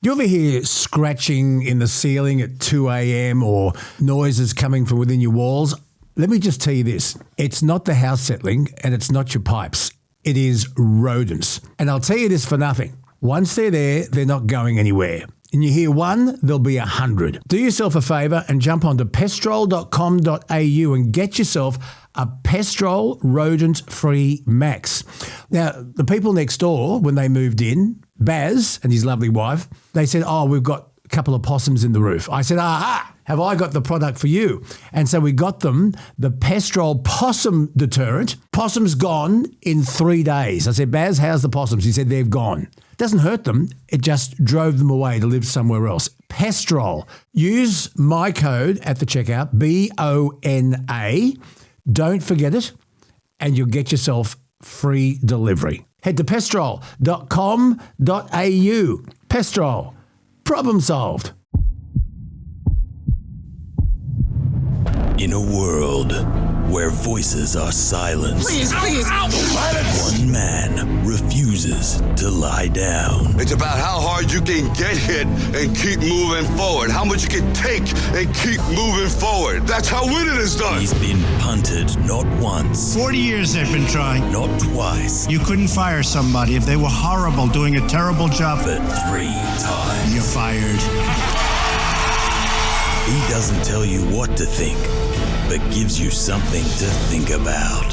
You ever hear scratching in the ceiling at 2 a.m. or noises coming from within your walls? Let me just tell you this. It's not the house settling and it's not your pipes. It is rodents. And I'll tell you this for nothing. Once they're there, they're not going anywhere. And you hear one, there'll be 100. Do yourself a favour and jump onto pestrol.com.au and get yourself a Pestrol rodent-free Max. Now, the people next door, when they moved in, Baz and his lovely wife, they said, we've got a couple of possums in the roof. I said, have I got the product for you? And so we got them the Pestrol possum deterrent. Possums gone in 3 days. I said, Baz, how's the possums? He said, they've gone. Doesn't hurt them. It just drove them away to live somewhere else. Pestrol. Use my code at the checkout, BONA. Don't forget it, and you'll get yourself free delivery. Head to pestrol.com.au. Pestrol. Problem solved. In a world where voices are silenced, please. one man refuses to lie down. It's about how hard you can get hit and keep moving forward. How much you can take and keep moving forward. That's how winning is done. He's been punted not once. 40 years they've been trying. Not twice. You couldn't fire somebody if they were horrible, doing a terrible job. But 3 times. You're fired. He doesn't tell you what to think, but gives you something to think about.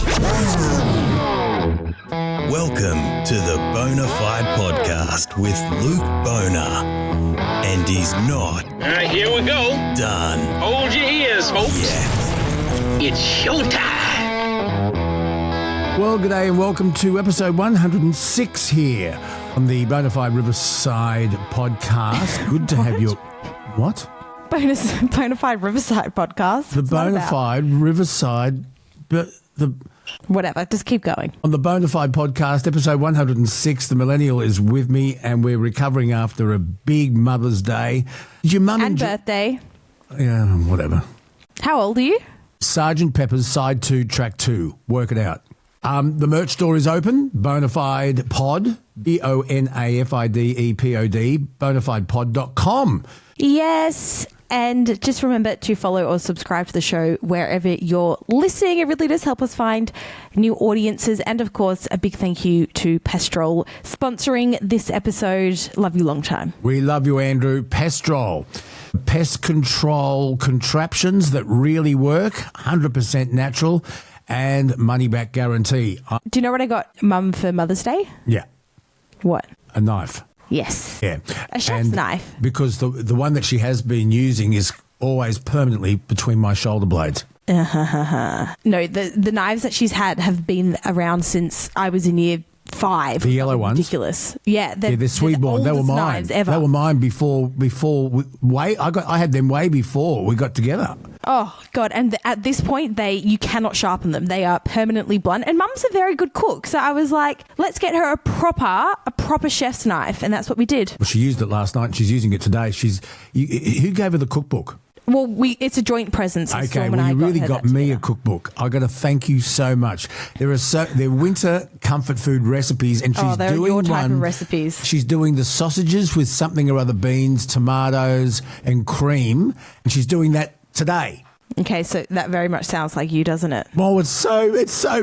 Welcome to the Bonafide Podcast with Luke Boner. And he's not here we go. Done. Hold your ears, folks. Yet. It's showtime. Well, g'day and welcome to episode 106 here on the Bonafide Riverside Podcast. Good to have you. What? Bonafide Riverside Podcast. The Bonafide Riverside, but whatever, just keep going. On the Bonafide Podcast, episode 106, the millennial is with me and we're recovering after a big Mother's Day. Did your mum and birthday? Yeah, whatever. How old are you? Sergeant Pepper's Side 2, Track 2. Work it out. The merch store is open, Bonafide Pod, BONAFIDEPOD, bonafidepod.com. Yes. And just remember to follow or subscribe to the show wherever you're listening. It really does help us find new audiences. And, of course, a big thank you to Pestrol sponsoring this episode. Love you long time. We love you, Andrew. Pestrol. Pest control contraptions that really work, 100% natural and money-back guarantee. Do you know what I got Mum for Mother's Day? Yeah. What? A knife. Yes. Yeah. A chef's knife. Because the one that she has been using is always permanently between my shoulder blades. No, the knives that she's had have been around since I was in year 5. The yellow ones? Ridiculous. Yeah. They're Sweetborn. They were mine. Ever. They were mine before I had them way before we got together. Oh, God. And at this point, you cannot sharpen them. They are permanently blunt. And Mum's a very good cook. So I was like, let's get her a proper chef's knife. And that's what we did. Well, she used it last night and she's using it today. Who gave her the cookbook? Well, it's a joint present. Okay, well, you really got me a cookbook. I got to thank you so much. They're winter comfort food recipes, and she's doing your type of recipes. She's doing the sausages with something or other, beans, tomatoes, and cream, and she's doing that today. Okay, so that very much sounds like you, doesn't it? Well, it's so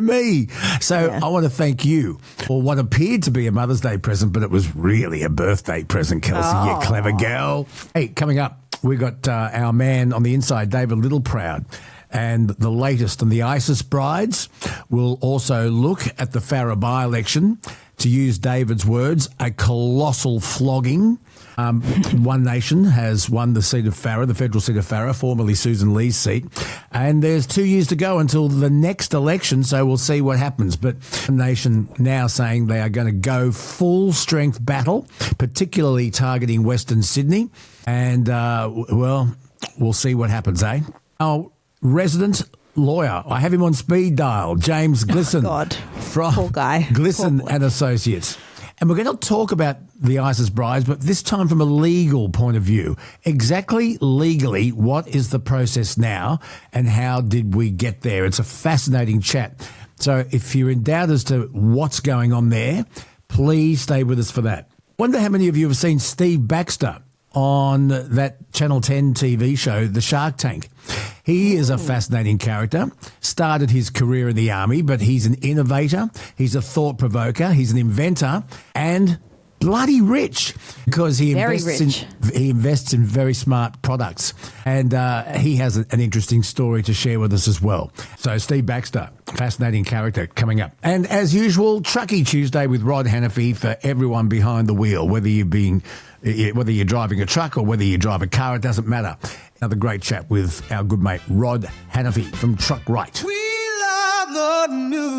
me. So yeah. I want to thank you for what appeared to be a Mother's Day present, but it was really a birthday present, Kelsey, you clever girl. Hey, coming up, we got our man on the inside, David Littleproud, and the latest on the ISIS brides. We'll also look at the Farah by-election. To use David's words, a colossal flogging. One Nation has won the seat of Farah, the federal seat of Farah, formerly Susan Lee's seat. And there's 2 years to go until the next election, so we'll see what happens. But One Nation now saying they are going to go full-strength battle, particularly targeting Western Sydney. And, we'll see what happens, eh? Our resident lawyer, I have him on speed dial, James Glissan. Oh, God. From Poor guy. Glissan and Associates. And we're going to talk about the ISIS brides, but this time from a legal point of view. Exactly legally, what is the process now and how did we get there? It's a fascinating chat. So if you're in doubt as to what's going on there, please stay with us for that. Wonder how many of you have seen Steve Baxter on that Channel 10 TV show, The Shark Tank. He is a fascinating character. Started his career in the army, but he's an innovator. He's a thought provoker. He's an inventor and bloody rich because he invests in very smart products. And he has an interesting story to share with us as well. So Steve Baxter, fascinating character coming up. And as usual, Truckie Tuesday with Rod Hannafy for everyone behind the wheel, whether you're driving a truck or whether you drive a car, it doesn't matter. Another great chat with our good mate Rod Hannafy from Truck Right. We love the news.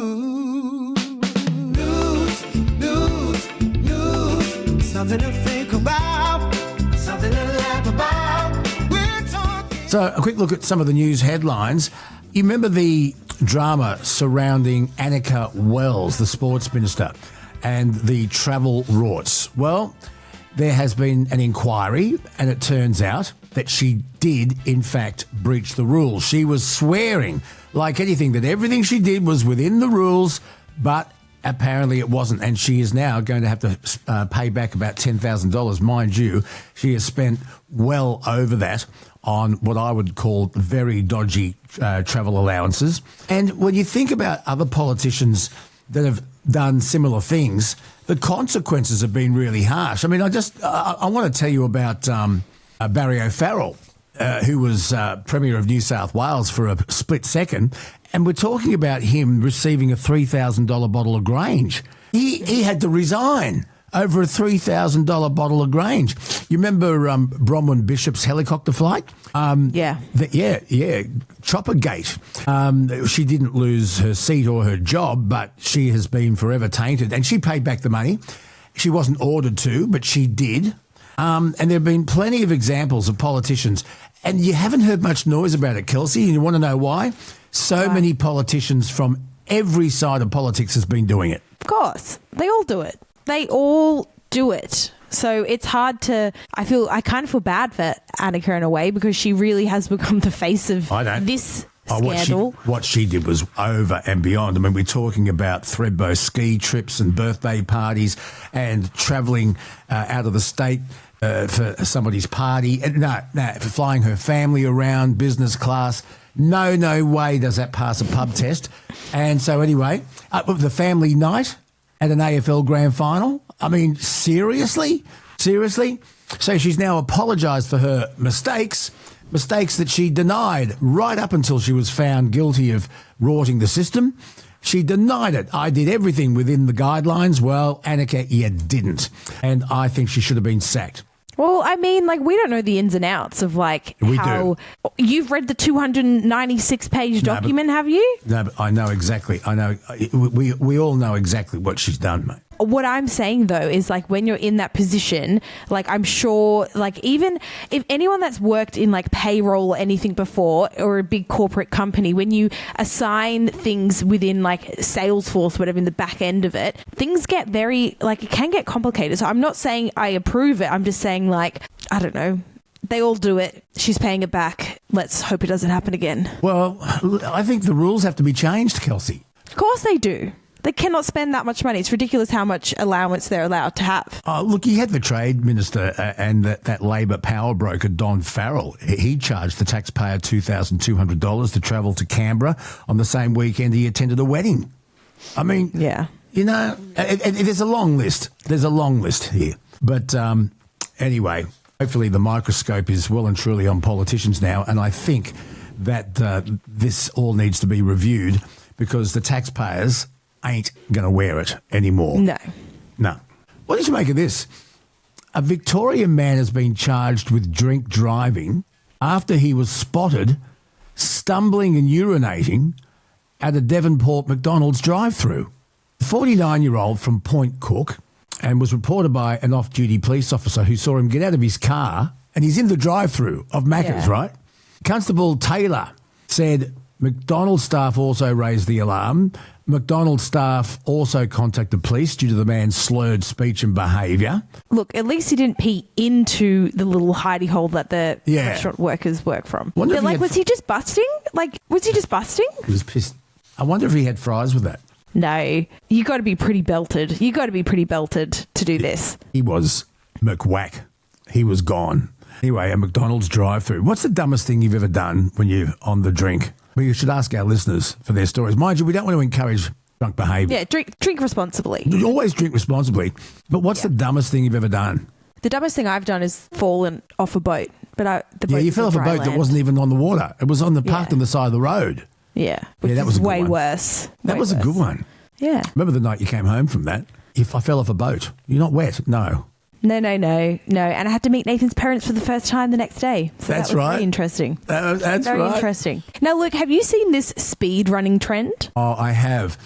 Something to think about, something to laugh about. We're talking. So a quick look at some of the news headlines. You remember the drama surrounding Annika Wells, the sports minister, and the travel rorts? Well, there has been an inquiry, and it turns out that she did, in fact, breach the rules. She was swearing, like anything, that everything she did was within the rules, but apparently it wasn't, and she is now going to have to pay back about $10,000. Mind you, she has spent well over that on what I would call very dodgy travel allowances. And when you think about other politicians that have done similar things, the consequences have been really harsh. I mean, I want to tell you about Barry O'Farrell, who was Premier of New South Wales for a split second, and we're talking about him receiving a $3,000 bottle of Grange. He had to resign over a $3,000 bottle of Grange. You remember Bronwyn Bishop's helicopter flight? Yeah. Choppergate. She didn't lose her seat or her job, but she has been forever tainted. And she paid back the money. She wasn't ordered to, but she did. And there have been plenty of examples of politicians. And you haven't heard much noise about it, Kelsey, and you want to know why? So many politicians from every side of politics has been doing it. Of course. They all do it. They all do it. So it's hard to... I kind of feel bad for Annika in a way because she really has become the face of this scandal. What she did was over and beyond. I mean, we're talking about Thredbo ski trips and birthday parties and travelling out of the state for somebody's party. For flying her family around business class. No way does that pass a pub test. And so anyway, the family night at an AFL grand final. I mean, seriously? So she's now apologised for her mistakes that she denied right up until she was found guilty of rorting the system. She denied it. I did everything within the guidelines. Well, Annika, you didn't. And I think she should have been sacked. Well, I mean, we don't know the ins and outs of, how... You've read the 296-page document, have you? No, but I know exactly. I know. We all know exactly what she's done, mate. What I'm saying, though, is, when you're in that position, I'm sure, even if anyone that's worked in, payroll or anything before or a big corporate company, when you assign things within, Salesforce, whatever, in the back end of it, things get very, it can get complicated. So I'm not saying I approve it. I'm just saying, I don't know. They all do it. She's paying it back. Let's hope it doesn't happen again. Well, I think the rules have to be changed, Kelsey. Of course they do. They cannot spend that much money. It's ridiculous how much allowance they're allowed to have. Look, you had the Trade Minister and that Labor power broker, Don Farrell. He charged the taxpayer $2,200 to travel to Canberra on the same weekend he attended a wedding. I mean, yeah. There's a long list. There's a long list here. But anyway, hopefully the microscope is well and truly on politicians now, and I think that this all needs to be reviewed because the taxpayers ain't going to wear it anymore. No. What did you make of this? A Victorian man has been charged with drink driving after he was spotted stumbling and urinating at a Devonport McDonald's drive-through. A 49-year-old from Point Cook, and was reported by an off-duty police officer who saw him get out of his car, and he's in the drive-through of Macca's, right? Constable Taylor said McDonald's staff also raised the alarm. McDonald's staff also contacted police due to the man's slurred speech and behaviour. Look, at least he didn't pee into the little hidey hole that the restaurant workers work from. Was he just busting? Was he just busting? He was pissed. I wonder if he had fries with that. No, you got to be pretty belted. You got to be pretty belted to do this. He was McWhack. He was gone. Anyway, a McDonald's drive-through. What's the dumbest thing you've ever done when you're on the drink? Well, you should ask our listeners for their stories. Mind you, we don't want to encourage drunk behaviour. Yeah, drink responsibly. You always drink responsibly. But what's the dumbest thing you've ever done? The dumbest thing I've done is fallen off a boat. But the boat you fell off a boat that wasn't even on the water. It was on the parked on the side of the road. Yeah, which that was is a good way one. worse. That was a good one. Yeah. Remember the night you came home from that? If I fell off a boat, you're not wet. No. No. And I had to meet Nathan's parents for the first time the next day. So That's that was right. very interesting. That's very right. interesting. Now, look, have you seen this speed running trend? Oh, I have.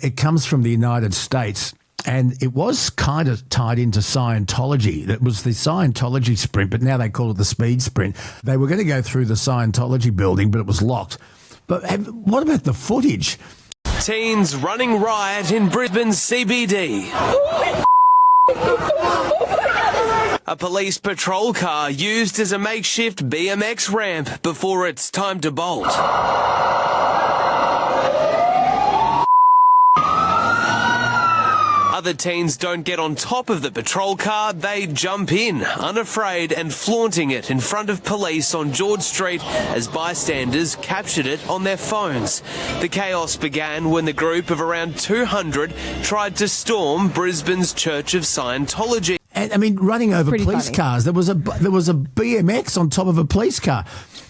It comes from the United States. And it was kind of tied into Scientology. It was the Scientology sprint, but now they call it the speed sprint. They were going to go through the Scientology building, but it was locked. But what about the footage? Teens running riot in Brisbane's CBD. A police patrol car used as a makeshift BMX ramp before it's time to bolt. Other teens don't get on top of the patrol car, they jump in, unafraid and flaunting it in front of police on George Street as bystanders captured it on their phones. The chaos began when the group of around 200 tried to storm Brisbane's Church of Scientology. And, I mean, running over Pretty police funny. cars. There was a BMX on top of a police car.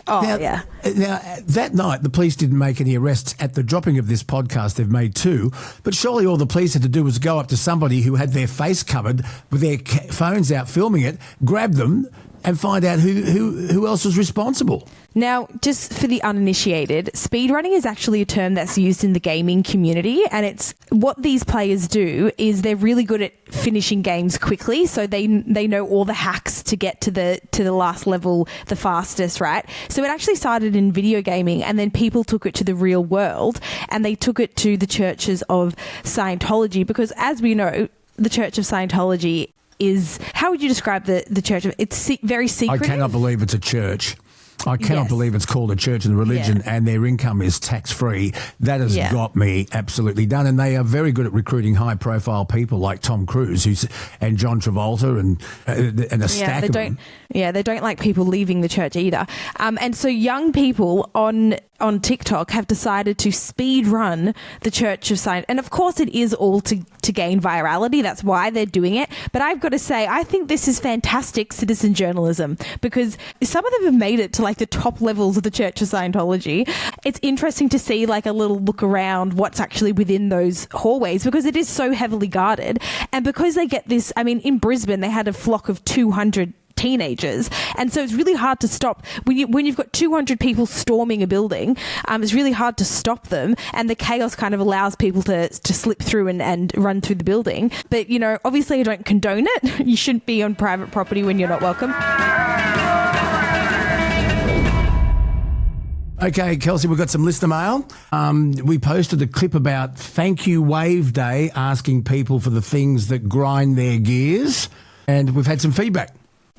Oh, now, yeah. Now, that night, the police didn't make any arrests. At the dropping of this podcast, they've made 2. But surely all the police had to do was go up to somebody who had their face covered with their phones out filming it, grab them and find out who else was responsible. Now, just for the uninitiated, speedrunning is actually a term that's used in the gaming community, and it's what these players do is they're really good at finishing games quickly, so they know all the hacks to get to the last level the fastest, right? So it actually started in video gaming, and then people took it to the real world, and they took it to the churches of Scientology, because as we know, the Church of Scientology is, how would you describe the church? It's very secretive. I cannot believe it's a church. I cannot Yes. believe it's called a church and religion, Yeah. and their income is tax-free. That has Yeah. got me absolutely done. And they are very good at recruiting high-profile people like Tom Cruise and John Travolta and a stack they of don't. them. Yeah, they don't like people leaving the church either. And so young people on TikTok have decided to speed run the Church of Science. And of course it is all to gain virality. That's why they're doing it. But I've got to say, I think this is fantastic citizen journalism, because some of them have made it to like the top levels of the Church of Scientology. It's interesting to see like a little look around what's actually within those hallways, because it is so heavily guarded. And because they get this, I mean, in Brisbane, they had a flock of 200 teenagers, and so it's really hard to stop when you've got 200 people storming a building. It's really hard to stop them, and the chaos kind of allows people to slip through and run through the building. But you know, obviously I don't condone it. You shouldn't be on private property when you're not welcome. Okay, Kelsey, we've got some listener mail. We posted a clip about Thank You Wave Day, asking people for the things that grind their gears, and we've had some feedback.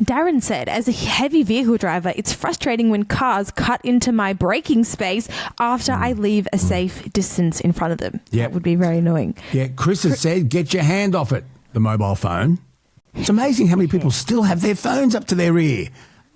Darren said, as a heavy vehicle driver, it's frustrating when cars cut into my braking space after I leave a safe distance in front of them. Yep. That would be very annoying. Yeah, Chris has said, get your hand off it, the mobile phone. It's amazing how many people still have their phones up to their ear.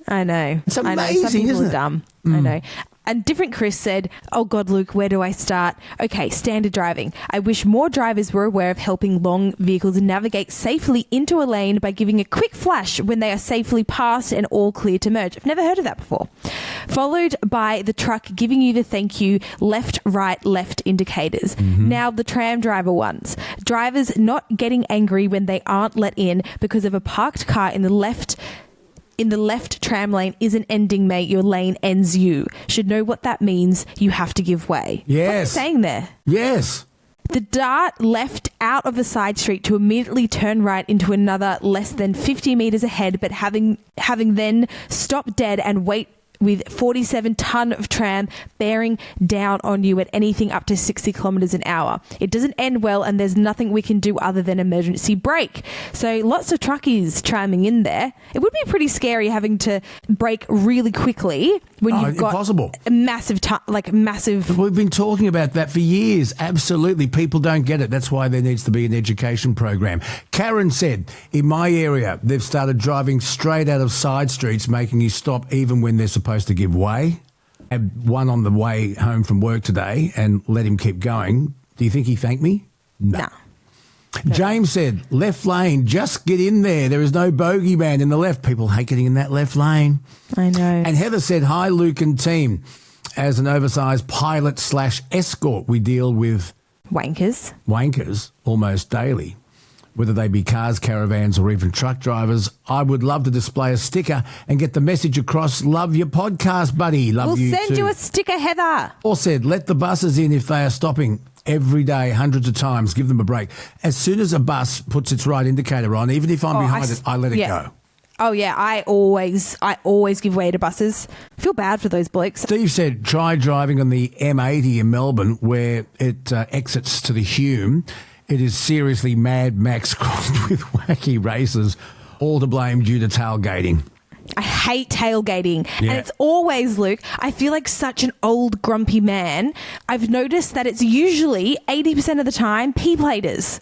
I know. It's I know. Some amazing, people isn't are it? dumb. I know. And different Chris said, oh God, Luke, where do I start? Okay, standard driving. I wish more drivers were aware of helping long vehicles navigate safely into a lane by giving a quick flash when they are safely passed and all clear to merge. I've never heard of that before. Followed by the truck giving you the thank you left, right, left indicators. Now the tram driver ones. Drivers not getting angry when they aren't let in because of a parked car in the left tram lane isn't ending, mate. Your lane ends you. Should know what that means. You have to give way. Yes. What's it saying there? Yes. The dart left out of the side street to immediately turn right into another less than 50 metres ahead, but having then stopped dead and wait with 47 tonne of tram bearing down on you at anything up to 60 kilometres an hour. It doesn't end well, and there's nothing we can do other than emergency brake. So lots of truckies tramming in there. It would be pretty scary having to brake really quickly when you've got impossible. a massive, massive. We've been talking about that for years. Absolutely. People don't get it. That's why there needs to be an education program. Karen said, in my area, they've started driving straight out of side streets, making you stop even when they're supposed to give way. Had one on the way home from work today and let him keep going. Do you think he thanked me? No. James said, left lane, just get in there. There is no bogeyman in the left. People hate getting in that left lane. I know. And Heather said, hi, Luke and team. As an oversized pilot/escort, we deal with wankers almost daily. Whether they be cars, caravans, or even truck drivers, I would love to display a sticker and get the message across. Love your podcast, buddy. Love you too. We'll send you a sticker, Heather. Or said, let the buses in if they are stopping every day, hundreds of times. Give them a break. As soon as a bus puts its right indicator on, even if I'm behind it, I let it go. Oh, yeah, I always give way to buses. I feel bad for those blokes. Steve said, try driving on the M80 in Melbourne where it exits to the Hume. It is seriously Mad Max crossed with wacky races, all to blame due to tailgating. I hate tailgating. Yeah. And it's always, Luke, I feel like such an old grumpy man. I've noticed that it's usually 80% of the time P-platers.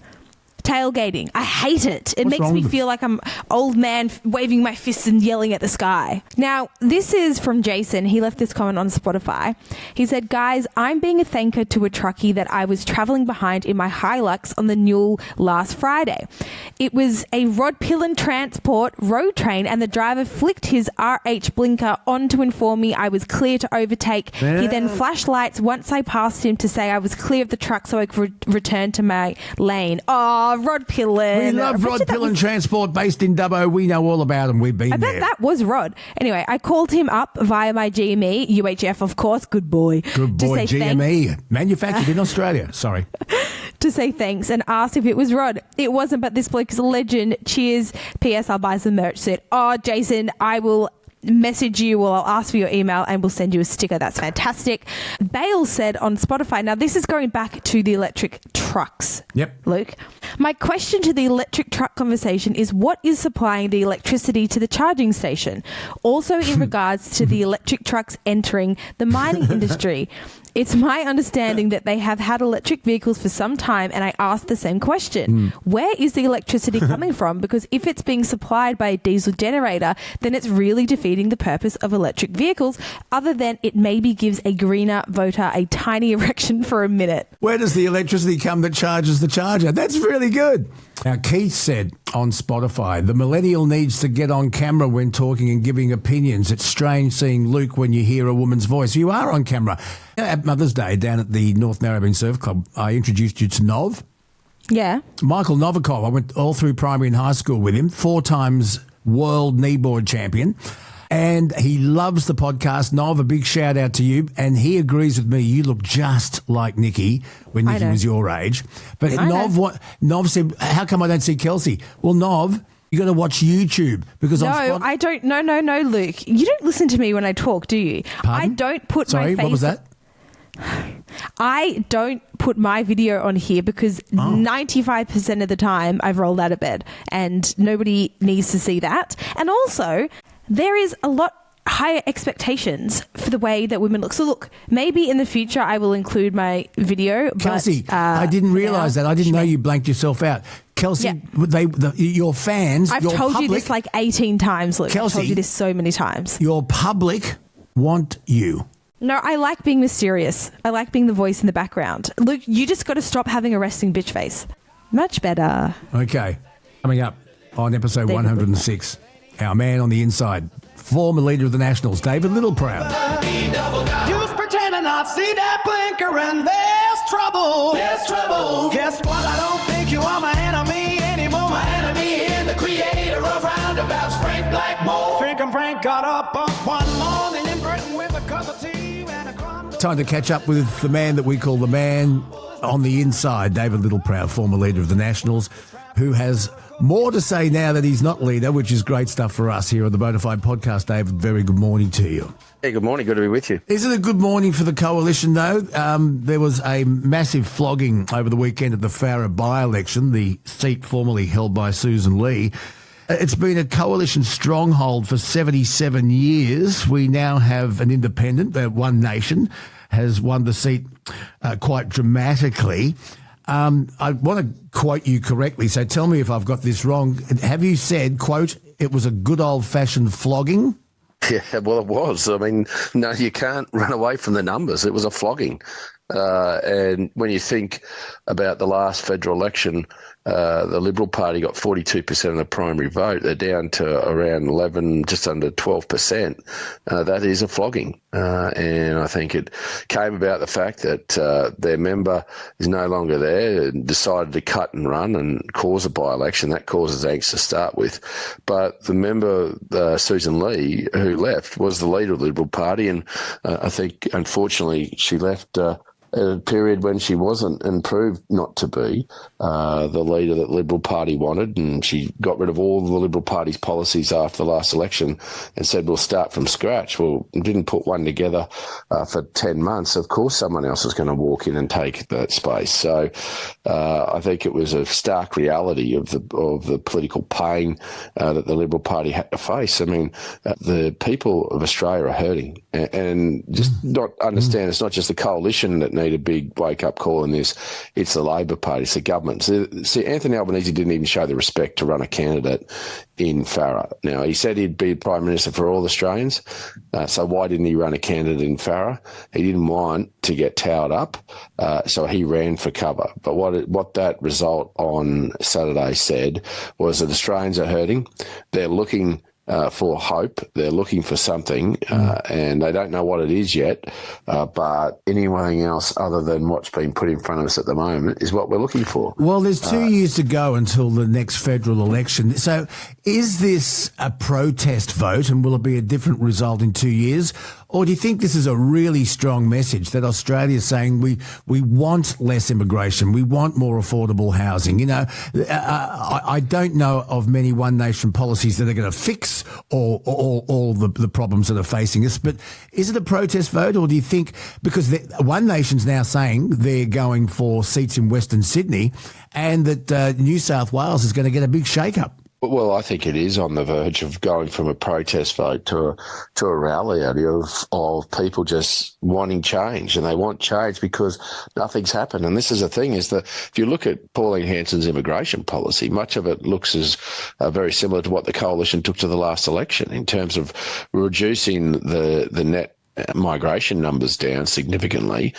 Tailgating. I hate it. It makes me feel like I'm old man waving my fists and yelling at the sky. Now, this is from Jason. He left this comment on Spotify. He said, guys, I'm being a thanker to a truckie that I was travelling behind in my Hilux on the Newell last Friday. It was a Rod Pillen Transport road train and the driver flicked his RH blinker on to inform me I was clear to overtake. Yeah. He then flashed lights once I passed him to say I was clear of the truck so I could return to my lane. Oh, Rod Pillen. We love Rod Pillen Transport based in Dubbo. We know all about him. We've been there. I bet that was Rod. Anyway, I called him up via my GME, UHF, of course. Good boy. Good boy, GME. Thanks. Manufactured in Australia. Sorry. To say thanks and asked if it was Rod. It wasn't, but this bloke is a legend. Cheers. P.S. I'll buy some merch. Said, oh, Jason, I will message you or I'll ask for your email and we'll send you a sticker. That's fantastic. Bale said on Spotify, now this is going back to the electric trucks. Yep. Luke, my question to the electric truck conversation is what is supplying the electricity to the charging station? Also in regards to the electric trucks entering the mining industry. It's my understanding that they have had electric vehicles for some time, and I asked the same question. Where is the electricity coming from? Because if it's being supplied by a diesel generator, then it's really defeating the purpose of electric vehicles, other than it maybe gives a greener voter a tiny erection for a minute. Where does the electricity come that charges the charger? That's really good. Now, Keith said on Spotify, the millennial needs to get on camera when talking and giving opinions. It's strange seeing Luke when you hear a woman's voice. You are on camera. At Mother's Day down at the North Narrabeen Surf Club, I introduced you to Nov. Yeah. Michael Novikov. I went all through primary and high school with him, 4 times world kneeboard champion. And he loves the podcast. Nov, a big shout out to you. And he agrees with me. You look just like Nikki when Nikki was your age. But Nov said, how come I don't see Kelsey? Well, Nov, you got to watch YouTube because I don't. No, Luke. You don't listen to me when I talk, do you? Pardon? I don't put my face. What was that? I don't put my video on here because 95% of the time I've rolled out of bed and nobody needs to see that. And also, there is a lot higher expectations for the way that women look. So look, maybe in the future I will include my video. Kelsey, I didn't realise that. I didn't know you blanked yourself out. Kelsey, your fans, I've told you this like 18 times, Luke. Kelsey, I've told you this so many times. Your public want you. No, I like being mysterious. I like being the voice in the background. Luke, you just got to stop having a resting bitch face. Much better. Okay. Coming up on episode 106, our man on the inside, former leader of the Nationals, David Littleproud. You's pretending not see that blinker and there's trouble. There's trouble. Guess what? I don't think you are my enemy anymore. My enemy and the creator of roundabouts, Frank Blackmore. Frank got up on one morning in Britain with a cup of tea and a crumb. Time to catch up with the man that we call the man on the inside, David Littleproud, former leader of the Nationals, who has More to say now that he's not leader, which is great stuff for us here on the Bonafide Podcast. David, very good morning to you. Hey, good morning. Good to be with you. Is it a good morning for the coalition, though? There was a massive flogging over the weekend at the Farrer by-election, the seat formerly held by Susan Lee. It's been a coalition stronghold for 77 years. We now have an independent, One Nation, has won the seat quite dramatically. I want to quote you correctly, so tell me if I've got this wrong. Have you said, quote, it was a good old-fashioned flogging? Yeah, well, it was. I mean, no, you can't run away from the numbers. It was a flogging. And when you think about the last federal election, the Liberal Party got 42% of the primary vote. They're down to around 11, just under 12%. That is a flogging. And I think it came about the fact that their member is no longer there and decided to cut and run and cause a by-election. That causes angst to start with. But the member, Susan Lee, who left, was the leader of the Liberal Party. And I think, unfortunately, she left at a period when she wasn't and proved not to be the leader that the Liberal Party wanted, and she got rid of all the Liberal Party's policies after the last election and said, we'll start from scratch. Well, didn't put one together for 10 months. Of course, someone else is going to walk in and take that space. So I think it was a stark reality of the political pain that the Liberal Party had to face. I mean, the people of Australia are hurting, and just not understand it's not just the coalition that need a big wake-up call in this. It's the Labor Party, it's the government. See, Anthony Albanese didn't even show the respect to run a candidate in Farrer. Now, he said he'd be Prime Minister for all Australians, so why didn't he run a candidate in Farrer? He didn't want to get towed up, so he ran for cover. But what that result on Saturday said was that Australians are hurting. They're looking for hope. They're looking for something, and they don't know what it is yet, but anything else other than what's been put in front of us at the moment is what we're looking for. Well, there's 2 years to go until the next federal election. So is this a protest vote, and will it be a different result in 2 years? Or do you think this is a really strong message that Australia is saying we want less immigration, we want more affordable housing? You know, I don't know of many One Nation policies that are going to fix all the problems that are facing us, but is it a protest vote, or do you think, because One Nation's now saying they're going for seats in Western Sydney and that New South Wales is going to get a big shake-up? Well, I think it is on the verge of going from a protest vote to a reality of people just wanting change, and they want change because nothing's happened. And this is the thing, is that if you look at Pauline Hanson's immigration policy, much of it looks as very similar to what the coalition took to the last election in terms of reducing the net migration numbers down significantly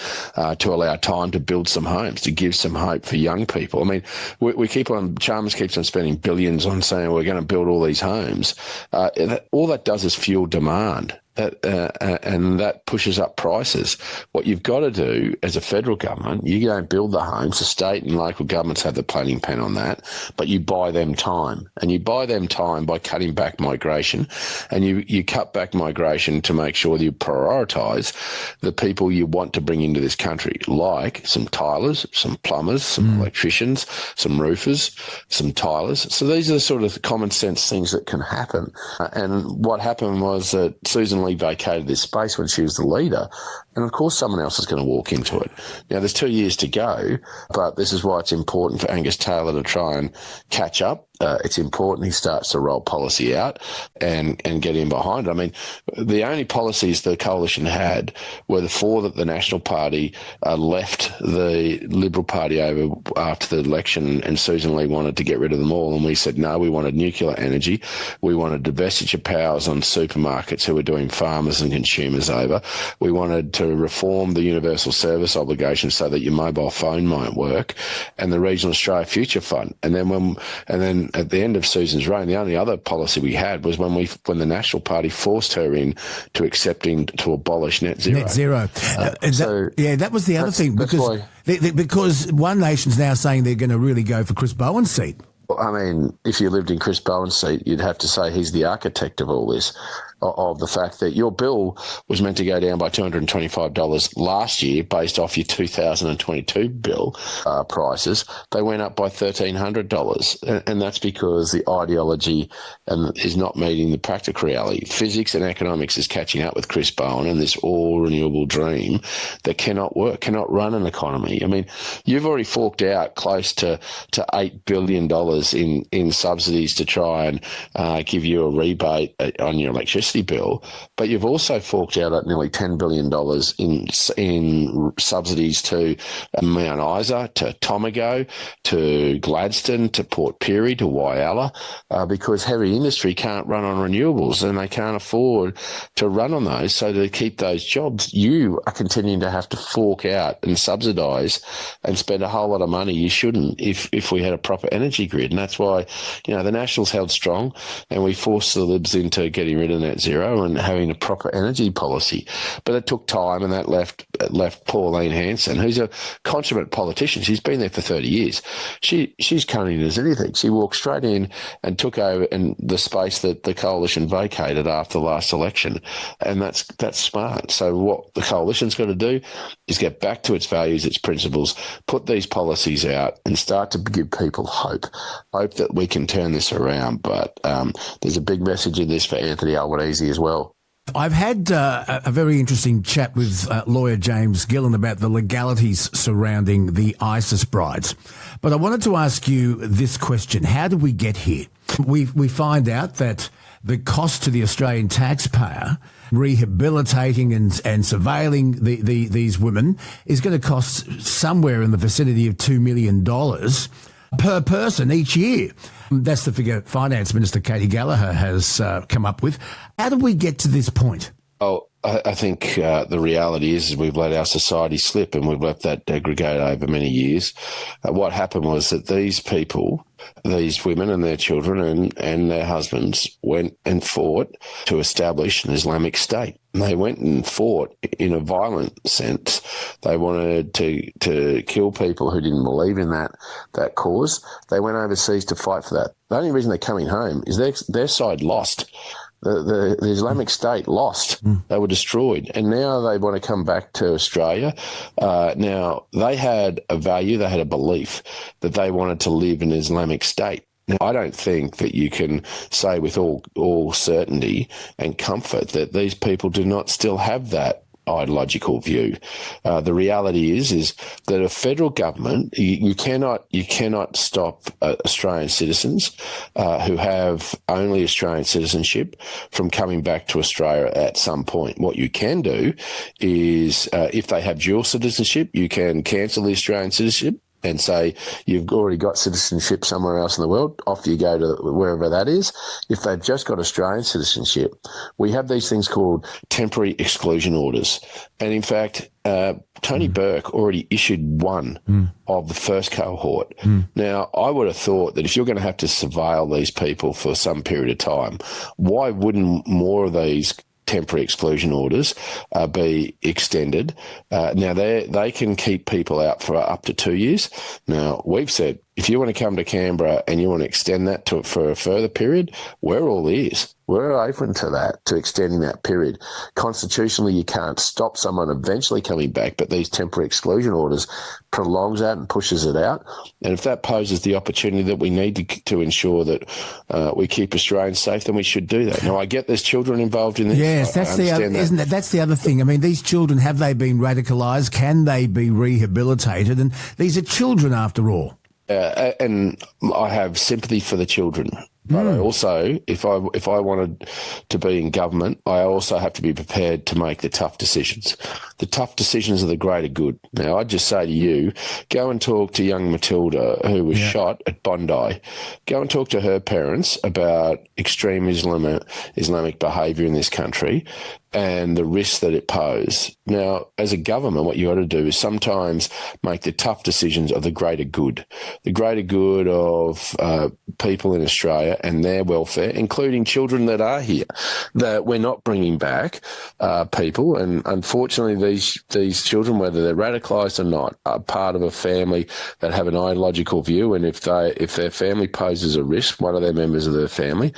to allow time to build some homes, to give some hope for young people. I mean, Chalmers keeps on spending billions on saying we're going to build all these homes. All that does is fuel demand. And that pushes up prices. What you've got to do as a federal government, you don't build the homes. The state and local governments have the planning pen on that, but you buy them time. And you buy them time by cutting back migration, and you cut back migration to make sure that you prioritise the people you want to bring into this country, like some tilers, some plumbers, some electricians, some roofers, some tilers. So these are the sort of common sense things that can happen. And what happened was that Susan Lee vacated this space when she was the leader, and of course someone else is going to walk into it. Now, there's 2 years to go, but this is why it's important for Angus Taylor to try and catch up. It's important he starts to roll policy out and get in behind it. I mean, the only policies the coalition had were the four that the National Party left the Liberal Party over after the election, and Susan Lee wanted to get rid of them all. And we said, no, we wanted nuclear energy. We wanted divestiture powers on supermarkets who were doing farmers and consumers over. We wanted to reform the universal service obligation so that your mobile phone might work, and the Regional Australia Future Fund. And then at the end of Susan's reign, the only other policy we had was when the National Party forced her in to accepting to abolish net zero. Net zero. That was the other thing, because One Nation's now saying they're going to really go for Chris Bowen's seat. I mean, if you lived in Chris Bowen's seat, you'd have to say he's the architect of all this, of the fact that your bill was meant to go down by $225 last year based off your 2022 bill prices. They went up by $1,300, and that's because the ideology is not meeting the practical reality. Physics and economics is catching up with Chris Bowen and this all-renewable dream that cannot work, cannot run an economy. I mean, you've already forked out close to $8 billion in subsidies to try and give you a rebate on your electricity bill, but you've also forked out at nearly $10 billion in subsidies to Mount Isa, to Tomago, to Gladstone, to Port Pirie, to Whyalla, because heavy industry can't run on renewables and they can't afford to run on those. So to keep those jobs, you are continuing to have to fork out and subsidise and spend a whole lot of money you shouldn't if we had a proper energy grid. And that's why, the Nationals held strong and we forced the Libs into getting rid of net zero and having a proper energy policy. But it took time, and that left Pauline Hanson, who's a consummate politician. She's been there for 30 years. She's cunning as anything. She walked straight in and took over in the space that the coalition vacated after the last election. And that's smart. So what the coalition's got to do is get back to its values, its principles, put these policies out and start to give people hope that we can turn this around. But there's a big message in this for Anthony Albanese as well. I've had a very interesting chat with lawyer James Gillan about the legalities surrounding the ISIS brides. But I wanted to ask you this question. How did we get here? We find out that the cost to the Australian taxpayer rehabilitating and surveilling these women is going to cost somewhere in the vicinity of $2 million per person each year. That's the figure Finance Minister Katie Gallagher has come up with. How did we get to this point? Oh, I think the reality is we've let our society slip and we've let that degrade over many years. What happened was that these people, these women and their children and their husbands went and fought to establish an Islamic State. They went and fought in a violent sense. They wanted to kill people who didn't believe in that cause. They went overseas to fight for that. The only reason they're coming home is their side lost. The Islamic State lost. They were destroyed. And now they want to come back to Australia. Now, they had a value, they had a belief that they wanted to live in an Islamic State. Now, I don't think that you can say with all certainty and comfort that these people do not still have that ideological view. The reality is that a federal government, you cannot stop Australian citizens who have only Australian citizenship from coming back to Australia at some point. What you can do is, if they have dual citizenship, you can cancel the Australian citizenship and say you've already got citizenship somewhere else in the world, off you go to wherever that is. If they've just got Australian citizenship, we have these things called temporary exclusion orders. And in fact, Tony Burke already issued one of the first cohort. Now, I would have thought that if you're going to have to surveil these people for some period of time, why wouldn't more of these temporary exclusion orders be extended? Now, they can keep people out for up to 2 years. Now, we've said if you want to come to Canberra and you want to extend that for a further period, we're all ears. We're open to that, to extending that period. Constitutionally, you can't stop someone eventually coming back, but these temporary exclusion orders prolongs that and pushes it out. And if that poses the opportunity that we need to ensure that we keep Australians safe, then we should do that. Now, I get there's children involved in this. Yes, that's that's the other thing. I mean, these children, have they been radicalised? Can they be rehabilitated? And these are children after all. And I have sympathy for the children. But I also, if I wanted to be in government, I also have to be prepared to make the tough decisions. The tough decisions are the greater good. Now, I'd just say to you, go and talk to young Matilda, who was shot at Bondi. Go and talk to her parents about extreme Islamic behaviour in this country, and the risks that it poses. Now, as a government, what you got to do is sometimes make the tough decisions of the greater good of people in Australia and their welfare, including children that are here, that we're not bringing back people. And unfortunately, these children, whether they're radicalised or not, are part of a family that have an ideological view. And if their family poses a risk, one of their members of their family,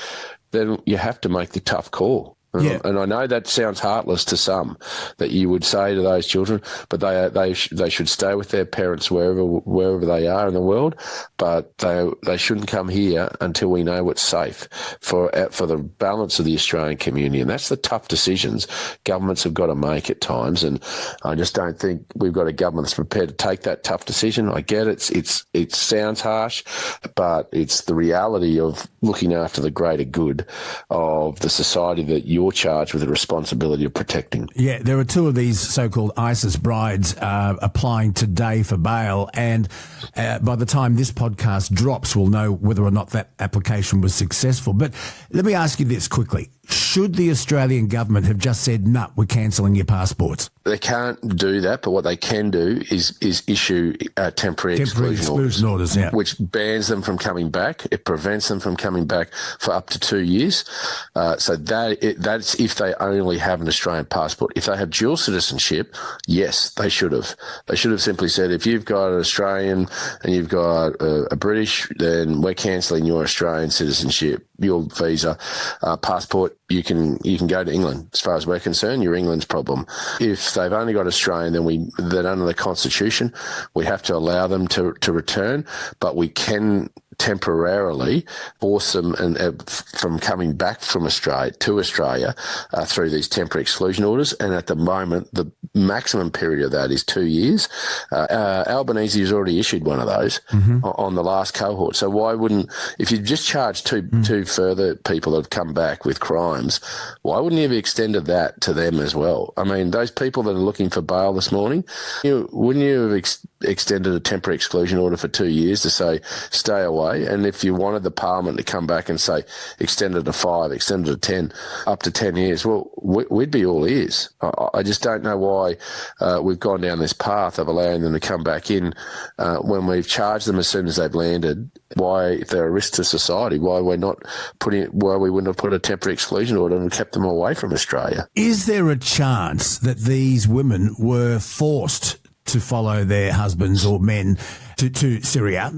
then you have to make the tough call. Yeah. And I know that sounds heartless to some, that you would say to those children, but they should stay with their parents wherever they are in the world, but they shouldn't come here until we know what's safe for the balance of the Australian community. And that's the tough decisions governments have got to make at times. And I just don't think we've got a government that's prepared to take that tough decision. I get it sounds harsh, but it's the reality of looking after the greater good of the society that you're charged with the responsibility of protecting. Yeah, there are two of these so-called ISIS brides applying today for bail, and by the time this podcast drops, we'll know whether or not that application was successful. But let me ask you this quickly. Should the Australian government have just said, no, we're cancelling your passports? They can't do that, but what they can do is issue temporary exclusion orders, yeah, which bans them from coming back. It prevents them from coming back for up to 2 years. So that's if they only have an Australian passport. If they have dual citizenship, yes, they should have. They should have simply said, if you've got an Australian and you've got a British, then we're cancelling your Australian citizenship, your visa, passport. You can go to England. As far as we're concerned, you're England's problem. If they've only got Australian, then under the Constitution, we have to allow them to return, but we can temporarily force them from coming back from Australia to Australia through these temporary exclusion orders. And at the moment, the maximum period of that is 2 years. Albanese has already issued one of those on the last cohort. So why wouldn't, if you just charge two further people that have come back with crimes, why wouldn't you have extended that to them as well? I mean, those people that are looking for bail this morning, wouldn't you have extended a temporary exclusion order for 2 years to say, stay away? And if you wanted the Parliament to come back and say, extend it to 5, extend it to 10, up to 10 years, well, we'd be all ears. I just don't know why we've gone down this path of allowing them to come back in when we've charged them as soon as they've landed. Why, if they're a risk to society, why we wouldn't have put a temporary exclusion order and kept them away from Australia? Is there a chance that these women were forced to follow their husbands or men to Syria,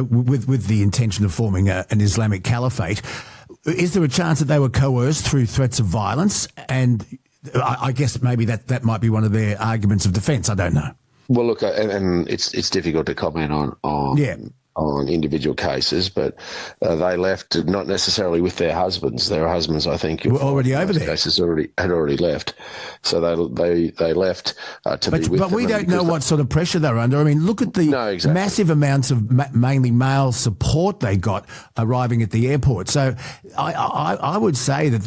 with the intention of forming an Islamic caliphate? Is there a chance that they were coerced through threats of violence? And I guess maybe that might be one of their arguments of defence. I don't know. Well, look, and it's difficult to comment on individual cases, but they left not necessarily with their husbands. Their husbands, I think, were already over there. Cases had already left, so they left to be with them. But we don't know what sort of pressure they're under. I mean, look at the massive amounts of mainly male support they got arriving at the airport. So I would say that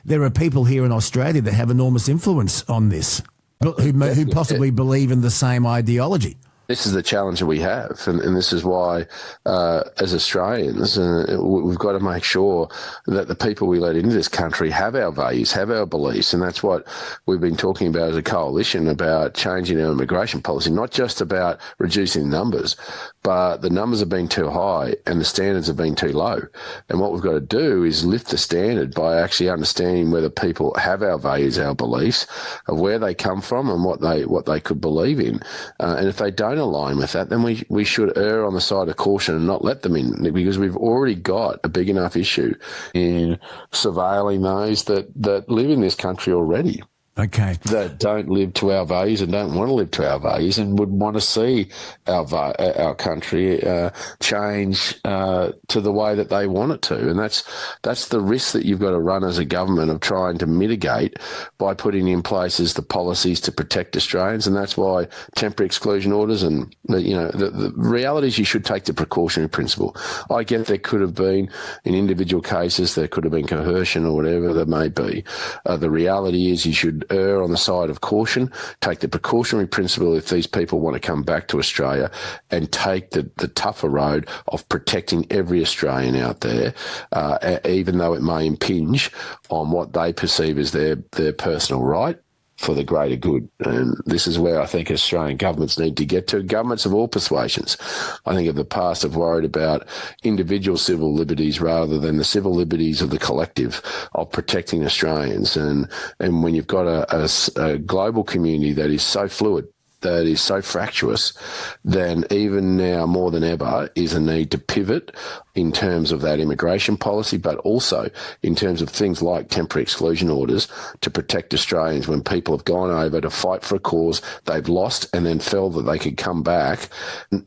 there are people here in Australia that have enormous influence on this, who possibly believe in the same ideology. This is the challenge that we have, and this is why, as Australians, we've got to make sure that the people we let into this country have our values, have our beliefs, and that's what we've been talking about as a coalition, about changing our immigration policy, not just about reducing numbers, but the numbers have been too high and the standards have been too low. And what we've got to do is lift the standard by actually understanding whether people have our values, our beliefs, of where they come from and what they could believe in. And if they don't align with that, then we should err on the side of caution and not let them in, because we've already got a big enough issue in surveilling those that live in this country already. Okay. That don't live to our values and don't want to live to our values and would want to see our country change to the way that they want it to. And that's the risk that you've got to run as a government of trying to mitigate by putting in places the policies to protect Australians. And that's why temporary exclusion orders and, the reality is you should take the precautionary principle. I get there could have been, in individual cases, there could have been coercion or whatever there may be. The reality is you should should err on the side of caution, take the precautionary principle if these people want to come back to Australia, and take the tougher road of protecting every Australian out there, even though it may impinge on what they perceive as their personal right, for the greater good. And this is where I think Australian governments need to get to. Governments of all persuasions, I think, of the past have worried about individual civil liberties rather than the civil liberties of the collective of protecting Australians. And when you've got a global community that is so fluid, that is so fractious, then even now more than ever is a need to pivot in terms of that immigration policy, but also in terms of things like temporary exclusion orders to protect Australians when people have gone over to fight for a cause they've lost and then felt that they could come back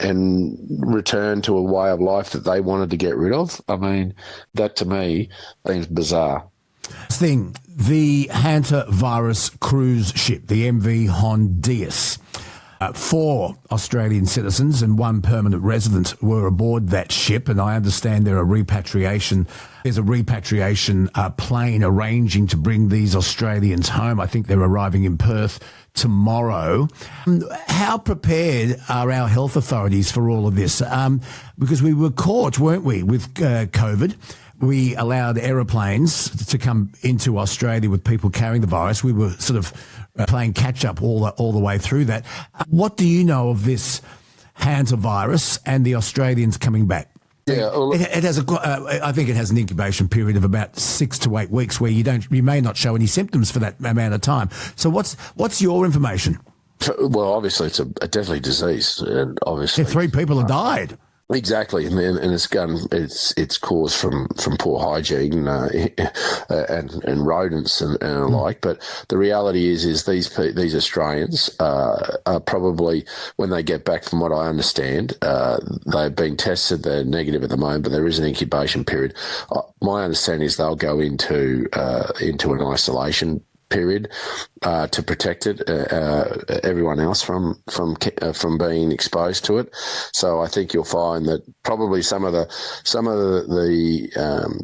and return to a way of life that they wanted to get rid of. I mean, that to me seems bizarre. The hantavirus cruise ship, the MV Hondias. 4 Australian citizens and 1 permanent resident were aboard that ship, and I understand there's a repatriation plane arranging to bring these Australians home. I think they're arriving in Perth tomorrow. How prepared are our health authorities for all of this? Because we were caught, weren't we, with COVID. We allowed aeroplanes to come into Australia with people carrying the virus. We were sort of playing catch-up all the way through that. What do you know of this hantavirus and the Australians coming back? Yeah, it has I think it has an incubation period of about 6 to 8 weeks where you may not show any symptoms for that amount of time. So what's your information? Well, obviously it's a deadly disease, and obviously 3 people have died. Exactly, and it's caused from poor hygiene and rodents and the like. But the reality is these Australians are probably, when they get back, from what I understand, they've been tested. They're negative at the moment, but there is an incubation period. My understanding is they'll go into an isolation period to protect everyone else from being exposed to it. So I think you'll find that probably some of the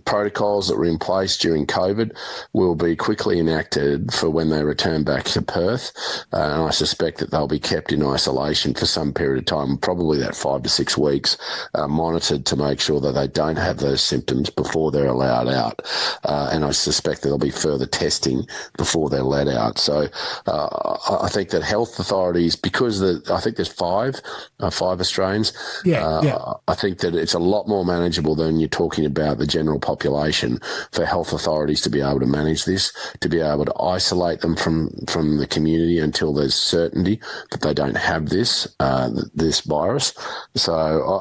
protocols that were in place during COVID will be quickly enacted for when they return back to Perth, and I suspect that they'll be kept in isolation for some period of time, probably that 5 to 6 weeks, monitored to make sure that they don't have those symptoms before they're allowed out, and I suspect there'll be further testing before they're let out. So I think that health authorities, because I think there's 5 Australians, I think that it's a lot more manageable than you're talking about the general population for health authorities to be able to manage this, to be able to isolate them from the community until there's certainty that they don't have this virus. So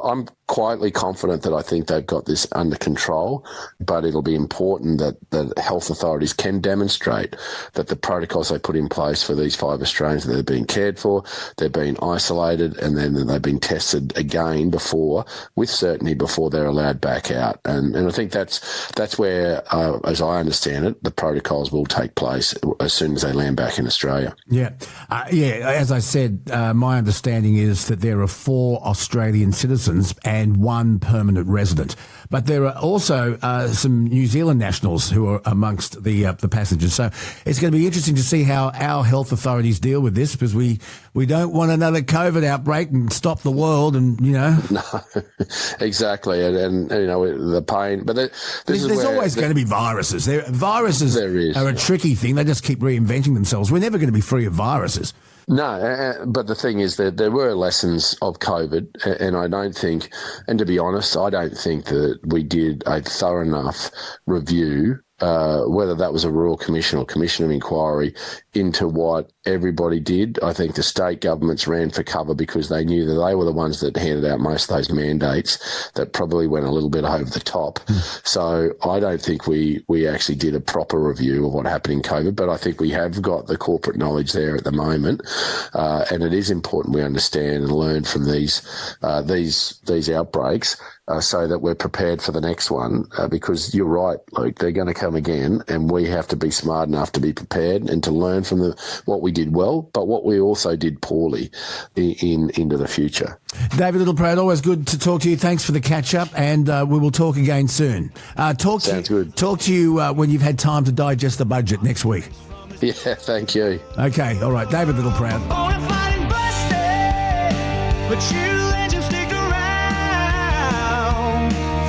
I'm quietly confident that I think they've got this under control, but it'll be important that health authorities can demonstrate that the protocols they put in place for these 5 Australians, that they're being cared for, they're being isolated, and then they've been tested again with certainty before they're allowed back out. And I think that's where, as I understand it, the protocols will take place as soon as they land back in Australia. Yeah. As I said, my understanding is that there are 4 Australian citizens and 1 permanent resident. But there are also some New Zealand nationals who are amongst the passengers. So it's going to be interesting to see how our health authorities deal with this, because we don't want another COVID outbreak and stop the world, and No, exactly, and the pain. But there's always going to be viruses. Viruses are a tricky thing. They just keep reinventing themselves. We're never going to be free of viruses. No, but the thing is that there were lessons of COVID, and I don't think, and to be honest, I don't think that we did a thorough enough review, whether that was a Royal Commission or Commission of Inquiry, into what everybody did. I think the state governments ran for cover because they knew that they were the ones that handed out most of those mandates that probably went a little bit over the top. So I don't think we actually did a proper review of what happened in COVID, but I think we have got the corporate knowledge there at the moment, and it is important we understand and learn from these outbreaks, so that we're prepared for the next one, because you're right, Luke, they're going to come again, and we have to be smart enough to be prepared and to learn from what we did well, but what we also did poorly into the future. David Littleproud, always good to talk to you. Thanks for the catch-up, and we will talk again soon. Sounds good. Talk to you when you've had time to digest the budget next week. Yeah, thank you. Okay, all right, David Littleproud. Bonafide and busted, but you legends stick around.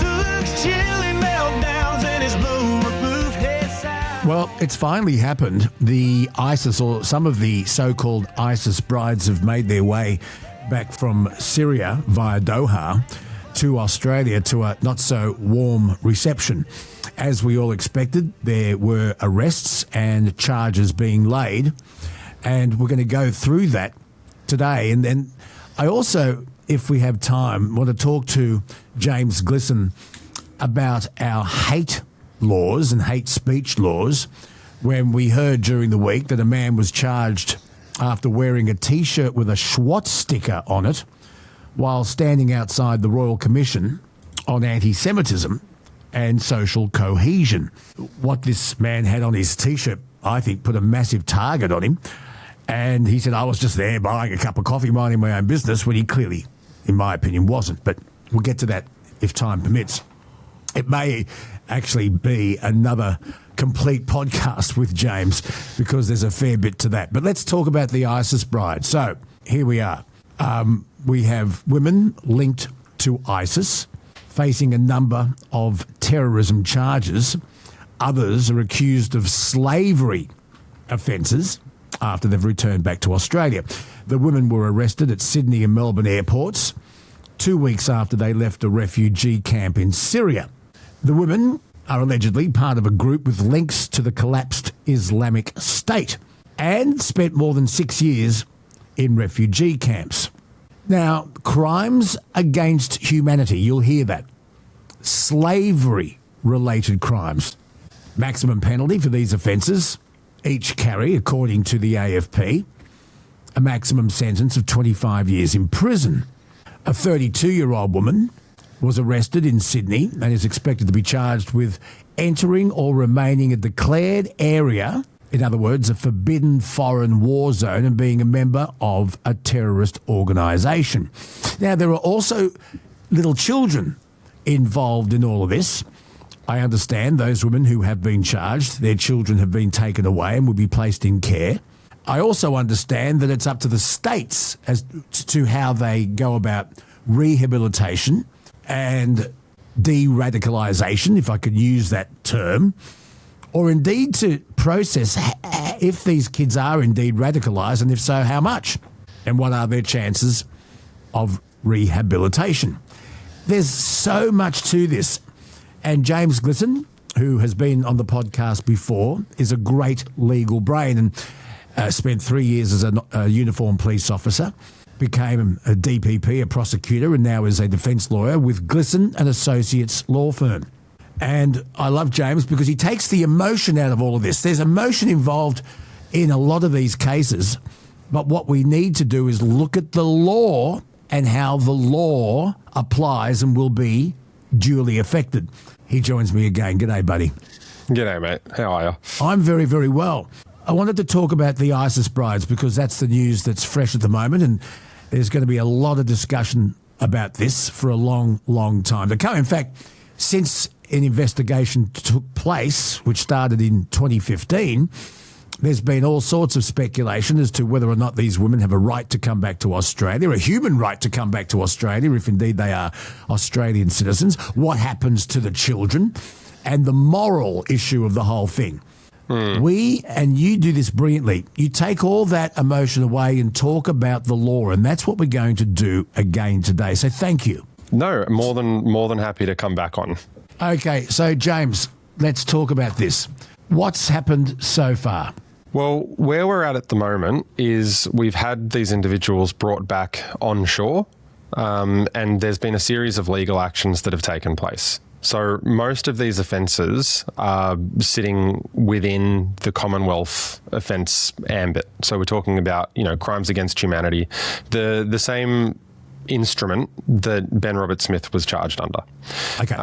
Luke's chilly meltdowns and his bloom-removed head sound. Well, it's finally happened. The ISIS, or some of the so-called ISIS brides, have made their way back from Syria via Doha to Australia to a not-so-warm reception. As we all expected, there were arrests and charges being laid, and we're going to go through that today. And then I also, if we have time, want to talk to James Glissan about our hate laws and hate speech laws, when we heard during the week that a man was charged after wearing a T-shirt with a Schwartz sticker on it while standing outside the Royal Commission on Anti-Semitism and Social Cohesion. What this man had on his T-shirt, I think, put a massive target on him. And he said, I was just there buying a cup of coffee, minding my own business, when he clearly, in my opinion, wasn't. But we'll get to that if time permits. It may actually be another complete podcast with James, because there's a fair bit to that. But let's talk about the ISIS bride. So here we are. We have women linked to ISIS facing a number of terrorism charges. Others are accused of slavery offences after they've returned back to Australia. The women were arrested at Sydney and Melbourne airports 2 weeks after they left a refugee camp in Syria. The women are allegedly part of a group with links to the collapsed Islamic State and spent more than 6 years in refugee camps. Now, crimes against humanity, you'll hear that. Slavery-related crimes. Maximum penalty for these offences each carry, according to the AFP, a maximum sentence of 25 years in prison. A 32-year-old woman was arrested in Sydney and is expected to be charged with entering or remaining a declared area, in other words, a forbidden foreign war zone, and being a member of a terrorist organisation. Now, there are also little children involved in all of this. I understand those women who have been charged, their children have been taken away and will be placed in care. I also understand that it's up to the states as to how they go about rehabilitation and de-radicalisation, if I could use that term, or indeed to process if these kids are indeed radicalised, and if so, how much, and what are their chances of rehabilitation. There's so much to this. And James Glissan, who has been on the podcast before, is a great legal brain and spent 3 years as a uniformed police officer, became a DPP, a prosecutor, and now is a defence lawyer with Glissan and Associates law firm. And I love James because he takes the emotion out of all of this. There's emotion involved in a lot of these cases, but what we need to do is look at the law and how the law applies and will be duly affected. He joins me again. G'day, buddy. G'day, mate. How are you? I'm very, very well. I wanted to talk about the ISIS brides because that's the news that's fresh at the moment, and there's going to be a lot of discussion about this for a long, long time to come. In fact, since an investigation took place, which started in 2015, there's been all sorts of speculation as to whether or not these women have a right to come back to Australia, a human right to come back to Australia, if indeed they are Australian citizens, what happens to the children, and the moral issue of the whole thing. We, and you do this brilliantly, you take all that emotion away and talk about the law, and that's what we're going to do again today. So thank you. No, more than happy to come back on. Okay, so James, let's talk about this. What's happened so far? Well, where we're at the moment is we've had these individuals brought back onshore, and there's been a series of legal actions that have taken place. So most of these offences are sitting within the Commonwealth offence ambit. So we're talking about, crimes against humanity, the same instrument that Ben Robert-Smith was charged under. Okay.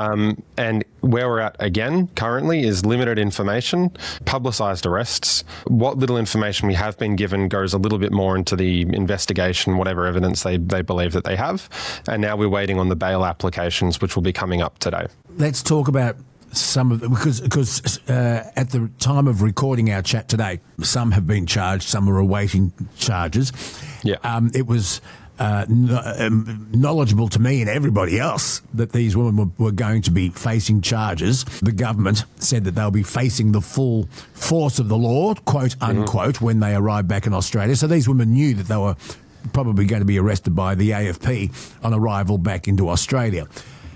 And where we're at again currently is limited information, publicised arrests. What little information we have been given goes a little bit more into the investigation, whatever evidence they believe that they have. And now we're waiting on the bail applications, which will be coming up today. Let's talk about some of because at the time of recording our chat today, some have been charged, some are awaiting charges. Yeah. It was knowledgeable to me and everybody else that these women were going to be facing charges. The government said that they'll be facing the full force of the law, quote unquote, when they arrive back in Australia. So these women knew that they were probably going to be arrested by the AFP on arrival back into Australia.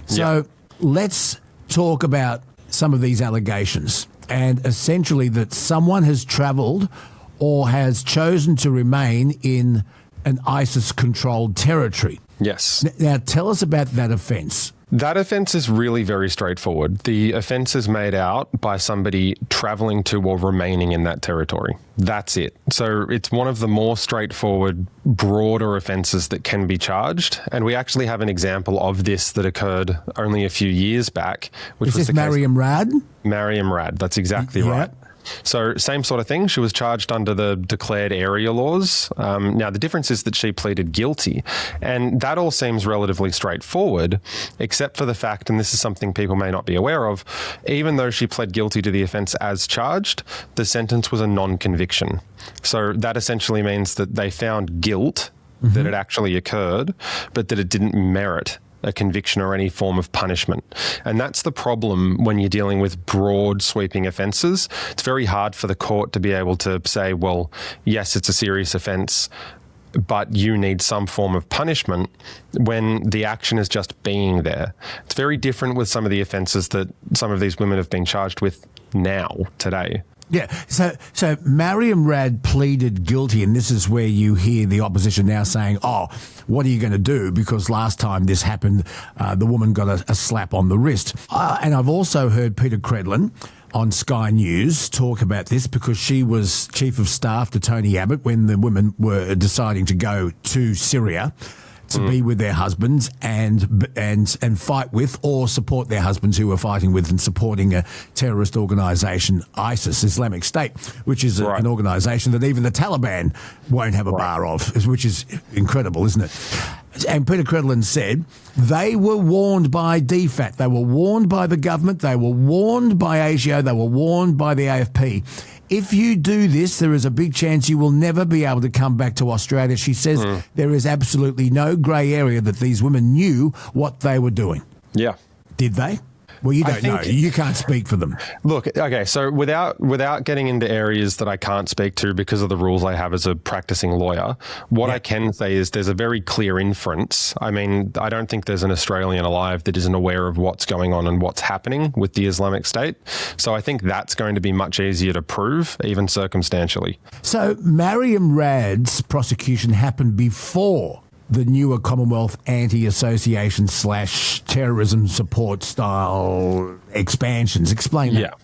So let's talk about some of these allegations, and essentially that someone has travelled or has chosen to remain in an ISIS-controlled territory. Yes. Now, tell us about that offence. That offence is really very straightforward. The offence is made out by somebody travelling to or remaining in that territory. That's it. So it's one of the more straightforward, broader offences that can be charged. And we actually have an example of this that occurred only a few years back. Which is was this Mariam Rad? Mariam Rad, that's exactly right. So same sort of thing. She was charged under the declared area laws. Now, the difference is that she pleaded guilty. And that all seems relatively straightforward, except for the fact, and this is something people may not be aware of, even though she pled guilty to the offence as charged, the sentence was a non-conviction. So that essentially means that they found guilt, that it actually occurred, but that it didn't merit a conviction or any form of punishment. And that's the problem when you're dealing with broad sweeping offences. It's very hard for the court to be able to say, well, yes, it's a serious offence, but you need some form of punishment when the action is just being there. It's very different with some of the offences that some of these women have been charged with now, today. Yeah, so Mariam Rad pleaded guilty, and this is where you hear the opposition now saying, oh, what are you going to do? Because last time this happened, the woman got a slap on the wrist. And I've also heard Peter Credlin on Sky News talk about this because she was chief of staff to Tony Abbott when the women were deciding to go to Syria to be with their husbands and fight with or support their husbands who were fighting with and supporting a terrorist organisation, ISIS, Islamic State, which is an organisation that even the Taliban won't have a bar of, which is incredible, isn't it? And Peter Credlin said they were warned by DFAT, they were warned by the government, they were warned by ASIO, they were warned by the AFP. If you do this, there is a big chance you will never be able to come back to Australia. She says there is absolutely no grey area that these women knew what they were doing. Yeah. Did they? Well, you don't know. You can't speak for them. Look, okay, so without getting into areas that I can't speak to because of the rules I have as a practicing lawyer, what I can say is there's a very clear inference. I mean, I don't think there's an Australian alive that isn't aware of what's going on and what's happening with the Islamic State. So I think that's going to be much easier to prove, even circumstantially. So Mariam Rad's prosecution happened before the newer Commonwealth Anti-Association / terrorism support style expansions. Explain that.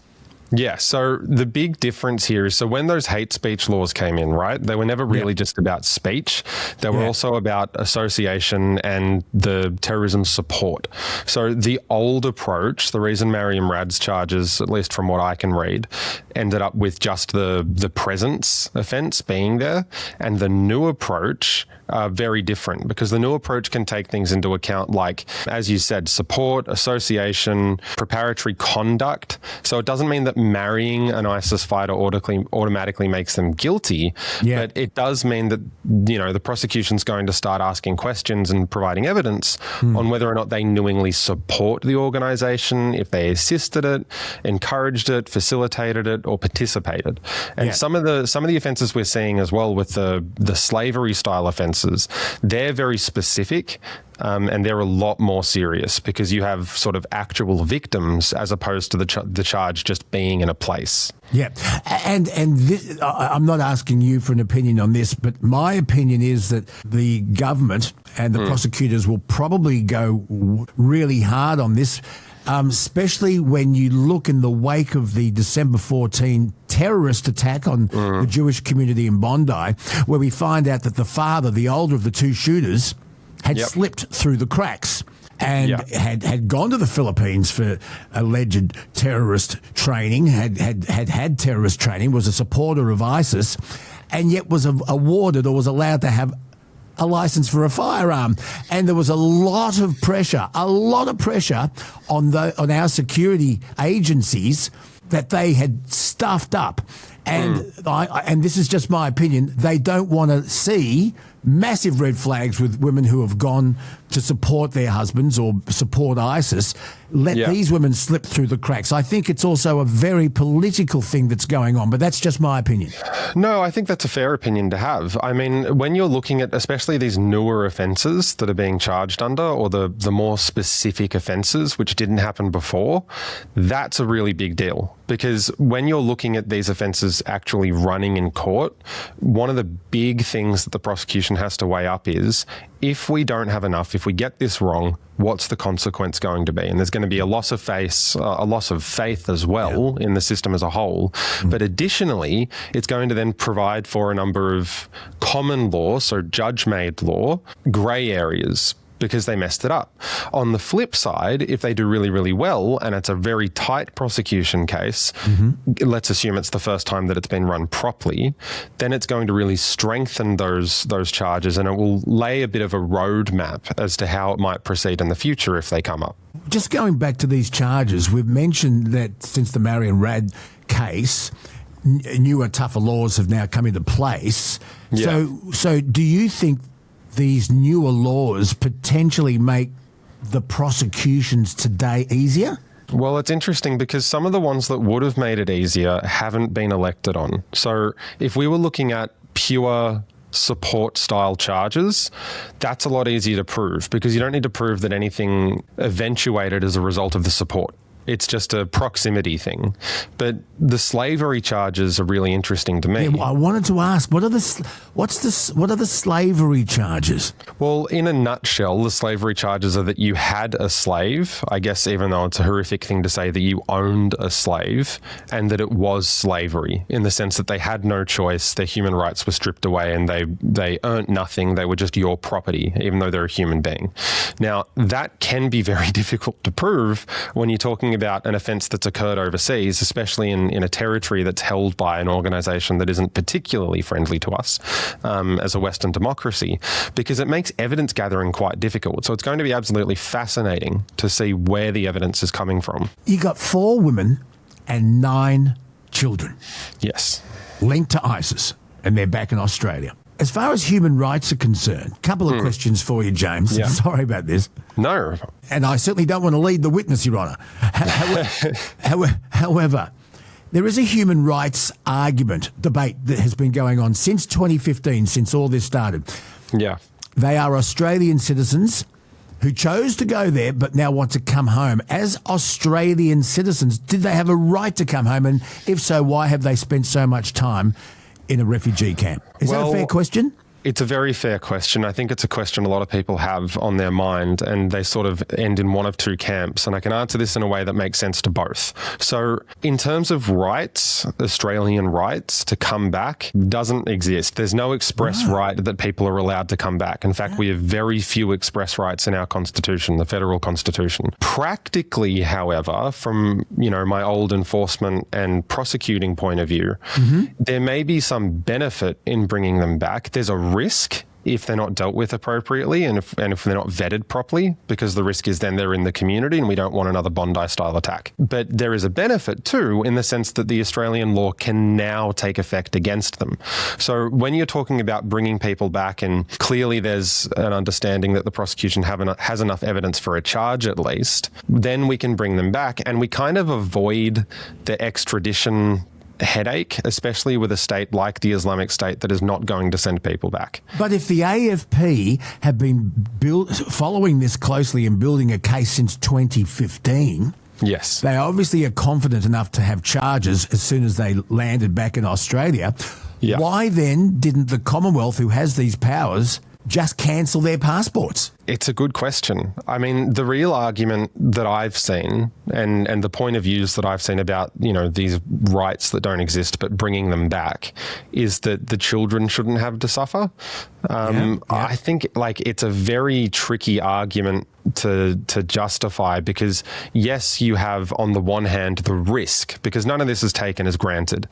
Yeah, so the big difference here is, so when those hate speech laws came in, right, they were never really just about speech. They were also about association and the terrorism support. So the old approach, the reason Mariam Rad's charges, at least from what I can read, ended up with just the presence offence being there, and the new approach are very different, because the new approach can take things into account like, as you said, support, association, preparatory conduct. So it doesn't mean that marrying an ISIS fighter automatically makes them guilty, but it does mean that, you know, the prosecution's going to start asking questions and providing evidence on whether or not they knowingly support the organisation, if they assisted it, encouraged it, facilitated it, or participated. And some of the offences we're seeing as well with the slavery style offences, they're very specific. And they're a lot more serious because you have sort of actual victims as opposed to the charge just being in a place. Yeah, and this, I'm not asking you for an opinion on this, but my opinion is that the government and the prosecutors will probably go really hard on this, especially when you look in the wake of the December 14 terrorist attack on the Jewish community in Bondi, where we find out that the father, the older of the two shooters, had slipped through the cracks and had gone to the Philippines for alleged terrorist training, had terrorist training, was a supporter of ISIS, and yet was awarded or was allowed to have a license for a firearm. And there was a lot of pressure on our security agencies that they had stuffed up. And and this is just my opinion, they don't want to see massive red flags with women who have gone to support their husbands or support ISIS. Let these women slip through the cracks. I think it's also a very political thing that's going on, but that's just my opinion. No, I think that's a fair opinion to have. I mean, when you're looking at especially these newer offences that are being charged under, or the more specific offences which didn't happen before, that's a really big deal. Because when you're looking at these offences actually running in court, one of the big things that the prosecution has to weigh up is, if we don't have enough, if we get this wrong, what's the consequence going to be? And there's going to be a loss of faith as well in the system as a whole. But additionally, it's going to then provide for a number of common law, so judge-made law, grey areas, because they messed it up. On the flip side, if they do really, really well, and it's a very tight prosecution case, let's assume it's the first time that it's been run properly, then it's going to really strengthen those charges, and it will lay a bit of a roadmap as to how it might proceed in the future if they come up. Just going back to these charges, we've mentioned that since the Marion Rad case, newer, tougher laws have now come into place. Yeah. So do you think these newer laws potentially make the prosecutions today easier? Well, it's interesting because some of the ones that would have made it easier haven't been elected on. So if we were looking at pure support style charges, that's a lot easier to prove because you don't need to prove that anything eventuated as a result of the support. It's just a proximity thing. But the slavery charges are really interesting to me. Yeah, well, I wanted to ask, what are the slavery charges? Well, in a nutshell, the slavery charges are that you had a slave, I guess even though it's a horrific thing to say that you owned a slave, and that it was slavery in the sense that they had no choice, their human rights were stripped away and they earned nothing, they were just your property, even though they're a human being. Now, that can be very difficult to prove when you're talking about an offence that's occurred overseas, especially in a territory that's held by an organisation that isn't particularly friendly to us as a Western democracy, because it makes evidence gathering quite difficult. So it's going to be absolutely fascinating to see where the evidence is coming from. You got 4 women and 9 children. Yes. Linked to ISIS, and they're back in Australia. As far as human rights are concerned, a couple of questions for you, James. Yeah. Sorry about this. No. And I certainly don't want to lead the witness, Your Honour. However, there is a human rights debate that has been going on since 2015, since all this started. Yeah. They are Australian citizens who chose to go there but now want to come home. As Australian citizens, did they have a right to come home? And if so, why have they spent so much time in a refugee camp? Is that a fair question? It's a very fair question. I think it's a question a lot of people have on their mind, and they sort of end in one of two camps. And I can answer this in a way that makes sense to both. So in terms of rights, Australian rights to come back doesn't exist. There's no express right that people are allowed to come back. In fact, we have very few express rights in our constitution, the federal constitution. Practically, however, from, my old enforcement and prosecuting point of view, there may be some benefit in bringing them back. There's a risk if they're not dealt with appropriately and if they're not vetted properly, because the risk is then they're in the community and we don't want another Bondi-style attack. But there is a benefit too in the sense that the Australian law can now take effect against them. So when you're talking about bringing people back, and clearly there's an understanding that the prosecution has enough evidence for a charge at least, then we can bring them back and we kind of avoid the extradition headache, especially with a state like the Islamic State that is not going to send people back. But if the AFP have been following this closely and building a case since 2015, yes, they obviously are confident enough to have charges as soon as they landed back in Australia. Yeah. Why then didn't the Commonwealth, who has these powers, just cancel their passports? It's a good question. I mean, the real argument that I've seen and the point of views that I've seen about, these rights that don't exist but bringing them back is that the children shouldn't have to suffer. I think it's a very tricky argument to justify because, yes, you have on the one hand the risk, because none of this is taken as granted.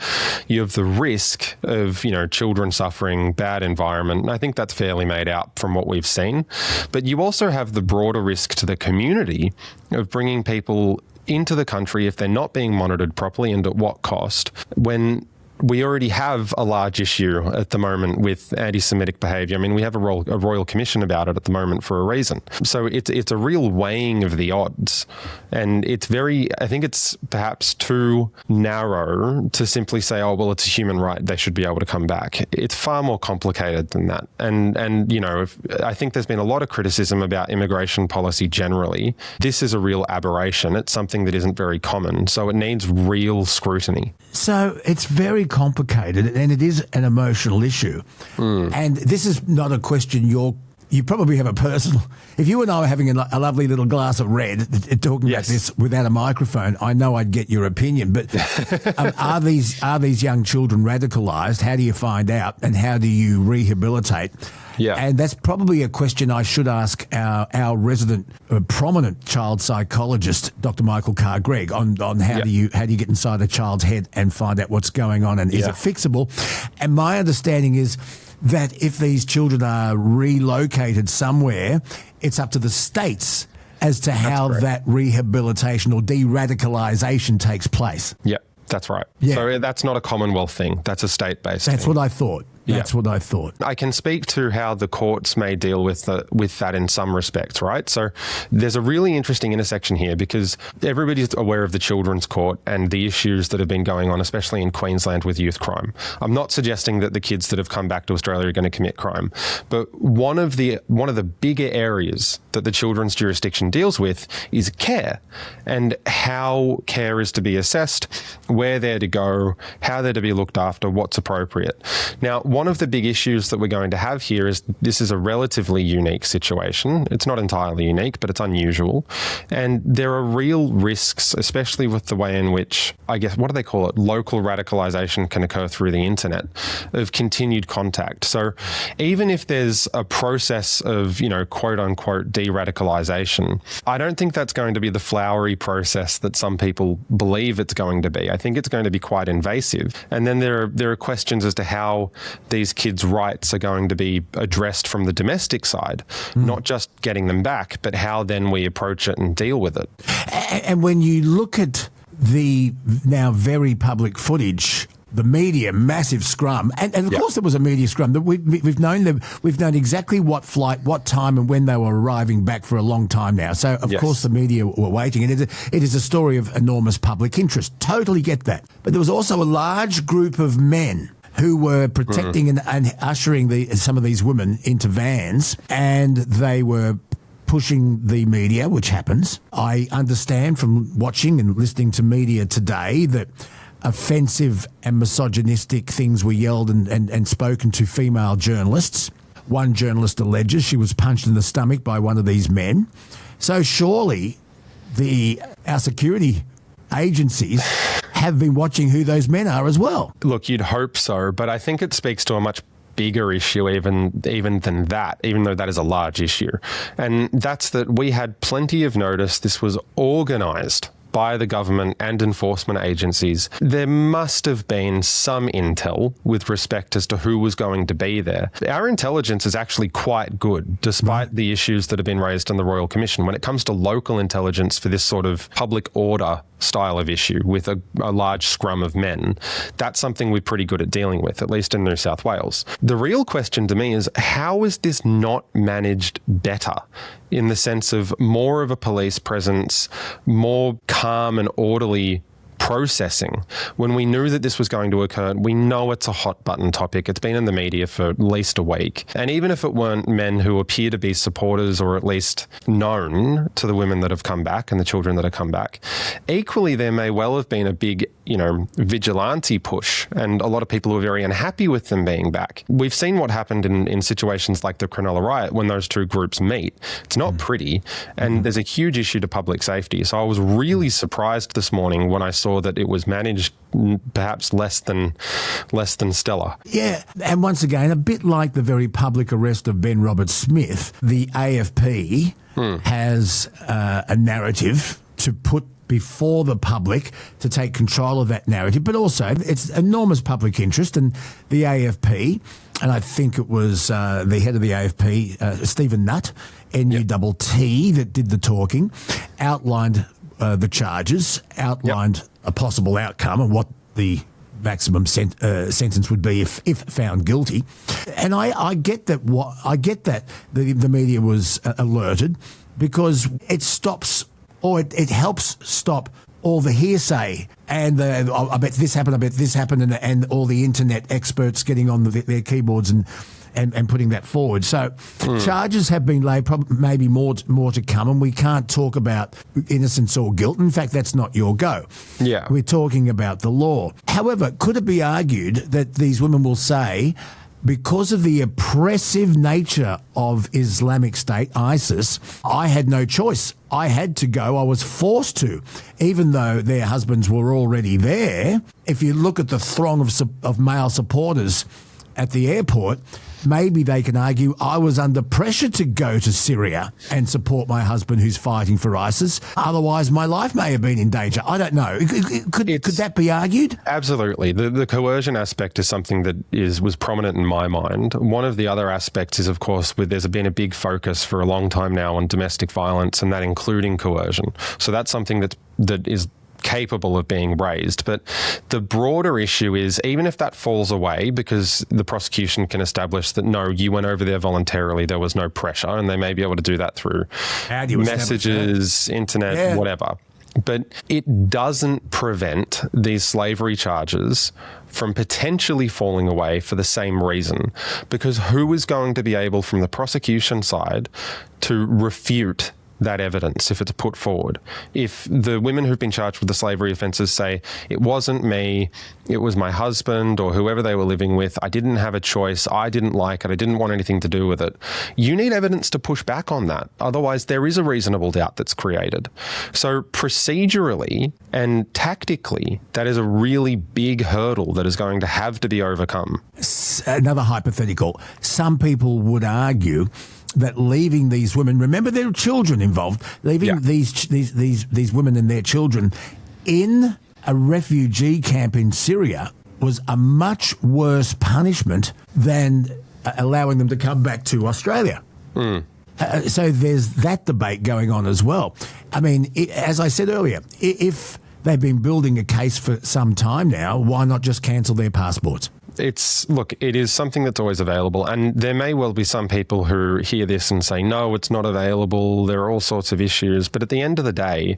You have the risk of, children suffering, bad environment, and I think that's fairly made out from what we've seen. But you also have the broader risk to the community of bringing people into the country if they're not being monitored properly and at what cost, when we already have a large issue at the moment with anti-Semitic behaviour. I mean, we have a royal commission about it at the moment for a reason. So it's a real weighing of the odds. And I think it's perhaps too narrow to simply say, oh, well, it's a human right, they should be able to come back. It's far more complicated than that. And I think there's been a lot of criticism about immigration policy generally. This is a real aberration. It's something that isn't very common. So it needs real scrutiny. So it's very complicated and it is an emotional issue. And this is not a question you probably have a personal... If you and I were having a lovely little glass of red talking about this without a microphone, I know I'd get your opinion. But are these young children radicalised? How do you find out? And how do you rehabilitate? Yeah. And that's probably a question I should ask our resident prominent child psychologist, Dr. Michael Carr-Gregg, on how do you get inside a child's head and find out what's going on and is it fixable? And my understanding is that if these children are relocated somewhere, it's up to the states as to how that rehabilitation or de-radicalisation takes place. Yeah, that's right. Yeah. So that's not a Commonwealth thing. That's a state-based thing. That's what I thought. That's what I thought. I can speak to how the courts may deal with that in some respects, right? So there's a really interesting intersection here because everybody's aware of the Children's Court and the issues that have been going on, especially in Queensland with youth crime. I'm not suggesting that the kids that have come back to Australia are going to commit crime, but one of the bigger areas that the children's jurisdiction deals with is care and how care is to be assessed, where they're to go, how they're to be looked after, what's appropriate. Now, one of the big issues that we're going to have here is this is a relatively unique situation. It's not entirely unique, but it's unusual. And there are real risks, especially with the way in which, I guess, what do they call it? Local radicalisation can occur through the internet of continued contact. So even if there's a process of, quote unquote, de-radicalisation, I don't think that's going to be the flowery process that some people believe it's going to be. I think it's going to be quite invasive. And then there are questions as to how these kids' rights are going to be addressed from the domestic side, not just getting them back, but how then we approach it and deal with it. And when you look at the now very public footage, the media, massive scrum, and of course there was a media scrum. We've known them. We've known exactly what flight, what time, and when they were arriving back for a long time now. So of course the media were waiting, and it is a story of enormous public interest. Totally get that. But there was also a large group of men who were protecting and ushering some of these women into vans, and they were pushing the media, which happens. I understand from watching and listening to media today that offensive and misogynistic things were yelled and spoken to female journalists. One journalist alleges she was punched in the stomach by one of these men. So surely our security agencies have been watching who those men are as well. Look, you'd hope so, but I think it speaks to a much bigger issue even than that, even though that is a large issue. And that's that we had plenty of notice. This was organised by the government and enforcement agencies. There must have been some intel with respect as to who was going to be there. Our intelligence is actually quite good, despite the issues that have been raised in the Royal Commission. When it comes to local intelligence for this sort of public order style of issue with a large scrum of men, that's something we're pretty good at dealing with, at least in New South Wales. The real question to me is, how is this not managed better in the sense of more of a police presence, more calm and orderly processing. When we knew that this was going to occur, we know it's a hot button topic. It's been in the media for at least a week. And even if it weren't men who appear to be supporters or at least known to the women that have come back and the children that have come back, equally there may well have been a big, vigilante push and a lot of people who are very unhappy with them being back. We've seen what happened in situations like the Cronulla riot when those two groups meet. It's not pretty, and there's a huge issue to public safety. So I was really surprised this morning when I saw that it was managed perhaps less than stellar. Yeah, and once again, a bit like the very public arrest of Ben Roberts-Smith, the AFP has a narrative to put before the public to take control of that narrative, but also it's enormous public interest, and the AFP, and I think it was the head of the AFP, Stephen Nutt, N-U-T-T, that did the talking, outlined the charges, outlined a possible outcome and what the maximum sentence would be if found guilty. And I get that. The media was alerted because it stops, or it helps stop all the hearsay and I bet this happened, and all the internet experts getting on their keyboards and putting that forward. So charges have been laid, maybe more to come, and we can't talk about innocence or guilt. In fact, that's not your go. Yeah. We're talking about the law. However, could it be argued that these women will say, because of the oppressive nature of Islamic State, ISIS, I had no choice. I had to go. I was forced to, even though their husbands were already there. If you look at the throng of male supporters at the airport, maybe they can argue I was under pressure to go to Syria and support my husband who's fighting for ISIS. Otherwise, my life may have been in danger. I don't know. Could that be argued? Absolutely. The coercion aspect is something that was prominent in my mind. One of the other aspects is, of course, there's been a big focus for a long time now on domestic violence, and that including coercion. So that's something that is capable of being raised. But the broader issue is, even if that falls away because the prosecution can establish that, no, you went over there voluntarily, there was no pressure, and they may be able to do that through messages, internet, whatever. But it doesn't prevent these slavery charges from potentially falling away for the same reason, because who is going to be able, from the prosecution side, to refute that evidence if it's put forward? If the women who've been charged with the slavery offences say, it wasn't me, it was my husband or whoever they were living with, I didn't have a choice, I didn't like it, I didn't want anything to do with it, you need evidence to push back on that. Otherwise, there is a reasonable doubt that's created. So procedurally and tactically, that is a really big hurdle that is going to have to be overcome. Another hypothetical. Some people would argue that leaving these women, remember there are children involved, leaving these women and their children in a refugee camp in Syria was a much worse punishment than allowing them to come back to Australia. So there's that debate going on as well. I mean, as I said earlier, if they've been building a case for some time now, why not just cancel their passports? It is something that's always available, and there may well be some people who hear this and say, no, it's not available, there are all sorts of issues. But at the end of the day,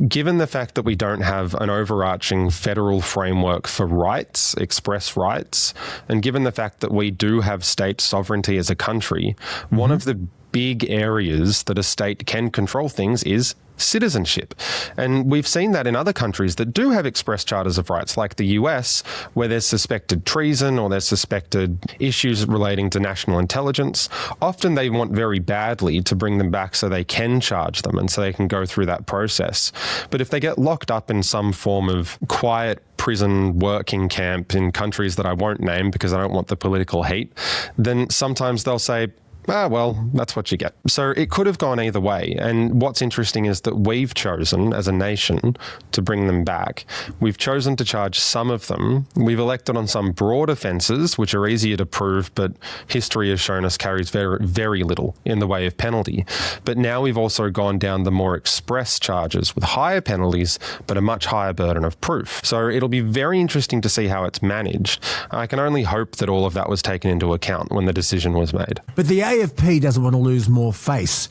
given the fact that we don't have an overarching federal framework for rights, express rights, and given the fact that we do have state sovereignty as a country, one of the big areas that a state can control things is citizenship. And we've seen that in other countries that do have express charters of rights, like the US, where there's suspected treason or there's suspected issues relating to national intelligence. Often they want very badly to bring them back so they can charge them and so they can go through that process. But if they get locked up in some form of quiet prison working camp in countries that I won't name because I don't want the political heat, then sometimes they'll say, well, that's what you get. So it could have gone either way. And what's interesting is that we've chosen as a nation to bring them back. We've chosen to charge some of them. We've elected on some broad offences, which are easier to prove, but history has shown us carries very, very little in the way of penalty. But now we've also gone down the more express charges with higher penalties, but a much higher burden of proof. So it'll be very interesting to see how it's managed. I can only hope that all of that was taken into account when the decision was made. But the AFP doesn't want to lose more face.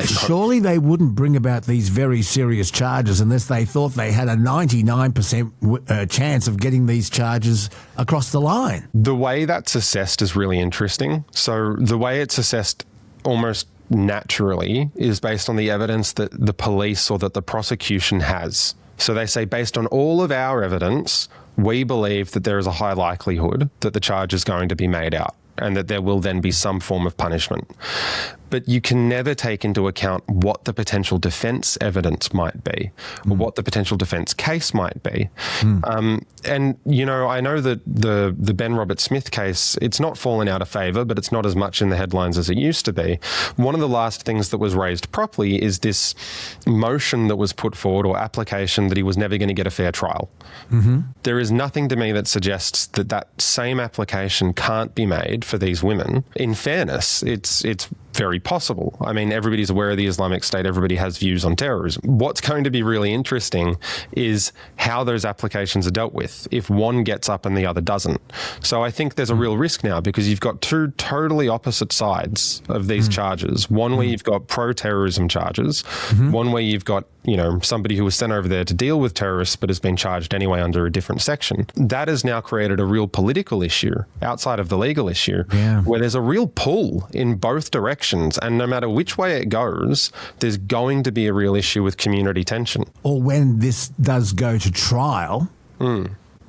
Surely they wouldn't bring about these very serious charges unless they thought they had a 99% chance of getting these charges across the line. The way that's assessed is really interesting. So the way it's assessed almost naturally is based on the evidence that the police or that the prosecution has. So they say, based on all of our evidence, we believe that there is a high likelihood that the charge is going to be made out and that there will then be some form of punishment. But you can never take into account what the potential defence evidence might be or what the potential defence case might be. And, you know, I know that the Ben Roberts-Smith case, it's not fallen out of favour, but it's not as much in the headlines as it used to be. One of the last things that was raised properly is this motion that was put forward or application that he was never going to get a fair trial. There is nothing to me that suggests that that same application can't be made for these women. In fairness, it's very possible. I mean, everybody's aware of the Islamic State. Everybody has views on terrorism. What's going to be really interesting is how those applications are dealt with if one gets up and the other doesn't. So I think there's a real risk now because you've got two totally opposite sides of these charges. One where you've got pro-terrorism charges, one where you've got, you know, somebody who was sent over there to deal with terrorists but has been charged anyway under a different section. That has now created a real political issue outside of the legal issue where there's a real pull in both directions. And no matter which way it goes, there's going to be a real issue with community tension. Or when this does go to trial,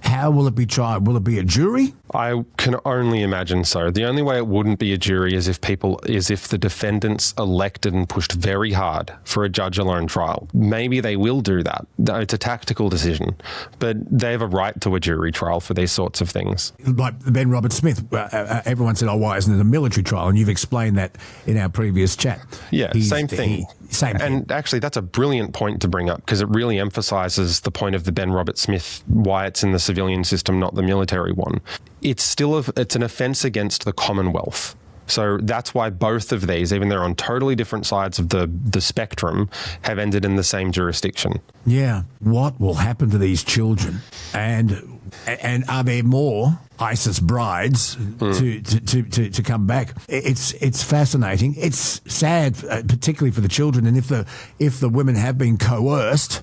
how will it be tried? Will it be a jury? I can only imagine so. The only way it wouldn't be a jury is if the defendants elected and pushed very hard for a judge-alone trial. Maybe they will do that. It's a tactical decision, but they have a right to a jury trial for these sorts of things. Like Ben Roberts-Smith, everyone said, oh, why isn't it a military trial? And you've explained that in our previous chat. Yeah, same thing. And actually, that's a brilliant point to bring up because it really emphasises the point of the Ben Roberts-Smith, why it's in the civilian system, not the military one. It's an offence against the Commonwealth. So that's why both of these, even they're on totally different sides of the spectrum, have ended in the same jurisdiction. Yeah. What will happen to these children? And are there more ISIS brides to come back? It's fascinating. It's sad, particularly for the children. And if the women have been coerced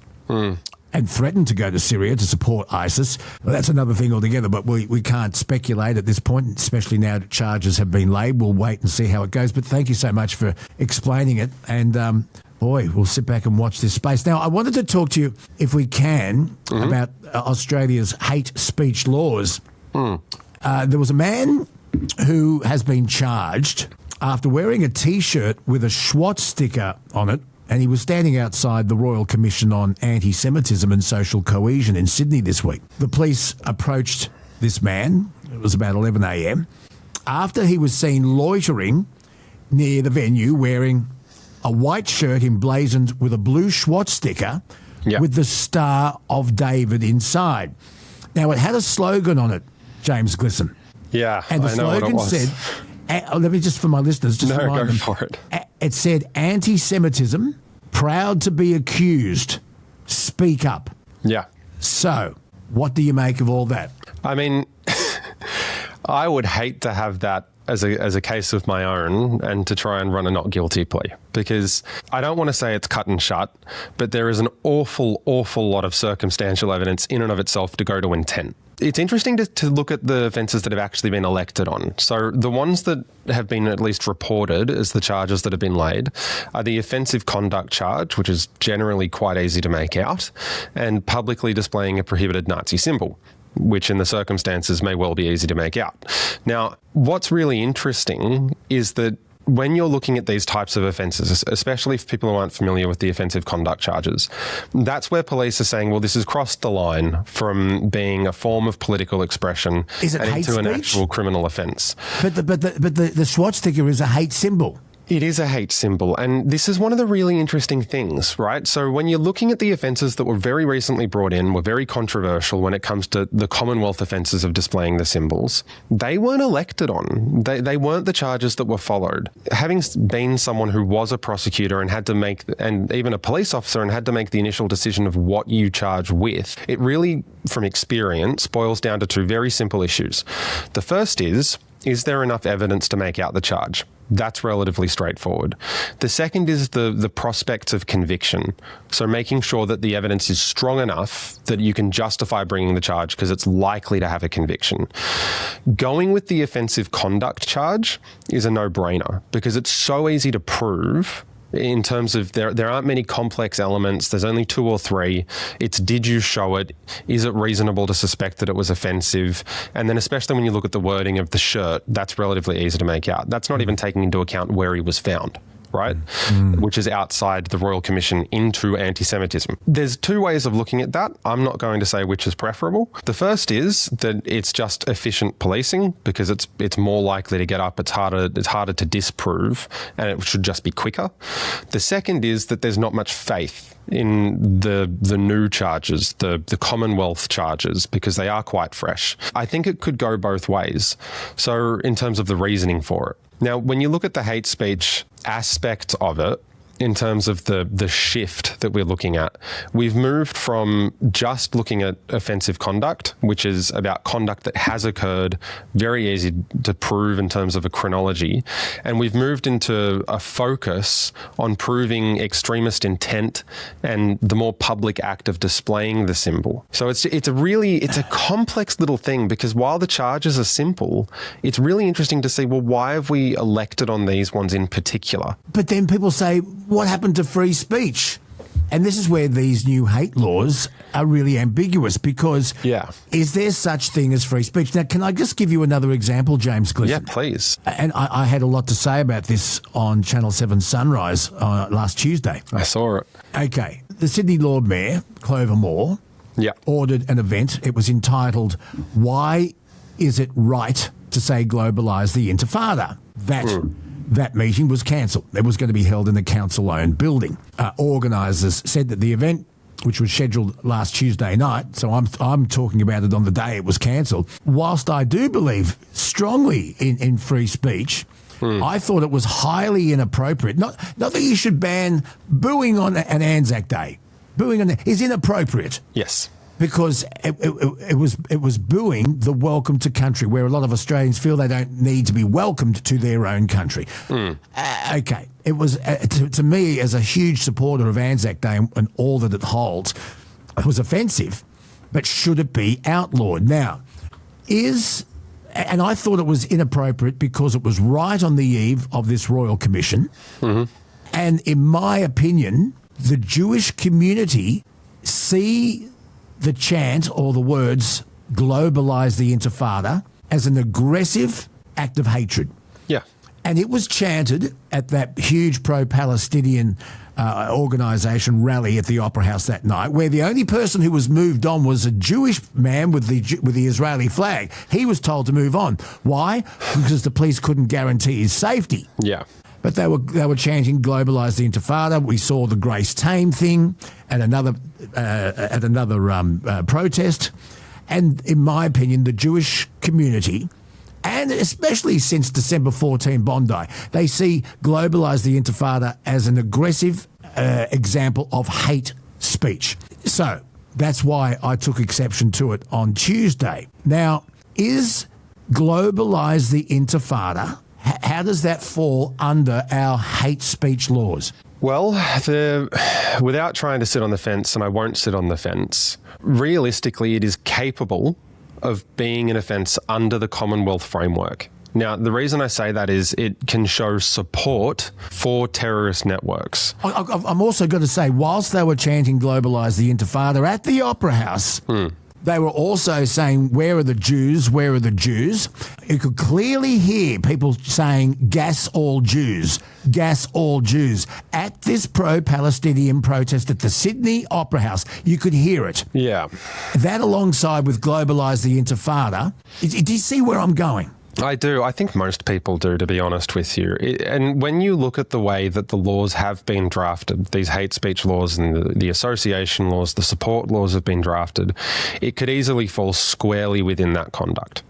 and threatened to go to Syria to support ISIS, well, that's another thing altogether. But we can't speculate at this point, especially now that charges have been laid. We'll wait and see how it goes. But thank you so much for explaining it. And boy, we'll sit back and watch this space. Now, I wanted to talk to you, if we can, about Australia's hate speech laws. There was a man who has been charged after wearing a T-shirt with a Schwartz sticker on it, and he was standing outside the Royal Commission on Anti-Semitism and Social Cohesion in Sydney this week. The police approached this man, it was about 11 a.m, after he was seen loitering near the venue wearing a white shirt emblazoned with a blue Schwartz sticker with the Star of David inside. Now, it had a slogan on it, James Glissan. Yeah, and the I know slogan what it was. said, let me just, for my listeners, just remind them. Go for it. It said, anti-Semitism, proud to be accused, speak up. Yeah. So, what do you make of all that? I mean, I would hate to have that as a case of my own and to try and run a not guilty plea, because I don't want to say it's cut and shut, but there is an awful lot of circumstantial evidence in and of itself to go to intent. It's interesting to look at the offences that have actually been elected on. So the ones that have been at least reported as the charges that have been laid are the offensive conduct charge, which is generally quite easy to make out, and publicly displaying a prohibited Nazi symbol, which in the circumstances may well be easy to make out. Now, what's really interesting is that when you're looking at these types of offences, especially for people who aren't familiar with the offensive conduct charges, that's where police are saying, well, this has crossed the line from being a form of political expression and into an actual criminal offence. But the Schwartz sticker is a hate symbol. It is a hate symbol, and this is one of the really interesting things, right? So when you're looking at the offences that were very recently brought in, were very controversial when it comes to the Commonwealth offences of displaying the symbols, they weren't elected on. They weren't the charges that were followed. Having been someone who was a prosecutor and had to make, and even a police officer, and had to make the initial decision of what you charge with, it really, from experience, boils down to two very simple issues. The first is, is there enough evidence to make out the charge? That's relatively straightforward. The second is the prospects of conviction. So making sure that the evidence is strong enough that you can justify bringing the charge because it's likely to have a conviction. Going with the offensive conduct charge is a no-brainer because it's so easy to prove. In terms of there aren't many complex elements. There's only 2 or 3. It's did you show it? Is it reasonable to suspect that it was offensive? And then especially when you look at the wording of the shirt, that's relatively easy to make out. That's not even taking into account where he was found, right? Which is outside the Royal Commission into anti-Semitism. There's 2 ways of looking at that. I'm not going to say which is preferable. The first is that it's just efficient policing because it's more likely to get up. It's harder to disprove, and it should just be quicker. The second is that there's not much faith in the new charges, the Commonwealth charges, because they are quite fresh. I think it could go both ways. So in terms of the reasoning for it. Now, when you look at the hate speech aspect of it, in terms of the shift that we're looking at, we've moved from just looking at offensive conduct, which is about conduct that has occurred, very easy to prove in terms of a chronology, and we've moved into a focus on proving extremist intent and the more public act of displaying the symbol. So it's a complex little thing because while the charges are simple, it's really interesting to see, well, why have we elected on these ones in particular? But then people say, what happened to free speech? And this is where these new hate laws are really ambiguous because is there such thing as free speech? Now, can I just give you another example, James Glissan? Yeah, please. And I had a lot to say about this on Channel 7 Sunrise last Tuesday. I saw it. Okay. The Sydney Lord Mayor, Clover Moore, ordered an event. It was entitled, Why Is It Right to Say Globalise the Intifada? That meeting was cancelled. It was going to be held in the council-owned building. Organisers said that the event, which was scheduled last Tuesday night, so I'm talking about it on the day it was cancelled, whilst I do believe strongly in free speech, I thought it was highly inappropriate. Not that you should ban booing on an Anzac Day. Booing is inappropriate. Yes. Because it was booing the welcome to country, where a lot of Australians feel they don't need to be welcomed to their own country. Okay, it was to me, as a huge supporter of Anzac Day and all that it holds, it was offensive. But should it be outlawed? Now, and I thought it was inappropriate because it was right on the eve of this Royal Commission, and in my opinion, the Jewish community see the chant or the words globalise the Intifada as an aggressive act of hatred. Yeah. And it was chanted at that huge pro-Palestinian organisation rally at the Opera House that night, where the only person who was moved on was a Jewish man with the Israeli flag. He was told to move on. Why? Because the police couldn't guarantee his safety. Yeah. But they were chanting "Globalise the Intifada." We saw the Grace Tame thing at another protest, and in my opinion, the Jewish community, and especially since December 14 Bondi, they see "Globalise the Intifada" as an aggressive example of hate speech. So that's why I took exception to it on Tuesday. Now, is "Globalise the Intifada"? How does that fall under our hate speech laws? Well, without trying to sit on the fence, and I won't sit on the fence, realistically it is capable of being an offence under the Commonwealth framework. Now, the reason I say that is it can show support for terrorist networks. I'm also going to say, whilst they were chanting "Globalise the Intifada" at the Opera House, they were also saying, "Where are the Jews? Where are the Jews?" You could clearly hear people saying, "Gas all Jews, gas all Jews." At this pro-Palestinian protest at the Sydney Opera House, you could hear it. Yeah. That alongside with "Globalise the Intifada." Do you see where I'm going? I do. I think most people do, to be honest with you. And when you look at the way that the laws have been drafted, these hate speech laws and the association laws, the support laws have been drafted, it could easily fall squarely within that conduct.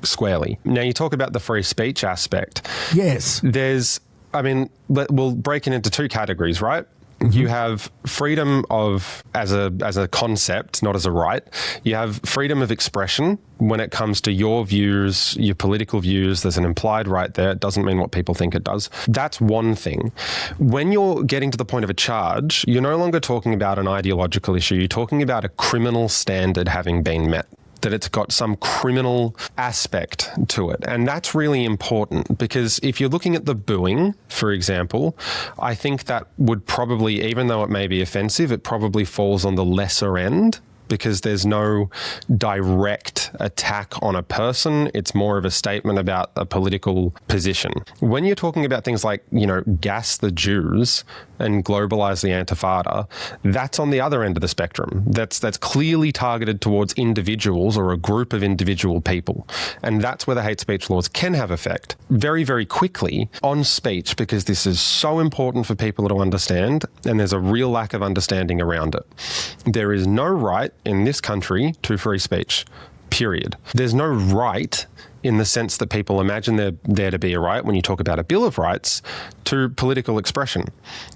Squarely. Now, you talk about the free speech aspect. Yes. We'll break it into 2 categories, right? You have freedom of, as a concept, not as a right. You have freedom of expression when it comes to your views, your political views. There's an implied right there. It doesn't mean what people think it does. That's one thing. When you're getting to the point of a charge, you're no longer talking about an ideological issue. You're talking about a criminal standard having been met, that it's got some criminal aspect to it. And that's really important, because if you're looking at the booing, for example, I think that would probably, even though it may be offensive, it probably falls on the lesser end, because there's no direct attack on a person. It's more of a statement about a political position. When you're talking about things like, gas the Jews and globalize the Intifada, that's on the other end of the spectrum. That's clearly targeted towards individuals or a group of individual people. And that's where the hate speech laws can have effect. Very, very quickly on speech, because this is so important for people to understand, and there's a real lack of understanding around it. There is no right in this country to free speech, period. There's no right in the sense that people imagine there to be a right when you talk about a Bill of Rights to political expression.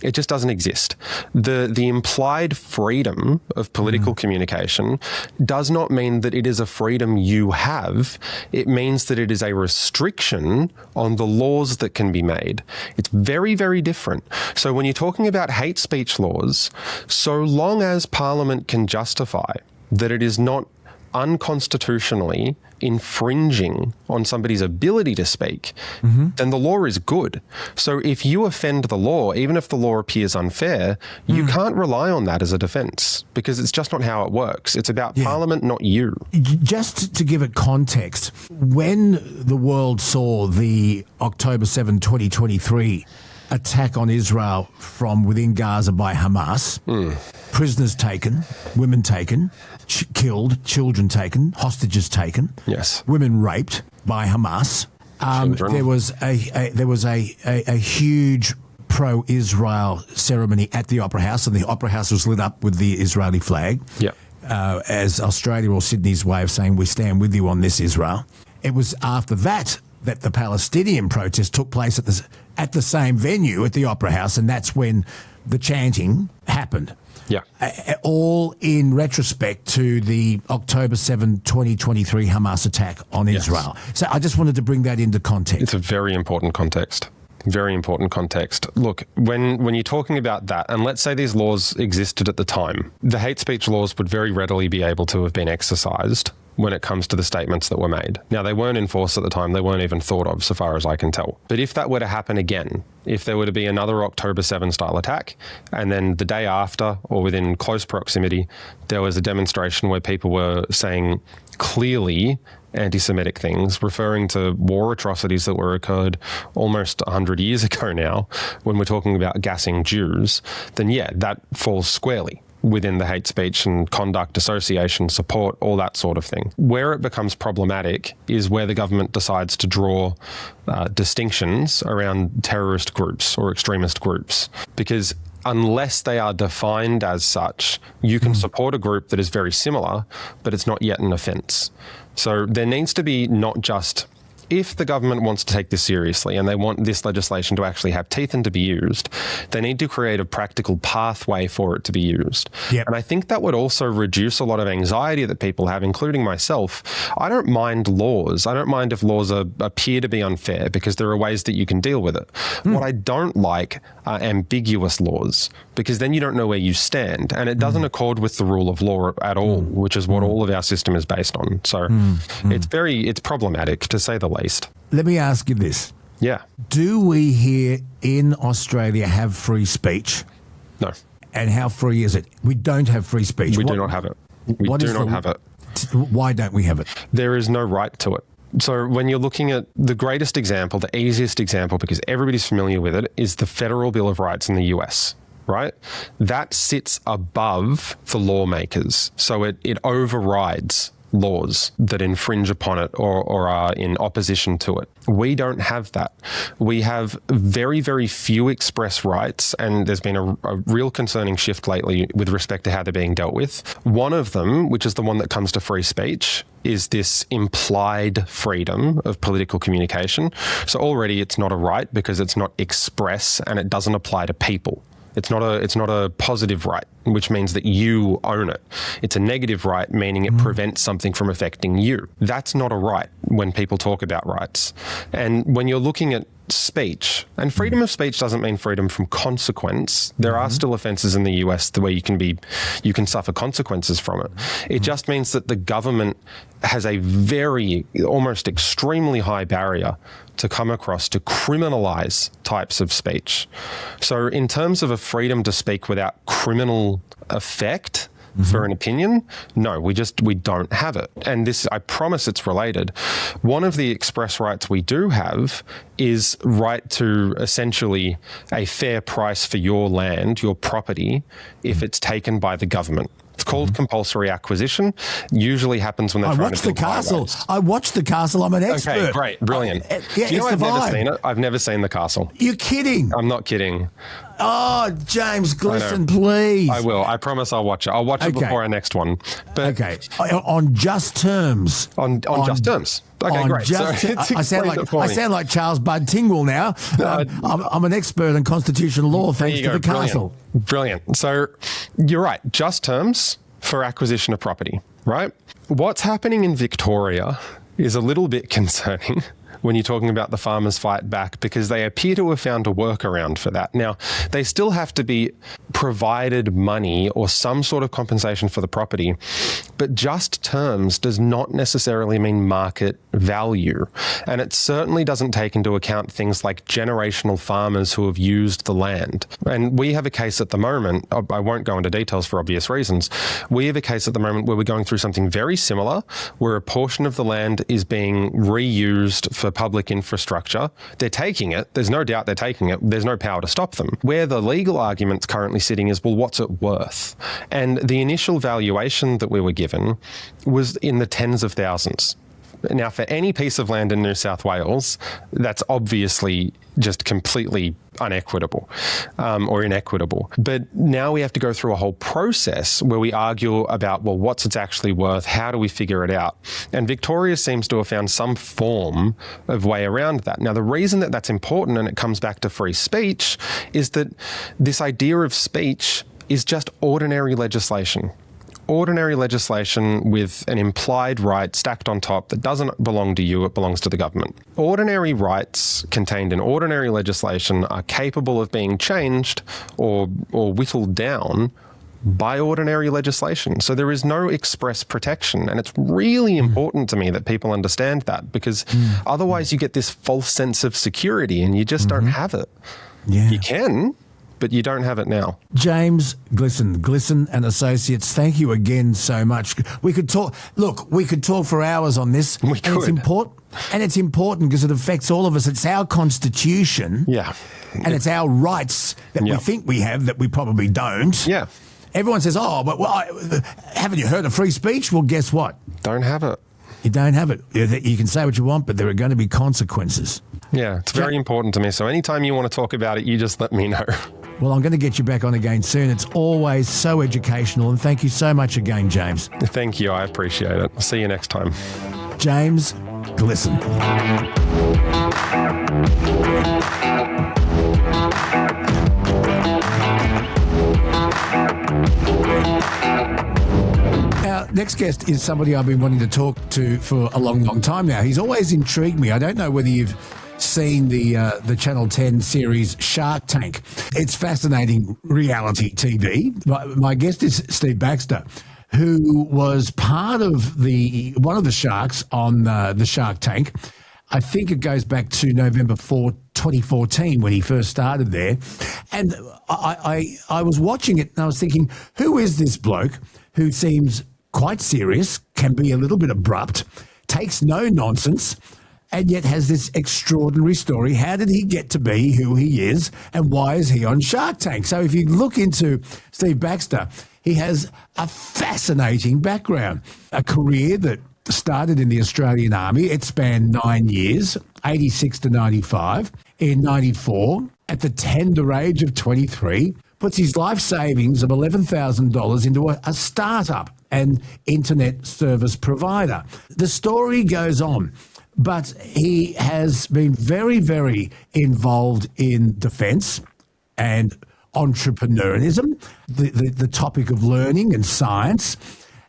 It just doesn't exist. The implied freedom of political communication does not mean that it is a freedom you have. It means that it is a restriction on the laws that can be made. It's very, very different. So when you're talking about hate speech laws, so long as Parliament can justify that it is not unconstitutionally infringing on somebody's ability to speak, then the law is good. So if you offend the law, even if the law appears unfair, you can't rely on that as a defence, because it's just not how it works. It's about Parliament, not you. Just to give it context, when the world saw the October 7, 2023 attack on Israel from within Gaza by Hamas, prisoners taken, women taken, killed, children taken, hostages taken, women raped by Hamas. There was a huge pro-Israel ceremony at the Opera House, and the Opera House was lit up with the Israeli flag, as Australia or Sydney's way of saying we stand with you on this, Israel. It was after that the Palestinian protest took place at the same venue at the Opera House, and that's when the chanting happened. All in retrospect to the October 7, 2023 Hamas attack on Israel. So I just wanted to bring that into context. It's a very important context. Very important context. Look, when you're talking about that, and let's say these laws existed at the time, the hate speech laws would very readily be able to have been exercised when it comes to the statements that were made. Now, they weren't enforced at the time. They weren't even thought of, so far as I can tell. But if that were to happen again, if there were to be another October 7 style attack, and then the day after, or within close proximity, there was a demonstration where people were saying clearly anti-Semitic things, referring to war atrocities that were occurred almost 100 years ago now, when we're talking about gassing Jews, then that falls squarely within the hate speech and conduct, association, support, all that sort of thing. Where it becomes problematic is where the government decides to draw distinctions around terrorist groups or extremist groups, because unless they are defined as such, you can support a group that is very similar, but it's not yet an offence. So there needs to be not just, if the government wants to take this seriously and they want this legislation to actually have teeth and to be used, they need to create a practical pathway for it to be used. And I think that would also reduce a lot of anxiety that people have, including myself. I don't mind laws. I don't mind if laws appear to be unfair, because there are ways that you can deal with it. What I don't like are ambiguous laws, because then you don't know where you stand, and it doesn't accord with the rule of law at all, which is what all of our system is based on. So it's problematic, to say the least. Let me ask you this. Do we here in Australia have free speech? No. And how free is it? We don't have free speech. We do not have it. We do not have it. Why don't we have it? There is no right to it. So when you're looking at the greatest example, the easiest example, because everybody's familiar with it, is the Federal Bill of Rights in the US, right? That sits above the lawmakers. So it overrides laws that infringe upon it or are in opposition to it. We don't have that. We have very, very few express rights, and there's been a real concerning shift lately with respect to how they're being dealt with. One of them, which is the one that comes to free speech, is this implied freedom of political communication. So already it's not a right because it's not express and it doesn't apply to people. It's not a positive right, which means that you own it. It's a negative right, meaning it prevents something from affecting you. That's not a right when people talk about rights. And when you're looking at speech, and freedom of speech doesn't mean freedom from consequence. There are still offences in the US where you can suffer consequences from it. It just means that the government has a very, almost extremely high barrier to come across to criminalise types of speech. So in terms of a freedom to speak without criminal effect for an opinion, no, we don't have it. And this, I promise it's related. One of the express rights we do have is right to essentially a fair price for your land, your property, if it's taken by the government. It's called compulsory acquisition. Usually happens when they're trying to build highways. I watched The Castle. I'm an expert. Okay, great, brilliant. Yeah, Do you know it's I've the never vibe. seen it? I've never seen The Castle. You're kidding. I'm not kidding. Oh, James Glissan, please. I will. I promise I'll watch it. I'll watch it before our next one. But okay. On just terms. On just terms. Okay, great. I sound like Charles Bud Tingwell now. I'm an expert in constitutional law thanks to The Castle. Brilliant. So you're right. Just terms for acquisition of property, right? What's happening in Victoria is a little bit concerning when you're talking about the farmers fight back, because they appear to have found a workaround for that. Now, they still have to be provided money or some sort of compensation for the property, but just terms does not necessarily mean market value. And it certainly doesn't take into account things like generational farmers who have used the land. And we have a case at the moment, I won't go into details for obvious reasons, we have a case at the moment where we're going through something very similar, where a portion of the land is being reused for public infrastructure. They're taking it. There's no doubt they're taking it. There's no power to stop them. Where the legal argument's currently sitting is, well, what's it worth? And the initial valuation that we were given was in the tens of thousands. Now, for any piece of land in New South Wales, that's obviously just completely unequitable or inequitable. But now we have to go through a whole process where we argue about, well, what's it actually worth? How do we figure it out? And Victoria seems to have found some form of way around that. Now, the reason that that's important, and it comes back to free speech, is that this idea of speech is just ordinary legislation. Ordinary legislation with an implied right stacked on top that doesn't belong to you, it belongs to the government. Ordinary rights contained in ordinary legislation are capable of being changed or whittled down by ordinary legislation. So there is no express protection. And it's really important to me that people understand that, because otherwise you get this false sense of security and you just don't have it. Yeah. You can, but you don't have it now. James Glissan and Associates, thank you again so much. We could talk for hours on this. We could. And it's important because it affects all of us. It's our constitution. Yeah. And it's our rights that we think we have that we probably don't. Yeah. Everyone says, haven't you heard of free speech? Well, guess what? Don't have it. You don't have it. You can say what you want, but there are going to be consequences. Yeah, it's very important to me. So anytime you want to talk about it, you just let me know. Well, I'm going to get you back on again soon. It's always so educational, and thank you so much again, James. Thank you. I appreciate it. I'll see you next time. James Glissan. Our next guest is somebody I've been wanting to talk to for a long, long time now. He's always intrigued me. I don't know whether you've seen the Channel 10 series Shark Tank. It's fascinating reality TV. My guest is Steve Baxter, who was part of one of the sharks on the Shark Tank. I think it goes back to November 4, 2014 when he first started there. And I was watching it and I was thinking, who is this bloke who seems quite serious, can be a little bit abrupt, takes no nonsense, and yet has this extraordinary story? How did he get to be who he is, and why is he on Shark Tank? So if you look into Steve Baxter, he has a fascinating background, a career that started in the Australian Army. It spanned 9 years, 86 to 95. In 94, at the tender age of 23, puts his life savings of $11,000 into a startup and internet service provider. The story goes on, but he has been very, very involved in defence and entrepreneurism, the topic of learning and science.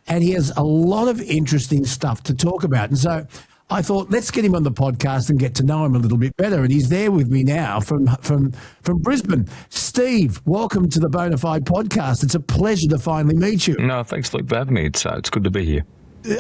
And he has a lot of interesting stuff to talk about. And so I thought, let's get him on the podcast and get to know him a little bit better. And he's there with me now from Brisbane. Steve, welcome to the Bonafide podcast. It's a pleasure to finally meet you. No, thanks, Luke, for having me. It's good to be here.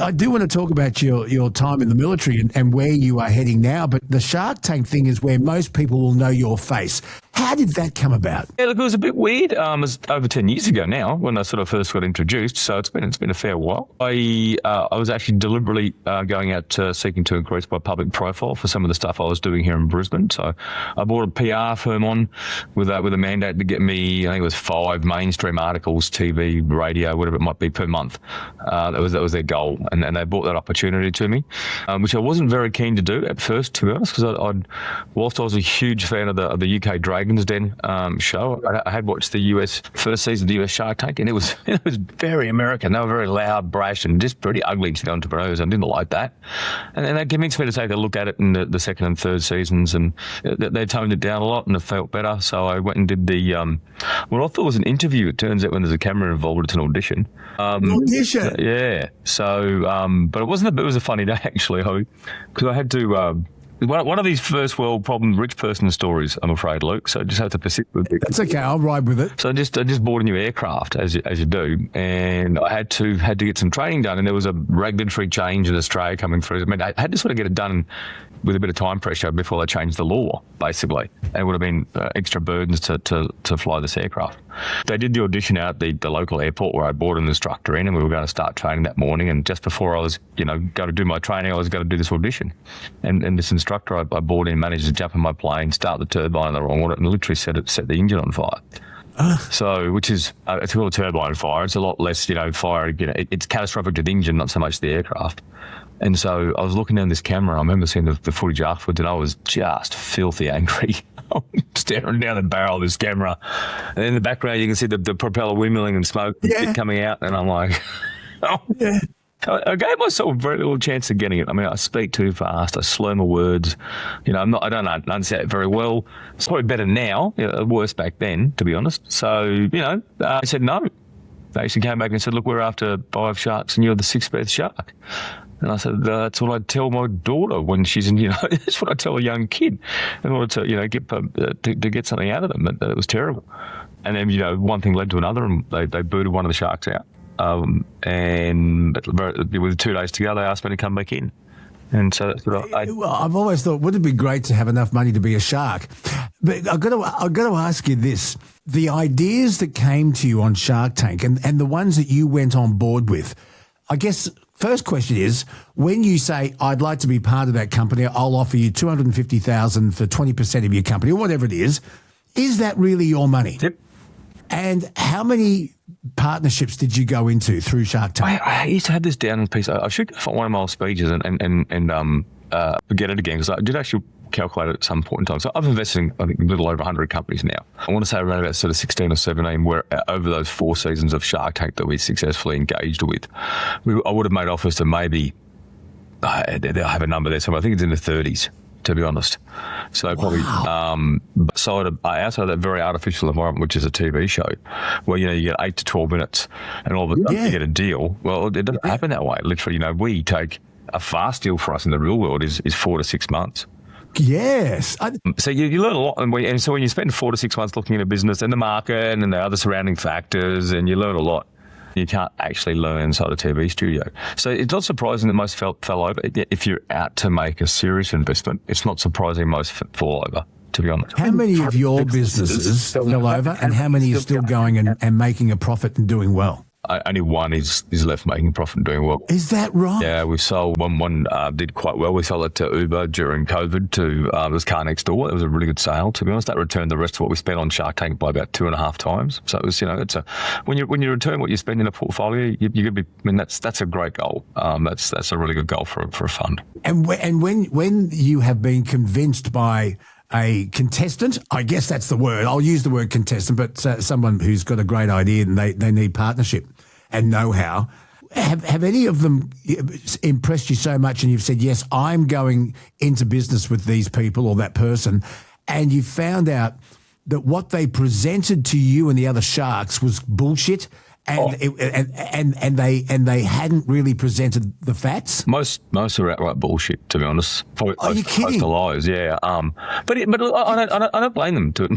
I do want to talk about your time in the military and where you are heading now, but the Shark Tank thing is where most people will know your face. How did that come about? Yeah, look, it was a bit weird. It was over 10 years ago now when I sort of first got introduced, so it's been a fair while. I was actually deliberately going out seeking to increase my public profile for some of the stuff I was doing here in Brisbane. So I brought a PR firm on with a mandate to get me, I think it was 5 mainstream articles, TV, radio, whatever it might be, per month. That was their goal, and they brought that opportunity to me, which I wasn't very keen to do at first, to be honest, because whilst I was a huge fan of the UK Dragons Den show, I had watched the US first season of the US Shark Tank, and it was very American. They were very loud, brash, and just pretty ugly to the entrepreneurs. I didn't like that, and that convinced me to take a look at it in the second and third seasons, and they toned it down a lot, and it felt better. So I went and did the what I thought was an interview. It turns out when there's a camera involved, it's an audition. Audition, yeah. So, but it wasn't. It was a funny day actually, because I had to. One of these first world problem rich person stories, I'm afraid, Luke. So I just have to persist with it. That's okay. I'll ride with it. So I just bought a new aircraft, as you do, and I had to get some training done. And there was a regulatory change in Australia coming through. I mean, I had to sort of get it done with a bit of time pressure before they changed the law, basically. And it would have been extra burdens to fly this aircraft. They did the audition out at the local airport where I brought an instructor in, and we were going to start training that morning. And just before I was, going to do my training, I was going to do this audition. And this instructor I brought in managed to jump in my plane, start the turbine in the wrong order, and literally set the engine on fire. So, which is, it's called a turbine fire. It's a lot less, fire, it's catastrophic to the engine, not so much the aircraft. And so I was looking down this camera. I remember seeing the footage afterwards, and I was just filthy angry. I'm staring down the barrel of this camera. And in the background, you can see the propeller windmilling and smoke coming out. And I'm like, yeah. I gave myself very little chance of getting it. I mean, I speak too fast. I slur my words. I don't understand it very well. It's probably better now. Worse back then, to be honest. So, I said no. They actually came back and said, look, we're after 5 sharks and you're the 6th best shark. And I said, that's what I tell my daughter when she's in, that's what I tell a young kid in order to, get something out of them. That it was terrible. And then, one thing led to another, and they booted one of the sharks out. And with 2 days to go, they asked me to come back in. And so that's what I've always thought, wouldn't it be great to have enough money to be a shark? But I've got to ask you this. The ideas that came to you on Shark Tank and the ones that you went on board with, I guess first question is, when you say, I'd like to be part of that company, I'll offer you $250,000 for 20% of your company, or whatever it is that really your money? Yep. And how many partnerships did you go into through Shark Tank? I used to have this down in a piece. I should find one of my old speeches and get it again, because I did actually calculate it at some point in time. So I've invested in, I think, a little over 100 companies now. I want to say around about sort of 16 or 17 where over those 4 seasons of Shark Tank that we successfully engaged with, I would have made offers to maybe, I have a number there, so I think it's in the 30s. To be honest. So probably outside of that very artificial environment, which is a TV show, where, you get 8 to 12 minutes and all of a sudden you get a deal. Well, it doesn't happen that way. Literally, we take a fast deal for us in the real world is 4 to 6 months. Yes. So you learn a lot. And so when you spend 4 to 6 months looking at a business and the market and the other surrounding factors, and you learn a lot. You can't actually learn inside a TV studio. So it's not surprising that most fell over. If you're out to make a serious investment, it's not surprising most fall over, to be honest. How many of your businesses fell over, and how many are still going and making a profit and doing well? Only one is left making a profit and doing well. Is that right? Yeah, we've sold one did quite well. We sold it to Uber during COVID to this car next door. It was a really good sale, to be honest. That returned the rest of what we spent on Shark Tank by about 2.5 times. So it was, it's when you return what you spend in a portfolio, you could be. I mean, that's a great goal. That's a really good goal for a fund. And when you have been convinced by a contestant, I guess that's the word. I'll use the word contestant, but someone who's got a great idea and they need partnership and know-how. Have any of them impressed you so much and you've said, yes, I'm going into business with these people or that person, and you found out that what they presented to you and the other sharks was bullshit, and and they hadn't really presented the facts? Most are outright bullshit, to be honest. Probably Are you kidding? Most are lies, yeah. But I don't blame them.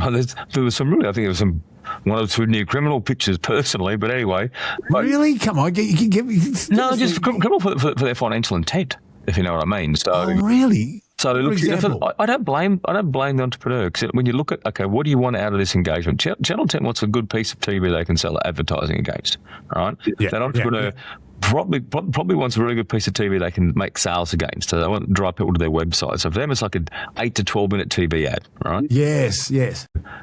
There was some really, I think there was some one or two new criminal pictures personally, but anyway. Really? Come on, give me. No, just criminal for their financial intent, if you know what I mean. So, oh, really? So look, I don't blame the entrepreneur, because when you look at, okay, what do you want out of this engagement? Channel 10 wants a good piece of TV they can sell advertising against, all right? Yeah, that entrepreneur probably wants a really good piece of TV they can make sales against. So they want to drive people to their website. So for them, it's like an 8 to 12 minute TV ad, right? Yes.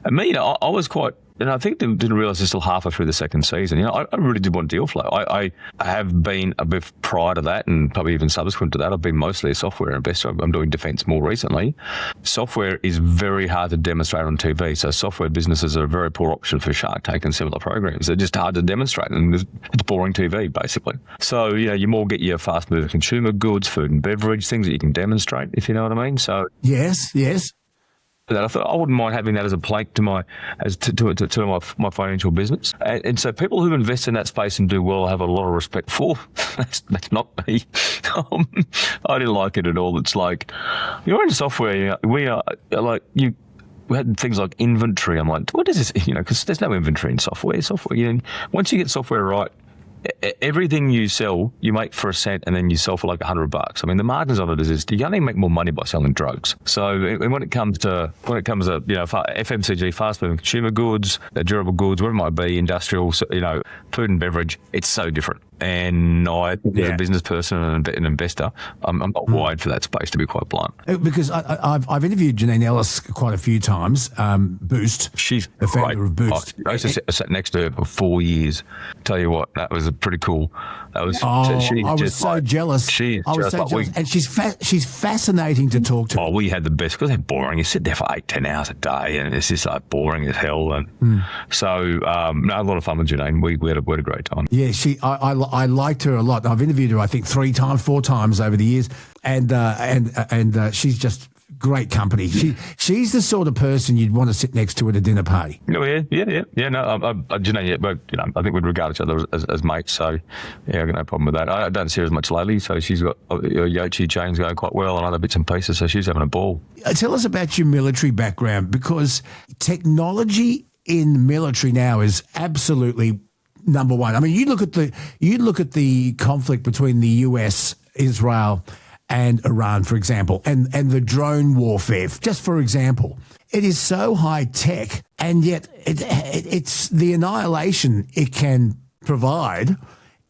And me, I was quite. And I think they didn't realise this till halfway through the second season. I really did want deal flow. I have been a bit prior to that, and probably even subsequent to that, I've been mostly a software investor. I'm doing defence more recently. Software is very hard to demonstrate on TV. So software businesses are a very poor option for Shark Tank and similar programs. They're just hard to demonstrate, and it's boring TV, basically. So, you more get your fast-moving consumer goods, food and beverage, things that you can demonstrate, if you know what I mean. So Yes. That I thought I wouldn't mind having that as a plank to my financial business, and so people who invest in that space and do well have a lot of respect for. That's not me. I didn't like it at all. It's like you're into software. We are like you. We had things like inventory. I'm like, what is this? Because there's no inventory in software. Once you get software right, everything you sell, you make for a cent, and then you sell for like $100. I mean, the margins on it is you only make more money by selling drugs. So when it comes to FMCG, fast-moving consumer goods, durable goods, whatever it might be, industrial, food and beverage, it's so different. And I, as a business person and an investor, I'm not wired for that space, to be quite blunt. Because I've interviewed Janine Ellis quite a few times. Boost, she's the founder of Boost. I sat next to her for 4 years. Tell you what, that was pretty cool. That was. I was so jealous. And she's fascinating to talk to. Oh, we had the best, because they're boring. You sit there for 8-10 hours a day, and it's just like boring as hell. And so, a lot of fun with Janine. We had a great time. Yeah, I liked her a lot. I've interviewed her, I think, 4 times over the years, and she's just great company. She's the sort of person you'd want to sit next to at a dinner party. Oh, yeah. No, Janine, but I think we'd regard each other as mates. So yeah, I've got no problem with that. I don't see her as much lately. So she's got Yochi chains going quite well and other bits and pieces. So she's having a ball. Tell us about your military background, because technology in military now is absolutely number one. I mean, you look at the conflict between the US, Israel, and Iran, for example, and the drone warfare, just for example. It is so high tech, and yet it's the annihilation it can provide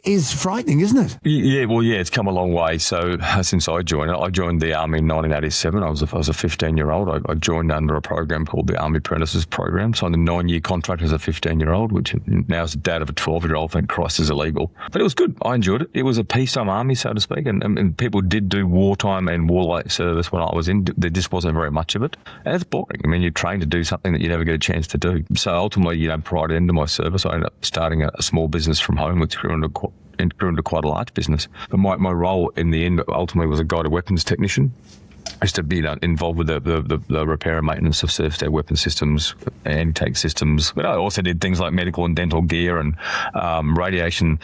is frightening, isn't it? Yeah, it's come a long way. So since I joined the Army in 1987. I was a 15-year-old. I joined under a program called the Army Apprentices Program. Signed a 9-year contract as a 15-year-old, which now as a dad of a 12-year-old, thank Christ, is illegal. But it was good. I enjoyed it. It was a peacetime army, so to speak, and people did do wartime and warlike service when I was in. There just wasn't very much of it. And it's boring. I mean, you're trained to do something that you never get a chance to do. So ultimately, prior to the end of my service, I ended up starting a small business from home, which grew into quite a large business. But my role in the end ultimately was a guided weapons technician. I used to be involved with the repair and maintenance of surface air weapon systems, anti-tank systems. But I also did things like medical and dental gear and radiation,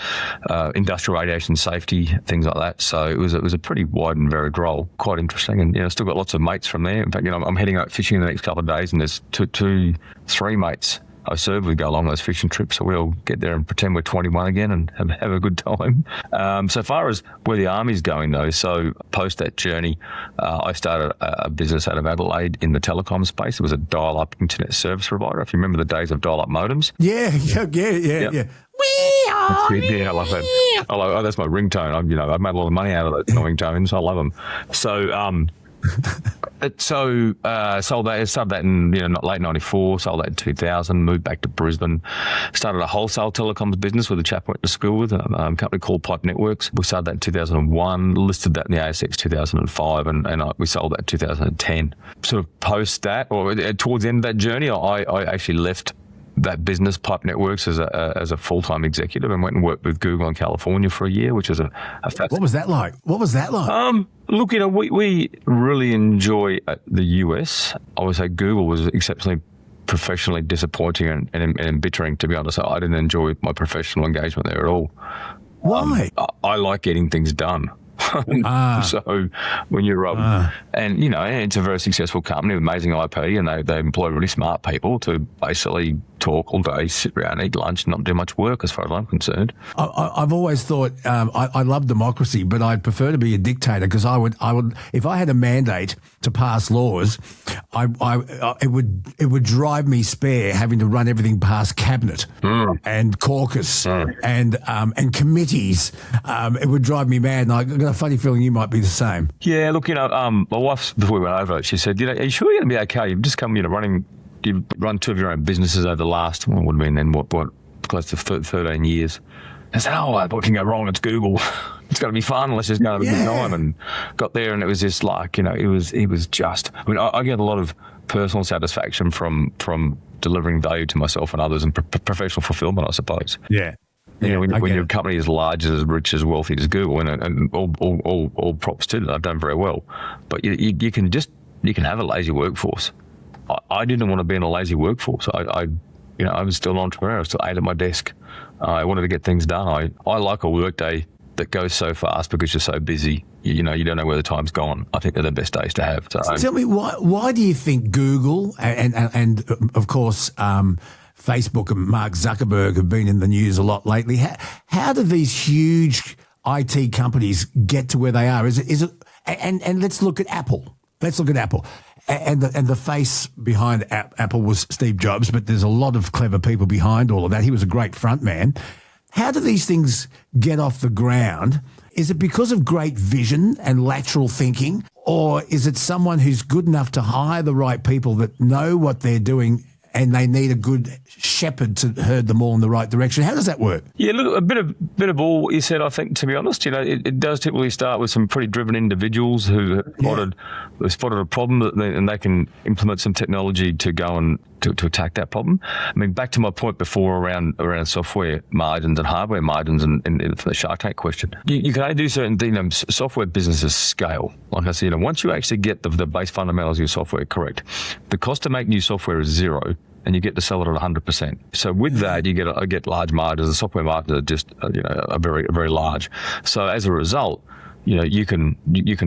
industrial radiation safety, things like that. So it was a pretty wide and varied role, quite interesting. And I've still got lots of mates from there. In fact, I'm heading out fishing in the next couple of days, and there's three mates I serve with go along those fishing trips, so we'll get there and pretend we're 21 again and have a good time. So far as where the Army's going, though, so post that journey, I started a business out of Adelaide in the telecom space. It was a dial-up internet service provider, if you remember the days of dial-up modems. Yeah. I love that. That's my ringtone. I've made a lot of money out of those ringtones. I love them. So, sold that. Started that in late '94. Sold that in 2000. Moved back to Brisbane. Started a wholesale telecoms business with a chap I went to school with, a company called Pipe Networks. We started that in 2001. Listed that in the ASX 2005, and we sold that in 2010. Sort of post that, or towards the end of that journey, I actually left that business, Pipe Networks, as a full-time executive, and went and worked with Google in California for a year, which was a What was that like? Look, we really enjoy the US. I would say Google was exceptionally professionally disappointing and embittering, to be honest. I didn't enjoy my professional engagement there at all. Why? I like getting things done. So when you're and it's a very successful company with amazing IP, and they employ really smart people to basically talk all day, sit around, eat lunch, not do much work as far as I'm concerned. I've always thought I love democracy, but I'd prefer to be a dictator, because I would if I had a mandate to pass laws, it would drive me spare having to run everything past cabinet and caucus and committees. It would drive me mad, and I got a funny feeling you might be the same. Yeah, look, my wife, before we went over it, she said, are you sure you're going to be okay? You've just come, you've run 2 of your own businesses over the last, what would have been then, what close to 13 years. I said, what can go wrong? It's Google. It's going to be fun. Let's just go have a good time. And got there, and it was just like, it was just, I get a lot of personal satisfaction from delivering value to myself and others, and professional fulfillment, I suppose. Yeah. When your company is large, as rich, as wealthy as Google, and all props to them, I've done very well. But you can have a lazy workforce. I didn't want to be in a lazy workforce. I was still an entrepreneur. I was still ate at my desk. I wanted to get things done. I like a work day that goes so fast because you're so busy. You don't know where the time's gone. I think they're the best days to have. So tell me, why do you think Google and of course Facebook and Mark Zuckerberg have been in the news a lot lately? How do these huge IT companies get to where they are? Is it? And let's look at Apple. And the face behind Apple was Steve Jobs, but there's a lot of clever people behind all of that. He was a great front man. How do these things get off the ground? Is it because of great vision and lateral thinking, or is it someone who's good enough to hire the right people that know what they're doing, and they need a good shepherd to herd them all in the right direction? How does that work? Yeah, look, a bit of all you said, I think, to be honest. It does typically start with some pretty driven individuals who have spotted a problem, and they can implement some technology to go and to attack that problem. I mean, back to my point before around software margins and hardware margins, and for the Shark Tank question, you can only do certain things. Software businesses scale. Like I said, once you actually get the base fundamentals of your software correct, the cost to make new software is zero, and you get to sell it at 100%. So with that, you get large margins. The software margins are just are very, very large. So as a result, you can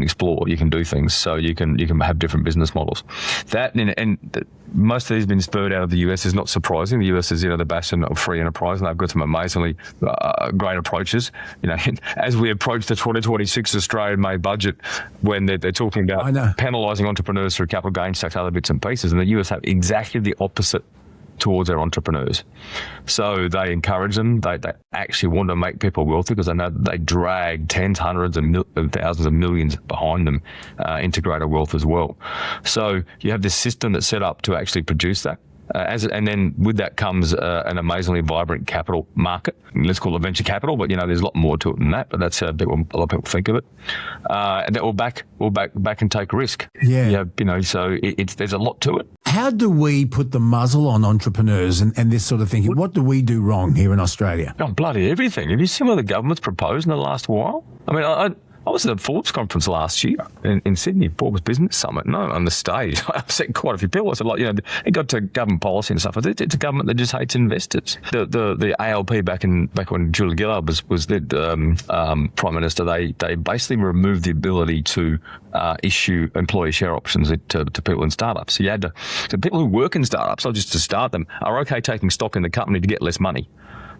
explore, you can do things, so you can have different business models. That and most of these have been spurred out of the US is not surprising. The US is the bastion of free enterprise, and they've got some amazingly great approaches. As we approach the 2026 Australian-made budget, when they're talking about penalising entrepreneurs through capital gains tax, other bits and pieces, and the US have exactly the opposite towards their entrepreneurs. So they encourage them. They actually want to make people wealthy, because they know they drag tens, hundreds, and thousands of millions behind them into greater wealth as well. So you have this system that's set up to actually produce that. And then with that comes an amazingly vibrant capital market. Let's call it venture capital, but there's a lot more to it than that. But that's how a lot of people think of it. And that will back and take risk. Yeah. So there's a lot to it. How do we put the muzzle on entrepreneurs and this sort of thing? What do we do wrong here in Australia? Oh, bloody everything. Have you seen what the government's proposed in the last while? I mean, I was at the Forbes conference last year in Sydney, Forbes Business Summit. No, on the stage, I upset quite a few people. I said, it got to government policy and stuff. It's a government that just hates investors. The ALP back when Julia Gillard was the Prime Minister, they basically removed the ability to issue employee share options to people in startups. So so people who work in startups, not just to start them, are okay taking stock in the company to get less money,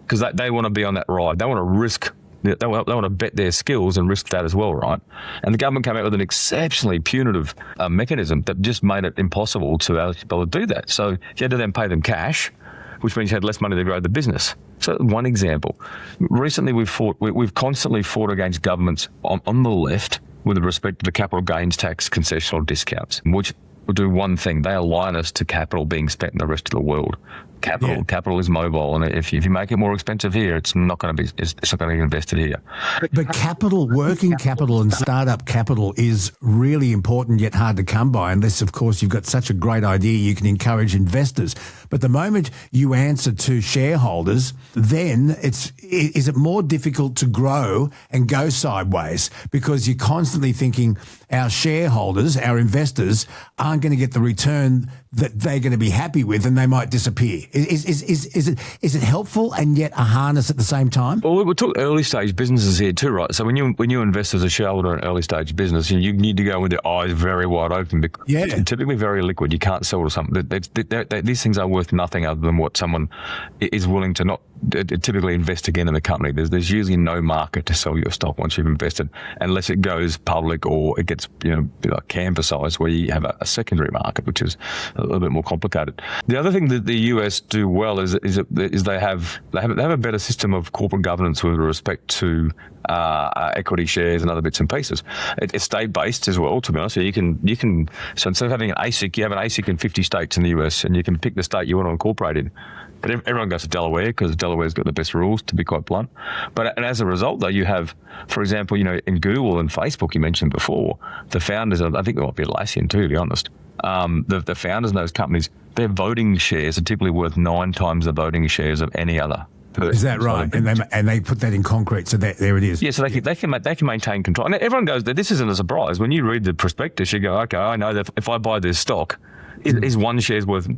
because they want to be on that ride. They want to risk. They want to bet their skills and risk that as well, right? And the government came out with an exceptionally punitive mechanism that just made it impossible to be able to do that. So you had to then pay them cash, which means you had less money to grow the business. So one example. Recently, we've constantly fought against governments on the left with respect to the capital gains tax concessional discounts, which will do one thing. They align us to capital being spent in the rest of the world. Capital is mobile, and if you make it more expensive here, it's not going to be invested here. But capital, working capital and startup capital is really important, yet hard to come by, unless, of course, you've got such a great idea you can encourage investors. But the moment you answer to shareholders, then is it more difficult to grow and go sideways, because you're constantly thinking our shareholders, our investors, aren't aren't going to get the return that they're going to be happy with, and they might disappear. Is it helpful and yet a harness at the same time? Well, we talk early stage businesses here too, right? So when you invest as a shareholder in an early stage business, you need to go with your eyes very wide open because it's typically very liquid. You can't sell to something. These things are worth nothing other than what someone is willing to not typically invest again in the company. There's usually no market to sell your stock once you've invested, unless it goes public or it gets like canvassized, where you have a secondary market, which is a little bit more complicated. The other thing that the US do well is they have a better system of corporate governance with respect to equity shares and other bits and pieces. It's state based as well, to be honest. So you can so instead of having an ASIC, you have an ASIC in 50 states in the US, and you can pick the state you want to incorporate in. But everyone goes to Delaware because Delaware's got the best rules, to be quite blunt. And as a result, though, you have, for example, in Google and Facebook, you mentioned before, the founders, I think there might be Atlassian too, to be honest. The founders in those companies, their voting shares are typically worth 9 times the voting shares of any other person. Is that right? And they put that in concrete, so there it is. Yeah, so they can maintain control. And everyone goes, this isn't a surprise. When you read the prospectus, you go, okay, I know that if I buy this stock, is one share is worth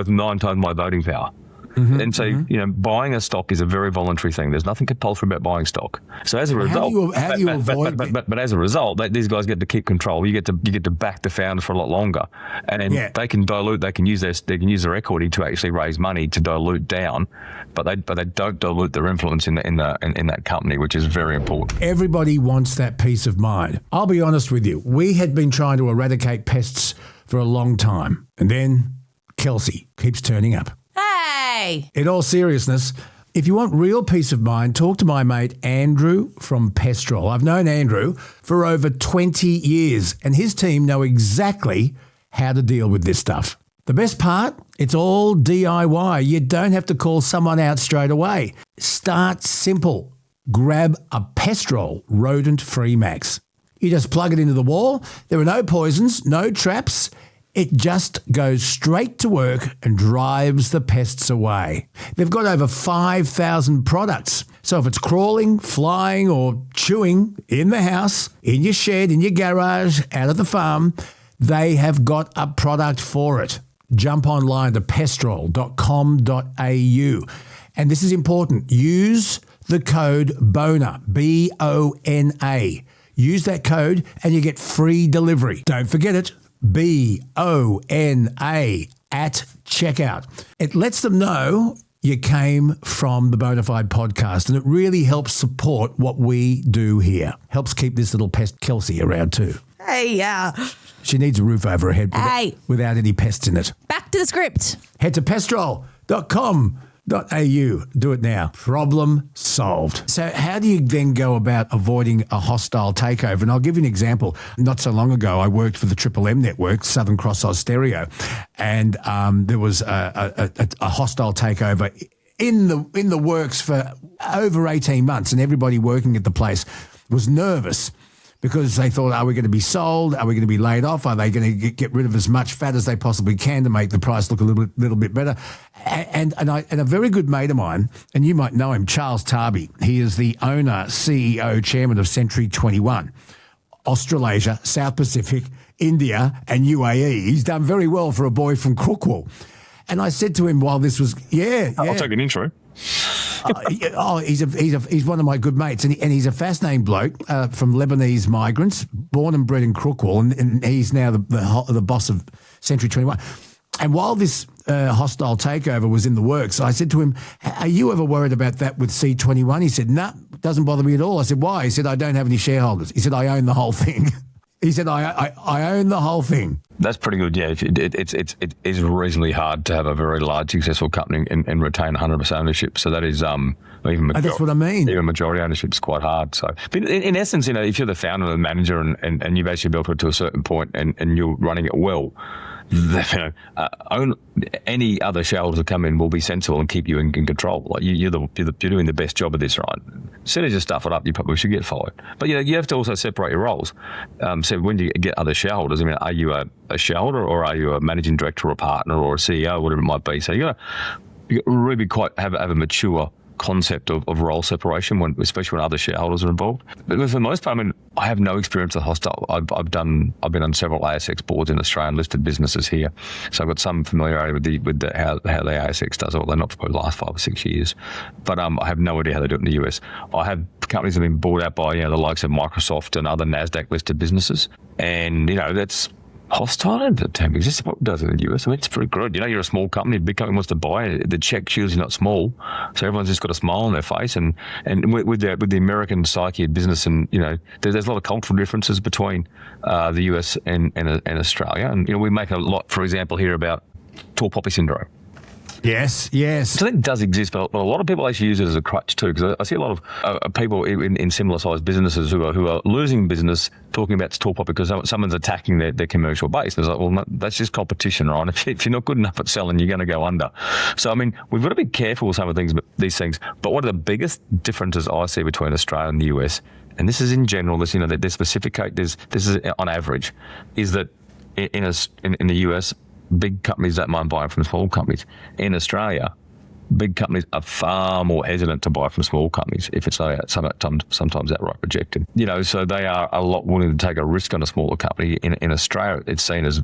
9 times my voting power. Mm-hmm, and so, buying a stock is a very voluntary thing. There's nothing compulsory about buying stock. So as a result, how do you avoid? But as a result, these guys get to keep control. You get to back the founder for a lot longer, and they can dilute. They can use their equity to actually raise money to dilute down, but they don't dilute their influence in that company, which is very important. Everybody wants that peace of mind. I'll be honest with you. We had been trying to eradicate pests for a long time, and then Kelsey keeps turning up. Hey! In all seriousness, if you want real peace of mind, talk to my mate Andrew from Pestrol. I've known Andrew for over 20 years, and his team know exactly how to deal with this stuff. The best part? It's all DIY. You don't have to call someone out straight away. Start simple. Grab a Pestrol rodent-free max. You just plug it into the wall. There are no poisons, no traps. It just goes straight to work and drives the pests away. They've got over 5,000 products. So if it's crawling, flying or chewing in the house, in your shed, in your garage, out at the farm, they have got a product for it. Jump online to pestrol.com.au. And this is important. Use the code BONA, B-O-N-A. Use that code and you get free delivery. Don't forget it. B-O-N-A at checkout. It lets them know you came from the Bonafide podcast, and it really helps support what we do here. Helps keep this little pest Kelsey around too. Hey, she needs a roof over her head without any pests in it. Back to the script. Head to pestrol.com.au. Do it now. Problem solved. So how do you then go about avoiding a hostile takeover? And I'll give you an example. Not so long ago, I worked for the Triple M network, Southern Cross Oz Stereo, and there was a hostile takeover in the works for over 18 months, and everybody working at the place was nervous because they thought, are we going to be sold? Are we going to be laid off? Are they going to get rid of as much fat as they possibly can to make the price look a little bit better? And a very good mate of mine, and you might know him, Charles Tarby. He is the owner, CEO, chairman of Century 21, Australasia, South Pacific, India, and UAE. He's done very well for a boy from Crookwell. And I said to him while this was, I'll take an intro. He's one of my good mates, and he's a fascinating bloke from Lebanese migrants, born and bred in Crookwell, and he's now the boss of Century 21. And while this hostile takeover was in the works, I said to him, are you ever worried about that with C21? He said, no, doesn't bother me at all. I said, why? He said, I don't have any shareholders. He said, I own the whole thing. He said, I own the whole thing. That's pretty good, yeah. It is reasonably hard to have a very large, successful company and retain 100% ownership. So that is even that's what I mean. Even majority ownership is quite hard. So, but in essence, if you're the founder or the manager and you've actually built it to a certain point and you're running it well, any other shareholders that come in will be sensible and keep you in control. Like you're doing the best job of this, right? As soon as you stuff it up, you probably should get followed. But you have to also separate your roles. So when you get other shareholders, are you a shareholder or are you a managing director or a partner or a CEO, whatever it might be? So you got to really have a mature concept of role separation, especially when other shareholders are involved. But for the most part, I mean, I have no experience with hostile. I've been on several ASX boards in Australia and listed businesses here, so I've got some familiarity with how the ASX does it. Although not for the last 5 or 6 years, but I have no idea how they do it in the US. I have companies that have been bought out by the likes of Microsoft and other NASDAQ listed businesses, and that's hostile. The term exists. What does it in the US? I mean, it's pretty good. You're a small company, a big company wants to buy it. The check's usually not small, so everyone's just got a smile on their face. And with the American psyche of business, and there's a lot of cultural differences between the US and Australia. And we make a lot, for example, here about tall poppy syndrome. Yes. So that does exist, but a lot of people actually use it as a crutch too, because I see a lot of people in similar sized businesses who are losing business talking about tall poppy because someone's attacking their commercial base. And it's like, well, no, that's just competition, right? If you're not good enough at selling, you're going to go under. So, I mean, we've got to be careful with some of these things. But one of the biggest differences I see between Australia and the US, and this is in general, there's specific, this is on average, is that in the US, big companies don't mind buying from small companies. In Australia, big companies are far more hesitant to buy from small companies if it's sometimes outright rejected. So they are a lot willing to take a risk on a smaller company. In Australia, it's seen as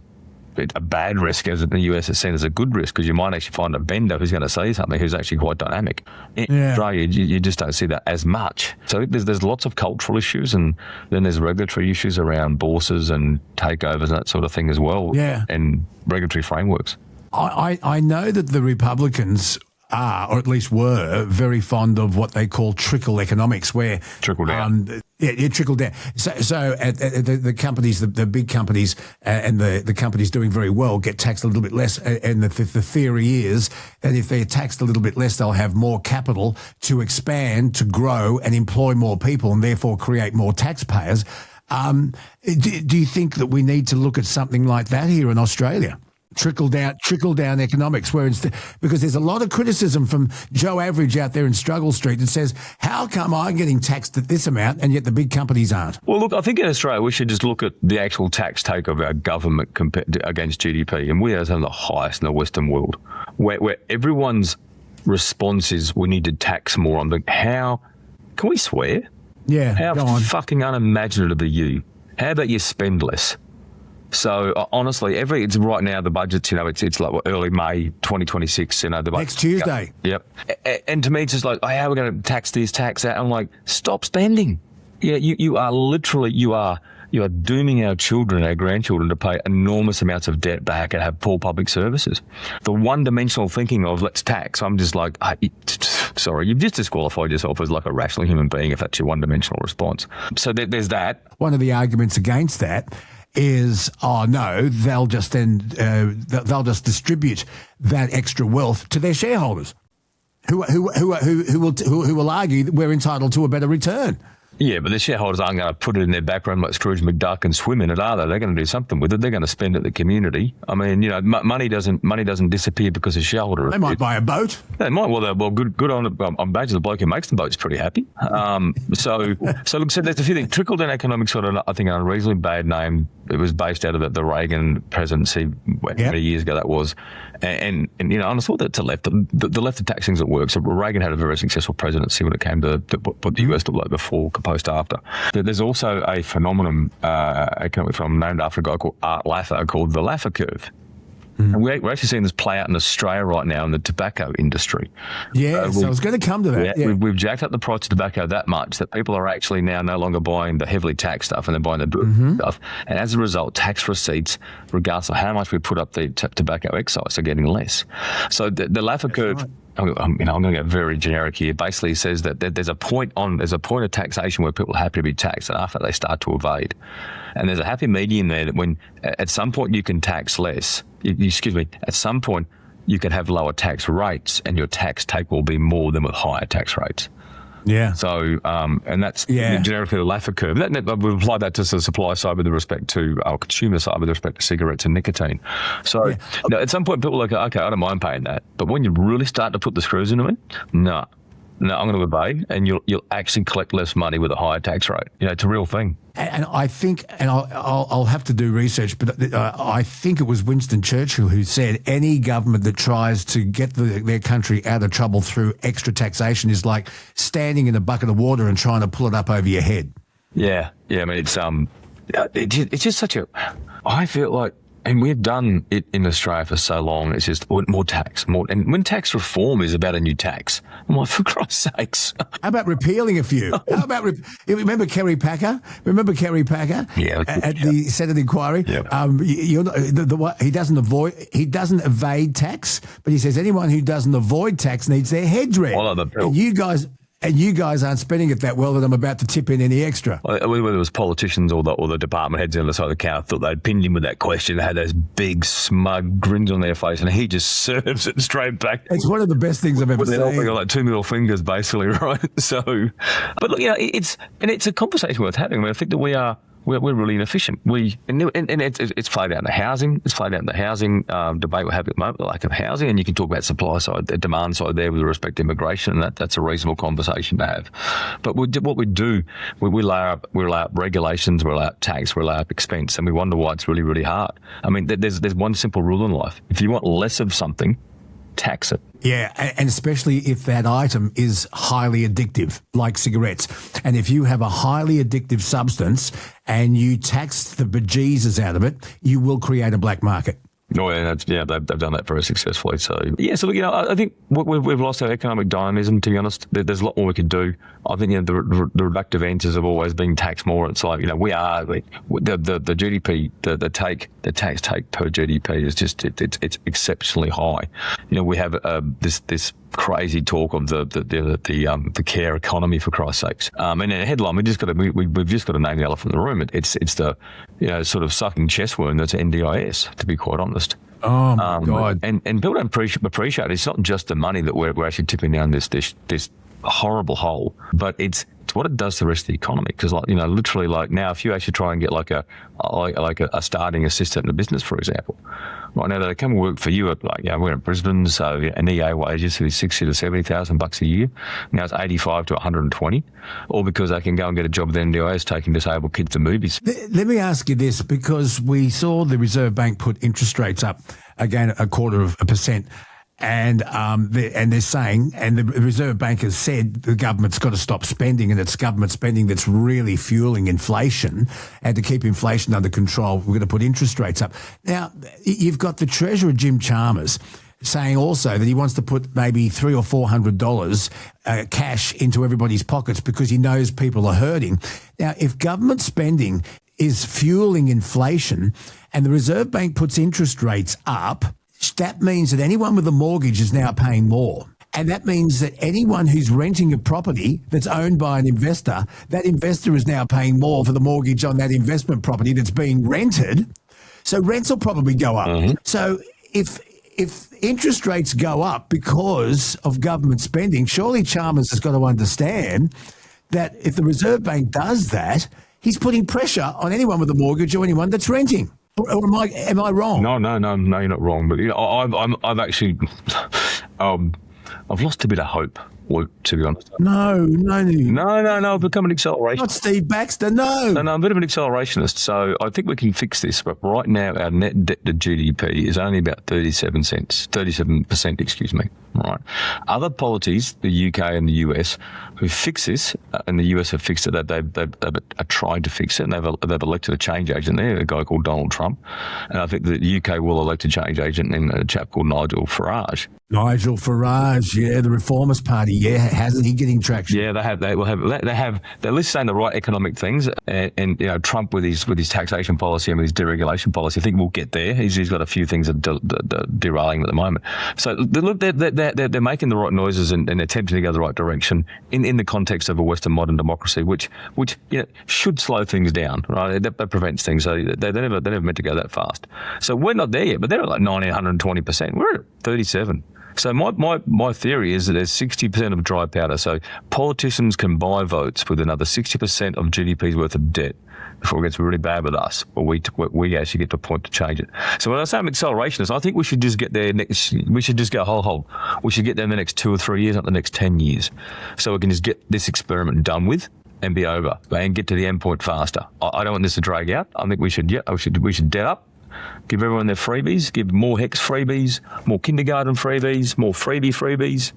a bad risk, as in the US it's seen as a good risk, because you might actually find a vendor who's going to say something who's actually quite dynamic. In Australia, you just don't see that as much. So there's lots of cultural issues, and then there's regulatory issues around bourses and takeovers and that sort of thing as well, and regulatory frameworks. I know that the Republicans are, or at least were, very fond of what they call trickle economics, where trickle down. Trickle down. So at the companies, the big companies, and the companies doing very well get taxed a little bit less. And the theory is that if they're taxed a little bit less, they'll have more capital to expand, to grow, and employ more people, and therefore create more taxpayers. Do you think that we need to look at something like that here in Australia? Trickle down economics, because there's a lot of criticism from Joe Average out there in Struggle Street that says, how come I'm getting taxed at this amount and yet the big companies aren't? Well, look, I think in Australia we should just look at the actual tax take of our government against GDP, and we are some of the highest in the Western world, where everyone's response is we need to tax more on how can we swear? Yeah, how fucking unimaginative are you? How about you spend less? So honestly, it's right now the budget's it's like early May 2026. The next Tuesday. Yep. And to me, it's just like, how are we going to tax this, tax that? I'm like, stop spending. Yeah, you are literally you are dooming our children, our grandchildren, to pay enormous amounts of debt back and have poor public services. The one-dimensional thinking of let's tax, I'm just like, sorry, you've just disqualified yourself as like a rational human being if that's your one-dimensional response. So there's that. One of the arguments against that is, no, they'll just distribute that extra wealth to their shareholders, who will argue that we're entitled to a better return. Yeah, but the shareholders aren't going to put it in their background like Scrooge McDuck and swim in it, are they? They're going to do something with it. They're going to spend it in the community. I mean, money doesn't disappear because a shareholder. They might buy a boat. They might. Well, good on it. I'm badging the bloke who makes the boat's pretty happy. So look, so there's a few things. Trickle down economics sort of, I think, an unreasonably bad name. It was based out of the Reagan presidency, many years ago that was. And I thought that the left of tax things that work. So Reagan had a very successful presidency when it came to what the US looked like before, post after. There's also a phenomenon economic phenomenon named after a guy called Art Laffer called the Laffer curve. And we're actually seeing this play out in Australia right now in the tobacco industry. Yeah, so I was going to come to that. Yeah. We've jacked up the price of tobacco that much that people are actually now no longer buying the heavily taxed stuff and they're buying the good stuff. And as a result, tax receipts, regardless of how much we put up the tobacco excise, are getting less. So the Laffer curve... Right. I'm going to get very generic here. Basically, says that there's a point of taxation where people are happy to be taxed, and after they start to evade, and there's a happy median there that when at some point you can tax less. At some point you can have lower tax rates, and your tax take will be more than with higher tax rates. Yeah. So, and that's generically the Laffer curve. We've applied that to the supply side with respect to our consumer side with respect to cigarettes and nicotine. So, at some point, people are like, okay, I don't mind paying that. But when you really start to put the screws into it, no. no, I'm going to obey, and you'll actually collect less money with a higher tax rate. It's a real thing. And I think, and I'll have to do research, but I think it was Winston Churchill who said any government that tries to get their country out of trouble through extra taxation is like standing in a bucket of water and trying to pull it up over your head. Yeah. I mean, it's just such a. I feel like. And we've done it in Australia for so long. It's just more tax, more. And when tax reform is about a new tax, I'm like, for Christ's sakes. How about repealing a few? How about remember Kerry Packer? Remember Kerry Packer? Yeah. At the Senate inquiry. Yeah. He doesn't evade tax, but he says anyone who doesn't avoid tax needs their heads read. And you guys aren't spending it that well that I'm about to tip in any extra. Whether it was politicians or the department heads on the side of the counter thought they'd pinned him with that question. They had those big, smug grins on their face, and he just serves it straight back. It's one of the best things I've ever seen. They got like two middle fingers, basically, right? So, but look, it's a conversation worth having. I mean, I think that we're really inefficient. It's played out in the housing. It's played out in the housing debate we're having at the moment, the lack of housing, and you can talk about supply side, the demand side there with respect to immigration, and that's a reasonable conversation to have. But what we do, we lay up regulations, we lay up tax, we lay up expense, and we wonder why it's really, really hard. I mean, there's one simple rule in life: if you want less of something, tax it. Yeah, and especially if that item is highly addictive, like cigarettes. And if you have a highly addictive substance and you tax the bejesus out of it, you will create a black market. Oh, yeah, they've done that very successfully. So, so look, I think we've lost our economic dynamism, to be honest. There's a lot more we could do. I think, the reductive answers have always been tax more. It's like, we are, the GDP, the tax take per GDP is just, it's exceptionally high. We have this crazy talk of the care economy, for Christ's sakes. And in a headline, we've just got to name the elephant in the room. It's the sort of sucking chest wound that's NDIS, to be quite honest. Oh my God! And people don't appreciate it's not just the money that we're actually tipping down this horrible hole, but it's what it does to the rest of the economy. Because literally, like now, if you actually try and get like a starting assistant in a business, for example. Right now, they come and work for you at we're in Brisbane, so an EA wages is $60,000 to $70,000 a year. Now it's $85,000 to $120,000, all because they can go and get a job with NDIS taking disabled kids to movies. Let me ask you this, because we saw the Reserve Bank put interest rates up again 0.25%. And they're saying, and the Reserve Bank has said the government's got to stop spending, and it's government spending that's really fueling inflation. And to keep inflation under control, we're going to put interest rates up. Now, you've got the Treasurer, Jim Chalmers, saying also that he wants to put maybe $300 or $400 cash into everybody's pockets because he knows people are hurting. Now, if government spending is fueling inflation and the Reserve Bank puts interest rates up, that means that anyone with a mortgage is now paying more. And that means that anyone who's renting a property that's owned by an investor, that investor is now paying more for the mortgage on that investment property that's being rented. So rents will probably go up. Mm-hmm. So if interest rates go up because of government spending, surely Chalmers has got to understand that if the Reserve Bank does that, he's putting pressure on anyone with a mortgage or anyone that's renting. Or am I wrong? No, you're not wrong. But I've actually, I've lost a bit of hope, Luke, to be honest. No. I've become an accelerationist. Not Steve Baxter, no. No, I'm a bit of an accelerationist. So I think we can fix this. But right now, our net debt to GDP is only about 37%, excuse me. Right. Other policies, the UK and the US, who fix this, and the US have fixed it, they've tried to fix it, and they've elected a change agent there, a guy called Donald Trump. And I think the UK will elect a change agent in a chap called Nigel Farage. Nigel Farage, yeah, the Reformist Party, yeah, hasn't he getting traction? Yeah, they're at least saying the right economic things, and Trump with his taxation policy and with his deregulation policy, I think we'll get there. He's got a few things that are derailing at the moment. So look, they're making the right noises and attempting to go the right direction in the context of a Western modern democracy, which should slow things down, right? That prevents things. So they're never meant to go that fast. So we're not there yet, but they're at like 120%. We're at 37%. So my theory is that there's 60% of dry powder. So politicians can buy votes with another 60% of GDP's worth of debt before it gets really bad with us, or we actually get to a point to change it. So when I say I'm accelerationist, I think we should just get there we should just go whole. We should get there in the next 2 or 3 years, not the next 10 years. So we can just get this experiment done with and be over and get to the end point faster. I don't want this to drag out. I think we should debt up. Give everyone their freebies, give more HEX freebies, more kindergarten freebies, more freebies,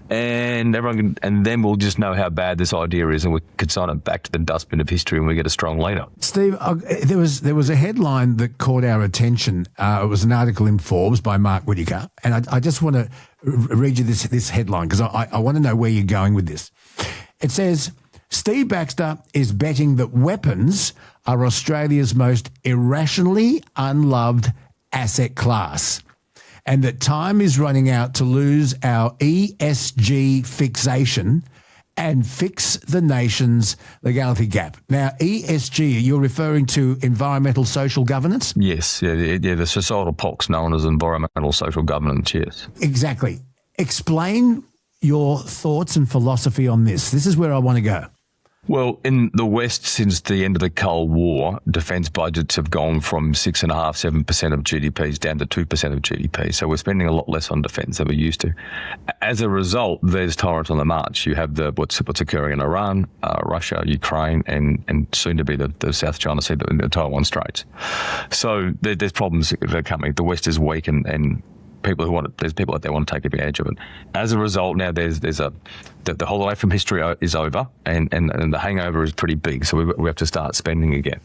and and then we'll just know how bad this idea is, and we could sign it back to the dustbin of history when we get a strong leader. Steve, there was a headline that caught our attention. It was an article in Forbes by Mark Whittaker, and I just want to read you this headline because I want to know where you're going with this. It says, Steve Baxter is betting that weapons are Australia's most irrationally unloved asset class, and that time is running out to lose our ESG fixation and fix the nation's legality gap. Now, ESG, you're referring to environmental social governance? Yes, the societal pox known as environmental social governance, yes. Exactly. Explain your thoughts and philosophy on this. This is where I want to go. Well, in the West, since the end of the Cold War, defence budgets have gone from 6.5-7% of GDPs down to 2% of GDP. So we're spending a lot less on defence than we used to. As a result, there's tyrants on the march. You have what's occurring in Iran, Russia, Ukraine, and soon to be the South China Sea, the Taiwan Straits. So there's problems that are coming. The West is weak, and there's people out there want to take advantage of it. As a result, now the holiday from history is over, and the hangover is pretty big. So we have to start spending again.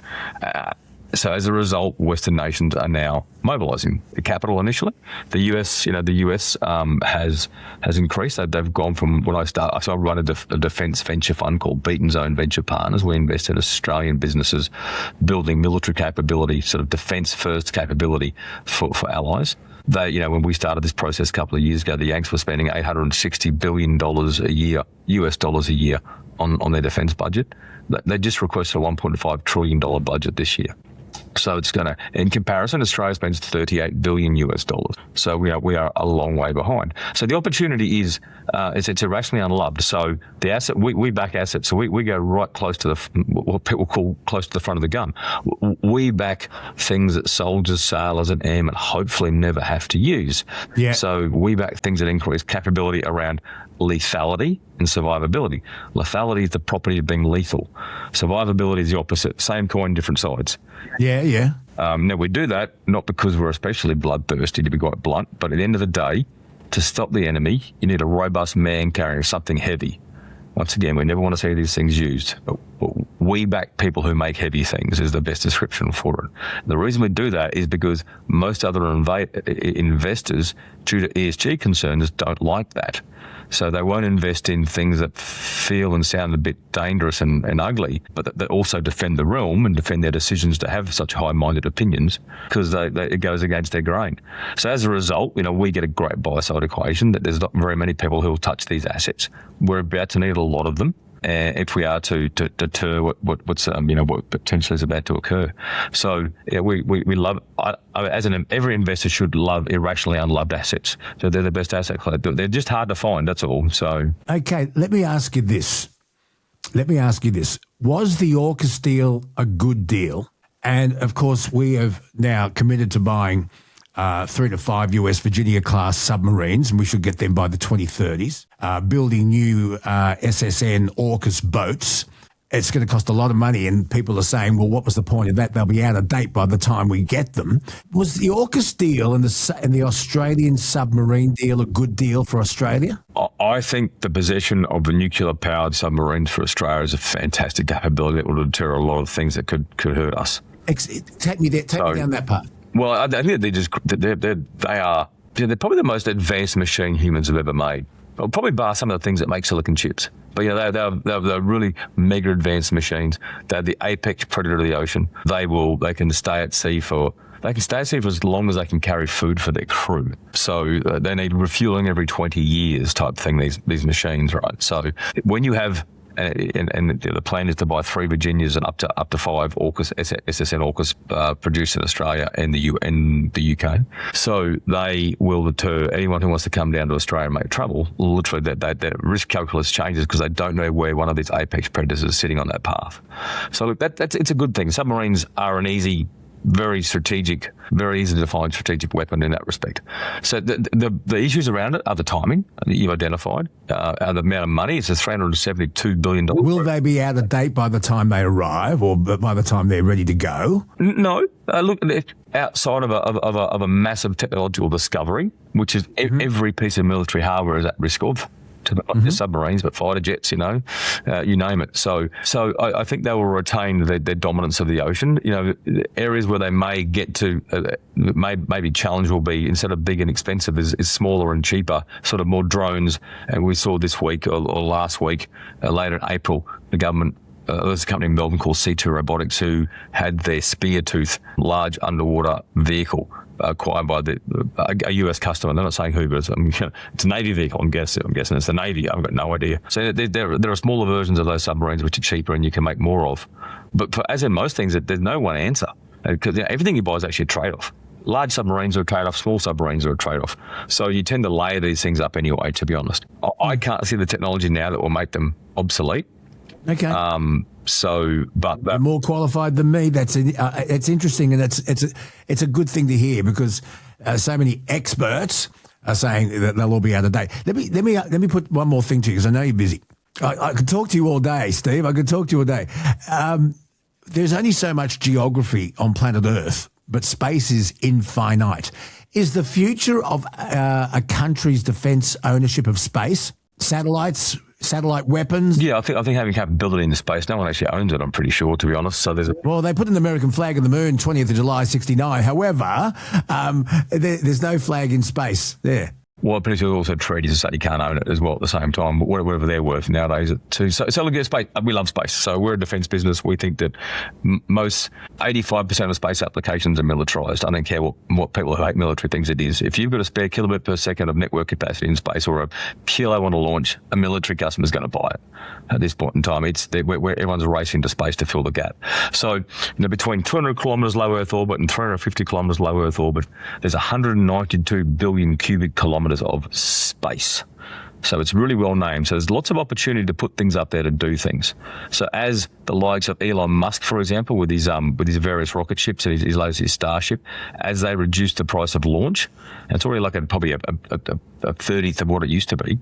So as a result, Western nations are now mobilising the capital initially. The US has increased. They've gone from when I run a defence venture fund called Beaton's Own Venture Partners. We invest in Australian businesses building military capability, sort of defence first capability for allies. When we started this process a couple of years ago, the Yanks were spending $860 billion a year, US dollars a year, on their defence budget. They just requested a $1.5 trillion budget this year. So it's going to, in comparison, Australia spends $38 billion US dollars. So we are a long way behind. So the opportunity is it's irrationally unloved. So the asset, we back assets. So we go right close to what people call close to the front of the gun. We back things that soldiers, sailors, and airmen hopefully never have to use. Yeah. So we back things that increase capability around lethality and survivability. Lethality is the property of being lethal. Survivability is the opposite. Same coin, different sides. Yeah. Now, we do that not because we're especially bloodthirsty, to be quite blunt, but at the end of the day, to stop the enemy, you need a robust man carrying something heavy. Once again, we never want to see these things used. But we back people who make heavy things is the best description for it. The reason we do that is because most other investors, due to ESG concerns, don't like that. So they won't invest in things that feel and sound a bit dangerous and ugly, but that also defend the realm and defend their decisions to have such high-minded opinions, because it goes against their grain. So as a result, we get a great buy-side equation that there's not very many people who will touch these assets. We're about to need a lot of them if we are to deter what potentially is about to occur. So we love, every investor should love irrationally unloved assets. So they're the best asset class. They're just hard to find, that's all. So okay, let me ask you this. Was the AUKUS deal a good deal? And of course, we have now committed to buying 3 to 5 US Virginia-class submarines, and we should get them by the 2030s. Building new SSN AUKUS boats. It's going to cost a lot of money, and people are saying, well, what was the point of that? They'll be out of date by the time we get them. Was the AUKUS deal and the Australian submarine deal a good deal for Australia? I think the possession of a nuclear-powered submarines for Australia is a fantastic capability that will deter a lot of things that could hurt us. Take me down that part. Well, I think they're probably the most advanced machine humans have ever made. Well, probably bar some of the things that make silicon chips. But they're really mega advanced machines. They're the apex predator of the ocean. They can stay at sea for as long as they can carry food for their crew. So they need refueling every 20 years type thing, these machines, right? So when you have And the plan is to buy 3 Virginias and up to 5 AUKUS, SSN AUKUS produced in Australia and the UK. So they will deter anyone who wants to come down to Australia and make trouble. Literally, that risk calculus changes because they don't know where one of these apex predators is sitting on that path. So look, it's a good thing. Submarines are an easy, very strategic, very easy to find strategic weapon in that respect. So the issues around it are the timing that you've identified, the amount of money. It's a $372 billion. Will they be out of date by the time they arrive, or by the time they're ready to go? No. Look, outside of a massive technological discovery, which is every piece of military hardware is at risk of. Not just submarines, but fighter jets, you name it. So I think they will retain their dominance of the ocean. Areas where they may get to, maybe challenge will be, instead of big and expensive, is smaller and cheaper, sort of more drones. And we saw this week or last week, later in April, the government, there's a company in Melbourne called C2 Robotics who had their Speartooth large underwater vehicle acquired by a US customer. They're not saying who, but it's a Navy vehicle. I'm guessing it's the Navy. I've got no idea. So there are smaller versions of those submarines which are cheaper and you can make more of. But as in most things, there's no one answer, because everything you buy is actually a trade-off. Large submarines are a trade-off. Small submarines are a trade-off. So you tend to layer these things up anyway, to be honest. I can't see the technology now that will make them obsolete. Okay. But you're more qualified than me. It's interesting, and it's a good thing to hear, because so many experts are saying that they'll all be out of date. Let me put one more thing to you, because I know you're busy. I could talk to you all day, Steve. I could talk to you all day. There's only so much geography on planet Earth, but space is infinite. Is the future of a country's defence ownership of space, satellites, satellite weapons? Yeah, I think having capability in the space, no one actually owns it, I'm pretty sure, to be honest. So well, they put an American flag on the moon 20th of July 1969. However, there's no flag in space there. Well, pretty sure also treaties that say you can't own it as well at the same time, whatever they're worth nowadays. So look at space. We love space. So we're a defence business. We think that most 85% of space applications are militarised. I don't care what people who hate military thinks it is. If you've got a spare kilobit per second of network capacity in space, or a kilo on a launch, a military customer's going to buy it. At this point in time, where everyone's racing to space to fill the gap. So between 200 kilometres low Earth orbit and 350 kilometres low Earth orbit, there's 192 billion cubic kilometres of space. So it's really well named. So there's lots of opportunity to put things up there to do things. So as the likes of Elon Musk, for example, with his various rocket ships and his latest Starship, as they reduce the price of launch, and it's already like probably a 30th of what it used to be,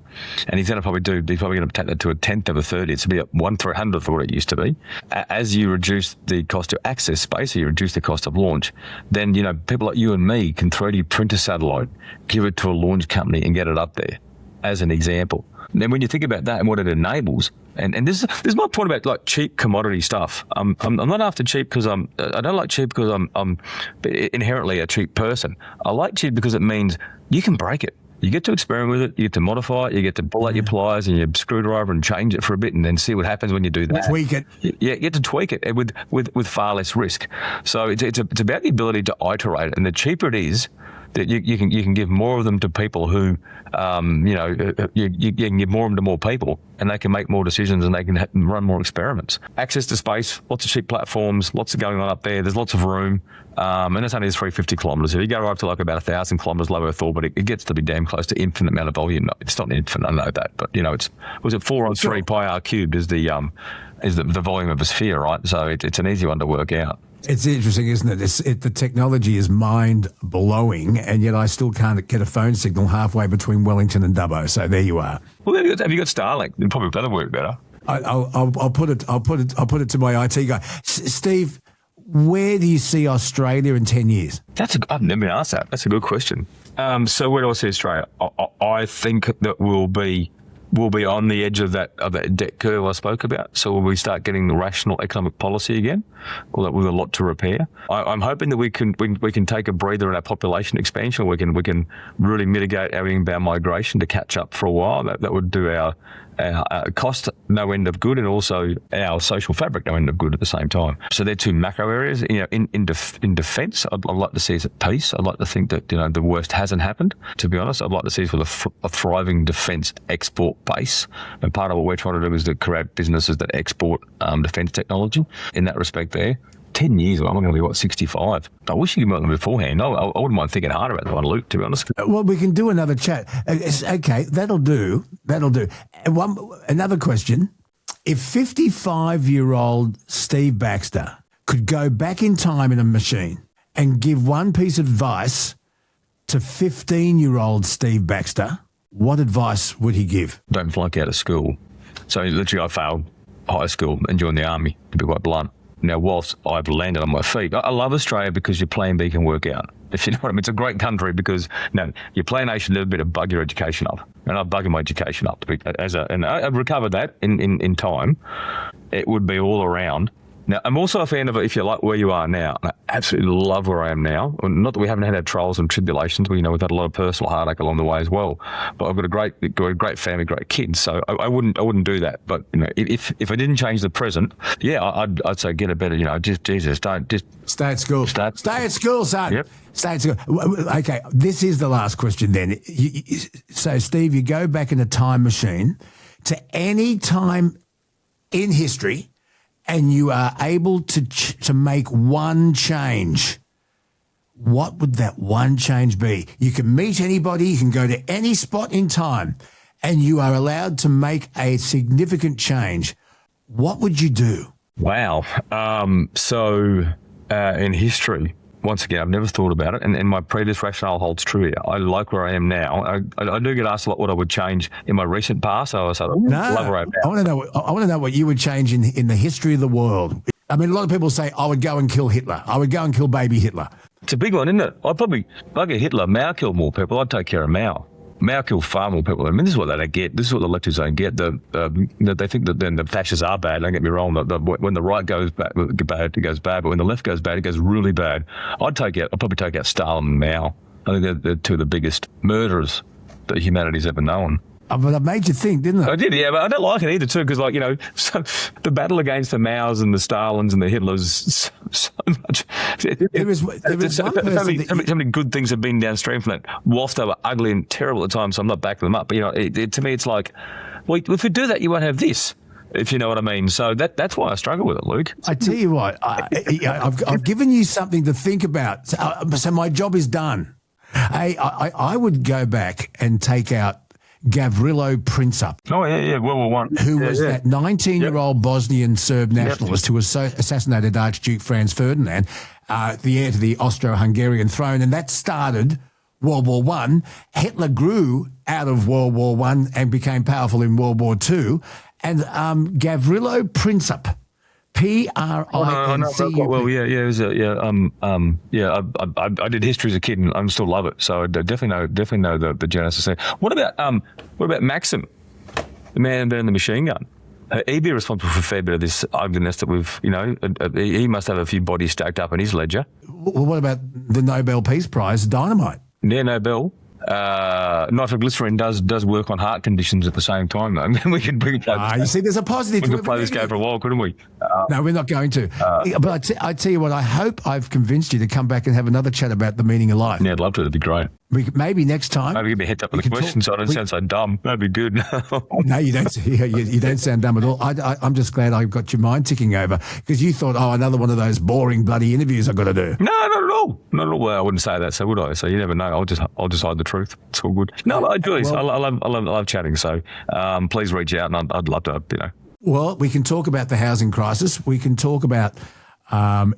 and he's probably going to take that to a 10th of a 30th. It's going to be a 1/300th of what it used to be. As you reduce the cost to access space, or you reduce the cost of launch, then people like you and me can 3D print a satellite, give it to a launch company, and get it up there, as an example. And then when you think about that and what it enables, and this is my point about like cheap commodity stuff. I'm not after cheap because I don't like cheap because I'm inherently a cheap person. I like cheap because it means you can break it. You get to experiment with it, you get to modify it, you get to pull out your pliers and your screwdriver and change it for a bit, and then see what happens when you do that. Tweak it. Yeah, you get to tweak it with far less risk. So it's about the ability to iterate, and the cheaper it is, that you can give more of them to people who, you can give more of them to more people, and they can make more decisions and they can run more experiments. Access to space, lots of cheap platforms, lots of going on up there. There's lots of room, and it's only 350 kilometres. If you go up to like about 1,000 kilometres low Earth orbit, it gets to be damn close to infinite amount of volume. No, it's not infinite, I know that, but was it 4 on 3 pi r cubed is the volume of a sphere, right? So it's an easy one to work out. It's interesting, isn't it? The technology is mind-blowing, and yet I still can't get a phone signal halfway between Wellington and Dubbo. So there you are. Well, have you got Starlink? That'll work better. I'll put it to my IT guy. Steve, where do you see Australia in 10 years? I've never been asked that. That's a good question. So where do I see Australia? I think that we'll be on the edge of that debt curve I spoke about. So will we start getting the rational economic policy again, or that with a lot to repair? I'm hoping that we can take a breather in our population expansion. We can really mitigate our inbound migration to catch up for a while. That would do our cost no end of good, and also our social fabric no end of good at the same time. So they're two macro areas. In defence, I'd like to see us at peace. I'd like to think that the worst hasn't happened. To be honest, I'd like to see us with a thriving defence export base. And part of what we're trying to do is to create businesses that export defence technology. In that respect, there. 10 years, I'm going to be, 65? I wish you could make them beforehand. I wouldn't mind thinking harder about that one, Luke, to be honest. Well, we can do another chat. Okay, that'll do. Another question. If 55-year-old Steve Baxter could go back in time in a machine and give one piece of advice to 15-year-old Steve Baxter, what advice would he give? Don't flunk out of school. So literally I failed high school and joined the army, to be quite blunt. Now, whilst I've landed on my feet, I love Australia because your plan B can work out. If you know what I mean, it's a great country because your plan A should never be to bug your education up, and I've bugged my education up and I've recovered that in time. It would be all around. Now, I'm also a fan of it if you like where you are now. I absolutely love where I am now. Not that we haven't had our trials and tribulations. We've had a lot of personal heartache along the way as well. But I've got a great family, great kids. So I wouldn't do that. But if I didn't change the present, I'd say get a better. Don't stay at school. Stay at school, son. Yep. Stay at school. Okay, this is the last question then. So, Steve, you go back in a time machine to any time in history, and you are able to make one change. What would that one change be? You can meet anybody, you can go to any spot in time, and you are allowed to make a significant change. What would you do? Wow. In history, once again, I've never thought about it, and my previous rationale holds true here. I like where I am now. I do get asked a lot what I would change in my recent past. I love where I am now. I want to know what you would change in the history of the world. I mean, a lot of people say, I would go and kill Hitler. I would go and kill baby Hitler. It's a big one, isn't it? I'd probably bugger Hitler. Mao killed more people. I'd take care of Mao. Mao killed far more people. I mean, this is what they don't get. This is what the leftists don't get. They think that then the fascists are bad. Don't get me wrong. When the right goes bad, it goes bad. But when the left goes bad, it goes really bad. I'd probably take out Stalin and Mao. I think they're two of the biggest murderers that humanity's ever known. But it made you think, didn't it? I did, yeah, but I don't like it either too, because so the battle against the Maos and the Stalins and the Hitlers, so much. There was one person so many good things have been downstream from that. Whilst they were ugly and terrible at the time, so I'm not backing them up. But to me, it's like, well, if you do that, you won't have this. If you know what I mean. So that's why I struggle with it, Luke. I tell you what, I've given you something to think about. So my job is done. I would go back and take out Gavrilo Princip. Oh, yeah, World War One. Who was that 19-year-old Bosnian Serb nationalist who assassinated Archduke Franz Ferdinand, the heir to the Austro-Hungarian throne, and that started World War One. Hitler grew out of World War One and became powerful in World War Two. And Gavrilo Princip, Princip. I did history as a kid, and I still love it. So I definitely know the genesis. What about Maxim, the man behind the machine gun? He'd be responsible for a fair bit of this ugliness that we've, he must have a few bodies stacked up in his ledger. Well, what about the Nobel Peace Prize, dynamite? Yeah, Nobel. Nitroglycerin does work on heart conditions at the same time, though. I mean, we could bring it. You see, there's a positive. We could play this game for a while, couldn't we? No, we're not going to. But I tell you what, I hope I've convinced you to come back and have another chat about the meaning of life. Yeah, I'd love to. That'd be great. Maybe next time. Maybe give me a heads up on the question so I don't sound so dumb. That'd be good. No, you don't. You don't sound dumb at all. I'm just glad I've got your mind ticking over because you thought, another one of those boring bloody interviews I've got to do. No, not at all. Not at all. Well, I wouldn't say that, so would I? So you never know. I'll just hide the truth. It's all good. No, I do. I love chatting. So please reach out, and I'd love to. Well, we can talk about the housing crisis. We can talk about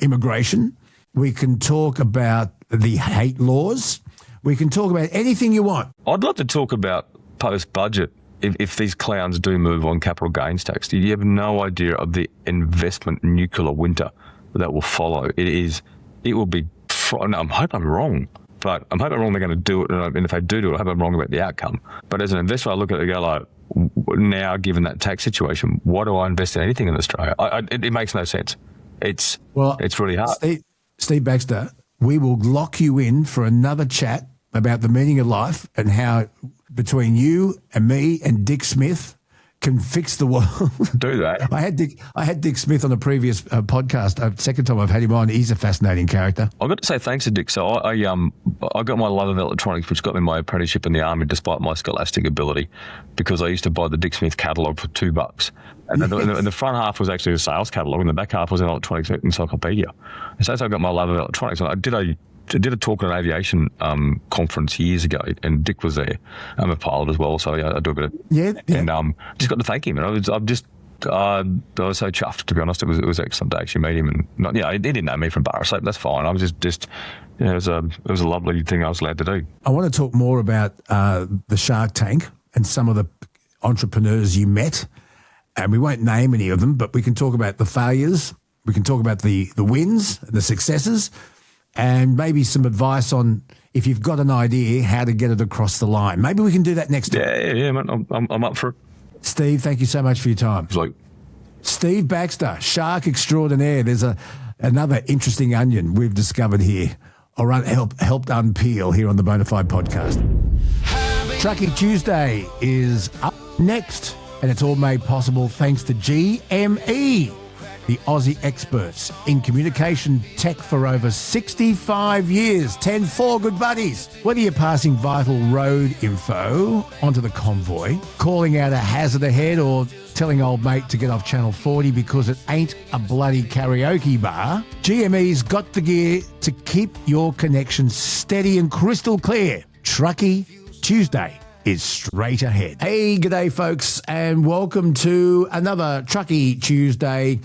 immigration. We can talk about the hate laws. We can talk about anything you want. I'd love to talk about post-budget if these clowns do move on capital gains tax. You have no idea of the investment nuclear winter that will follow. It will be. I hope I'm wrong, but I'm hoping they're going to do it. And if they do it, I hope I'm wrong about the outcome. But as an investor, I look at it and go like, now given that tax situation, why do I invest in anything in Australia? It makes no sense. It's really hard. Steve Baxter, we will lock you in for another chat about the meaning of life and how between you and me and Dick Smith, can fix the world. Do that. I had Dick Smith on a previous podcast. Second time I've had him on. He's a fascinating character. I've got to say thanks to Dick. So I got my love of electronics, which got me my apprenticeship in the Army despite my scholastic ability, because I used to buy the Dick Smith catalogue for $2. And the front half was actually a sales catalogue and the back half was an electronics encyclopedia. And so I got my love of electronics. I did a talk at an aviation conference years ago, and Dick was there. I'm a pilot as well, so I do a bit of... Yeah. And just got to thank him. And I was so chuffed, to be honest. It was excellent to actually meet him. And he didn't know me from bar, so that's fine. I was just it was a lovely thing I was allowed to do. I want to talk more about the Shark Tank and some of the entrepreneurs you met. And we won't name any of them, but we can talk about the failures. We can talk about the wins, the successes, and maybe some advice on, if you've got an idea, how to get it across the line. Maybe we can do that next time. Yeah, man, I'm up for it. Steve, thank you so much for your time. Steve Baxter, Shark Extraordinaire. There's another interesting onion we've discovered here, or helped unpeel here on the Bonafide podcast. Truckie Tuesday is up next, and it's all made possible thanks to GME, the Aussie experts in communication tech for over 65 years. 10-4, good buddies. Whether you're passing vital road info onto the convoy, calling out a hazard ahead, or telling old mate to get off Channel 40 because it ain't a bloody karaoke bar, GME's got the gear to keep your connection steady and crystal clear. Truckie Tuesday is straight ahead. Hey, g'day folks, and welcome to another Truckie Tuesday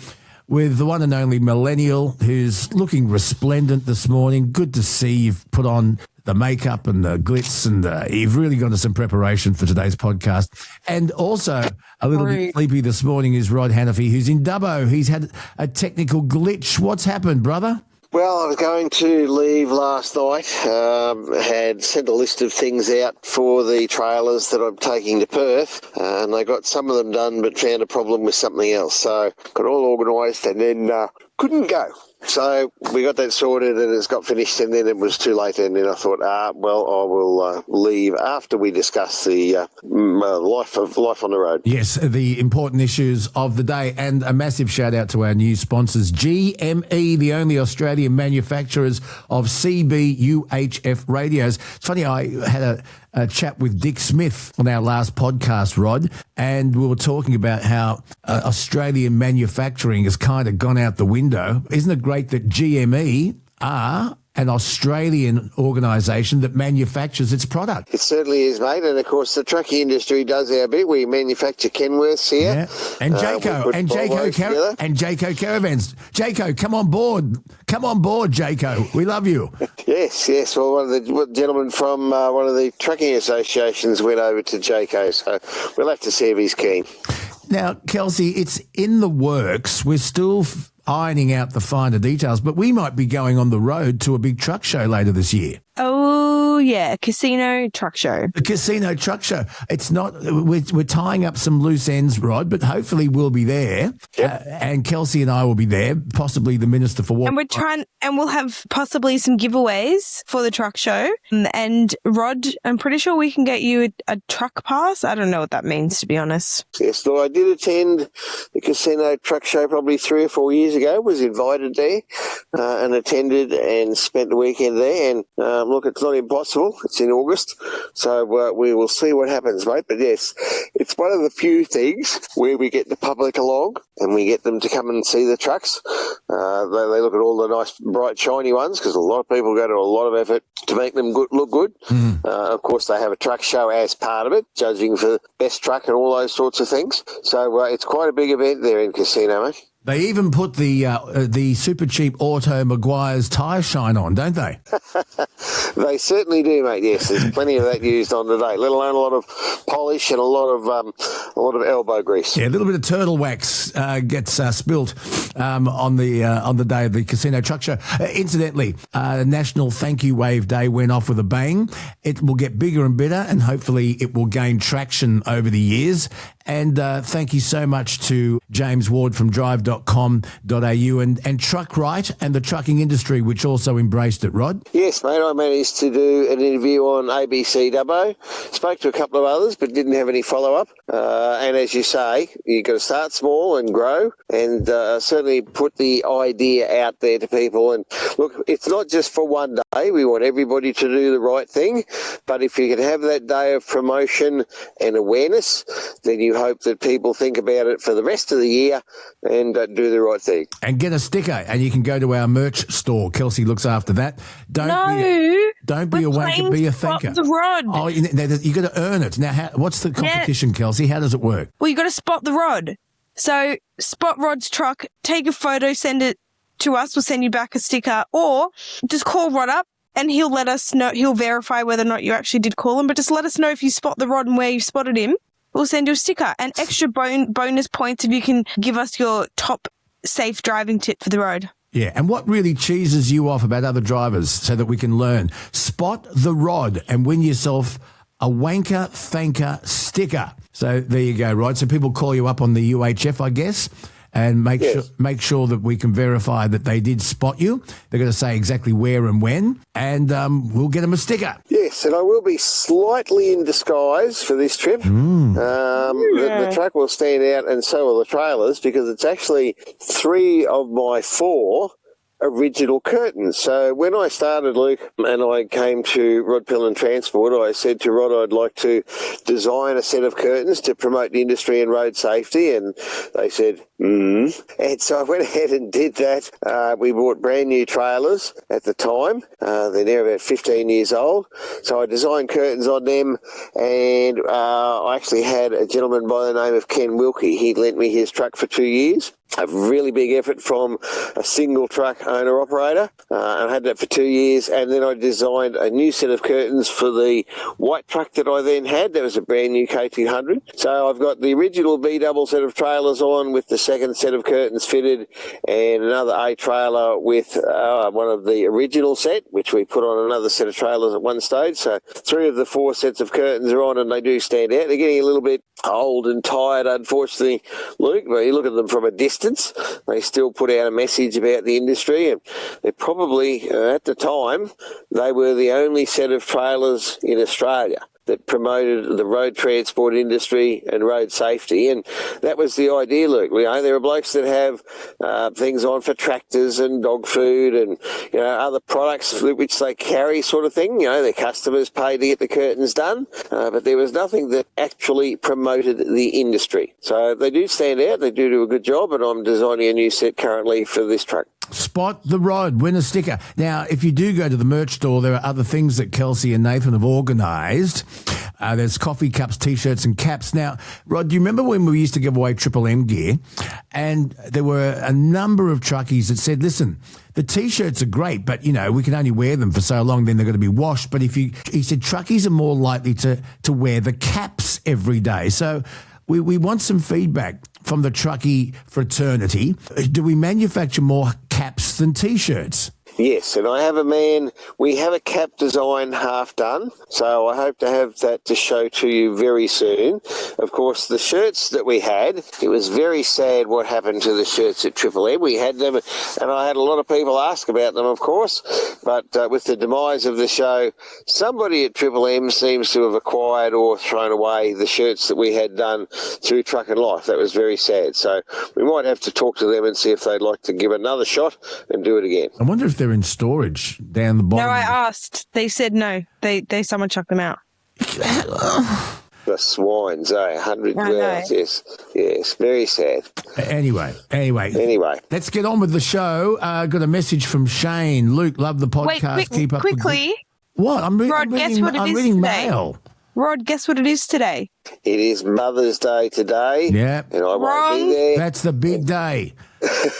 with the one and only millennial who's looking resplendent this morning. Good to see you've put on the makeup and the glitz, and you've really gone to some preparation for today's podcast. And also a little bit sleepy this morning is Rod Hannafy, who's in Dubbo. He's had a technical glitch. What's happened, brother? Well, I was going to leave last night, had sent a list of things out for the trailers that I'm taking to Perth, and I got some of them done but found a problem with something else. So got all organised and then couldn't go. So we got that sorted and it's got finished, and then it was too late, and then I thought, I will leave after we discuss the life on the road. Yes, the important issues of the day, and a massive shout out to our new sponsors, GME, the only Australian manufacturers of CB UHF radios. It's funny, I had a chat with Dick Smith on our last podcast, Rod, and we were talking about how Australian manufacturing has kind of gone out the window. Isn't it great that GME are an Australian organisation that manufactures its product? It certainly is, mate. And, of course, the trucking industry does our bit. We manufacture Kenworths here. Yeah. And Jayco. And Jayco Caravans. Jayco, come on board. Come on board, Jayco. We love you. Yes. Well, one of the gentlemen from one of the trucking associations went over to Jayco, so we'll have to see if he's keen. Now, Kelsey, it's in the works. We're still ironing out the finer details, but we might be going on the road to a big truck show later this year. Oh, yeah, Casino Truck Show. The Casino Truck Show. It's not, we're tying up some loose ends, Rod, but hopefully we'll be there. Yep. And Kelsey and I will be there, possibly the Minister for War. And we'll have possibly some giveaways for the truck show. And Rod, I'm pretty sure we can get you a truck pass. I don't know what that means, to be honest. Yes, look, I did attend the Casino Truck Show probably 3 or 4 years ago, was invited there and attended and spent the weekend there. And look, it's not impossible. It's in August, so we will see what happens, mate. But yes, it's one of the few things where we get the public along and we get them to come and see the trucks. They look at all the nice, bright, shiny ones, because a lot of people go to a lot of effort to make them look good. Of course, they have a truck show as part of it, judging for best truck and all those sorts of things. So it's quite a big event there in Casino, mate. They even put the super cheap Auto Maguire's tyre shine on, don't they? They certainly do, mate. Yes, there's plenty of that used on today. Let alone a lot of polish and a lot of elbow grease. Yeah, a little bit of turtle wax gets spilt on the day of the Casino Truck Show. Incidentally, National Thank You Wave Day went off with a bang. It will get bigger and better, and hopefully it will gain traction over the years. And thank you so much to James Ward from drive.com.au and TruckRight and the trucking industry, which also embraced it, Rod. Yes, mate, I managed to do an interview on ABC Dubbo. Spoke to a couple of others, but didn't have any follow-up. And as you say, you've got to start small and grow and certainly put the idea out there to people. And look, it's not just for one day. We want everybody to do the right thing. But if you can have that day of promotion and awareness, then you hope that people think about it for the rest of the year and do the right thing. And get a sticker, and you can go to our merch store. Kelsey looks after that. Don't be a wanker, be a thinker. The rod. Oh, you got to earn it. Now, what's the competition, Kelsey? How does it work? Well, you got to spot the rod. So spot Rod's truck, take a photo, send it to us. We'll send you back a sticker, or just call Rod up and he'll let us know. He'll verify whether or not you actually did call him, but just let us know if you spot the rod and where you spotted him. We'll send you a sticker and extra bonus points if you can give us your top safe driving tip for the road. Yeah, and what really cheeses you off about other drivers so that we can learn? Spot the rod and win yourself a wanker thanker sticker. So there you go, Rod. So people call you up on the UHF, I guess, and make sure that we can verify that they did spot you. They're going to say exactly where and when, and we'll get them a sticker. Yes, and I will be slightly in disguise for this trip. The truck will stand out, and so will the trailers, because it's actually 3 of my 4 original curtains. So when I started, Luke, and I came to Rod Pillen Transport, I said to Rod I'd like to design a set of curtains to promote the industry and road safety, and they said, And so I went ahead and did that. We bought brand new trailers at the time. They're now about 15 years old. So I designed curtains on them, and I actually had a gentleman by the name of Ken Wilkie. He lent me his truck for 2 years. A really big effort from a single truck owner-operator. I had that for 2 years, and then I designed a new set of curtains for the white truck that I then had. That was a brand new K200. So I've got the original B-double set of trailers on with the second set of curtains fitted, and another A trailer with one of the original set, which we put on another set of trailers at one stage. So 3 of the 4 sets of curtains are on, and they do stand out. They're getting a little bit old and tired, unfortunately, Luke, but you look at them from a distance, they still put out a message about the industry, and they're probably, at the time, they were the only set of trailers in Australia that promoted the road transport industry and road safety. And that was the idea, Luke. There are blokes that have things on for tractors and dog food and, other products which they carry, sort of thing. Their customers pay to get the curtains done. But there was nothing that actually promoted the industry. So they do stand out. They do a good job, and I'm designing a new set currently for this truck. Spot the rod, win a sticker. Now, if you do go to the merch store, there are other things that Kelsey and Nathan have organised. There's coffee cups, T-shirts and caps. Now, Rod, do you remember when we used to give away Triple M gear? And there were a number of truckies that said, listen, the T-shirts are great, but, we can only wear them for so long, then they're going to be washed. But he said truckies are more likely to wear the caps every day. So we want some feedback from the truckie fraternity. Do we manufacture more caps than T-shirts? Yes, and we have a cap design half done, so I hope to have that to show to you very soon. Of course, the shirts that we had, it was very sad what happened to the shirts at Triple M. We had them, and I had a lot of people ask about them, of course, but with the demise of the show, somebody at Triple M seems to have acquired or thrown away the shirts that we had done through Truck and Life. That was very sad, so we might have to talk to them and see if they'd like to give another shot and do it again. I wonder if they're in storage down the bottom. No, I asked. They said no. Someone chucked them out. The swines, 100 grams, yes, very sad. Anyway, let's get on with the show. Got a message from Shane. Luke, love the podcast. Wait, keep up quickly. What? I'm Rod, guess what it is reading today? Mail. Rod, guess what it is today? It is Mother's Day today. Yeah, and I won't be there. That's the big day.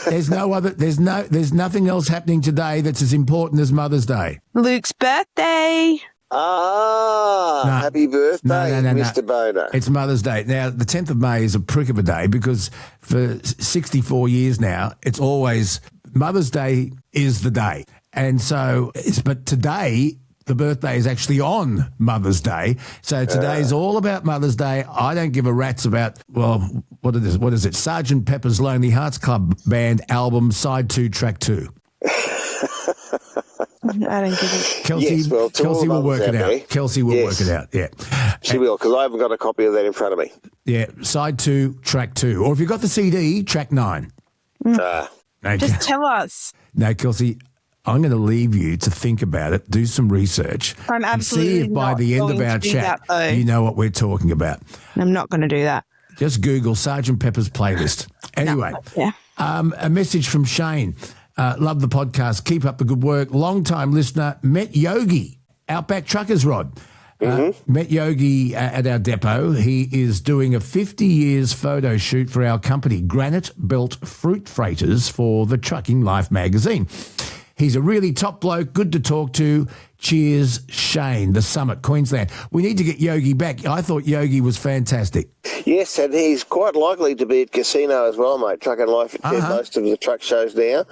There's nothing else happening today that's as important as Mother's Day. Luke's birthday. Happy birthday, Mr. Boner. It's Mother's Day. Now, the 10th of May is a prick of a day because for 64 years now, it's always Mother's Day is the day. And so, but today, the birthday is actually on Mother's Day. So today's all about Mother's Day. I don't give a rat's about, well, what is it? Sgt. Pepper's Lonely Hearts Club Band album, side 2, track 2. I don't give it. Kelsey will work it out. Kelsey will work it out, yeah. She will, because I haven't got a copy of that in front of me. Yeah, side 2, track 2. Or if you've got the CD, track 9. Just tell us. No, Kelsey, I'm going to leave you to think about it, do some research, I'm and see if by the end of our chat you know what we're talking about. I'm not going to do that. Just Google Sgt. Pepper's playlist. Anyway, a message from Shane. Love the podcast. Keep up the good work. Long-time listener, met Yogi, Outback Truckers Rod. Met Yogi at our depot. He is doing a 50 years photo shoot for our company, Granite Belt Fruit Freighters, for the Trucking Life magazine. He's a really top bloke, good to talk to. Cheers, Shane, the Summit, Queensland. We need to get Yogi back. I thought Yogi was fantastic. Yes, and he's quite likely to be at Casino as well, mate. Trucking Life attends most of the truck shows now.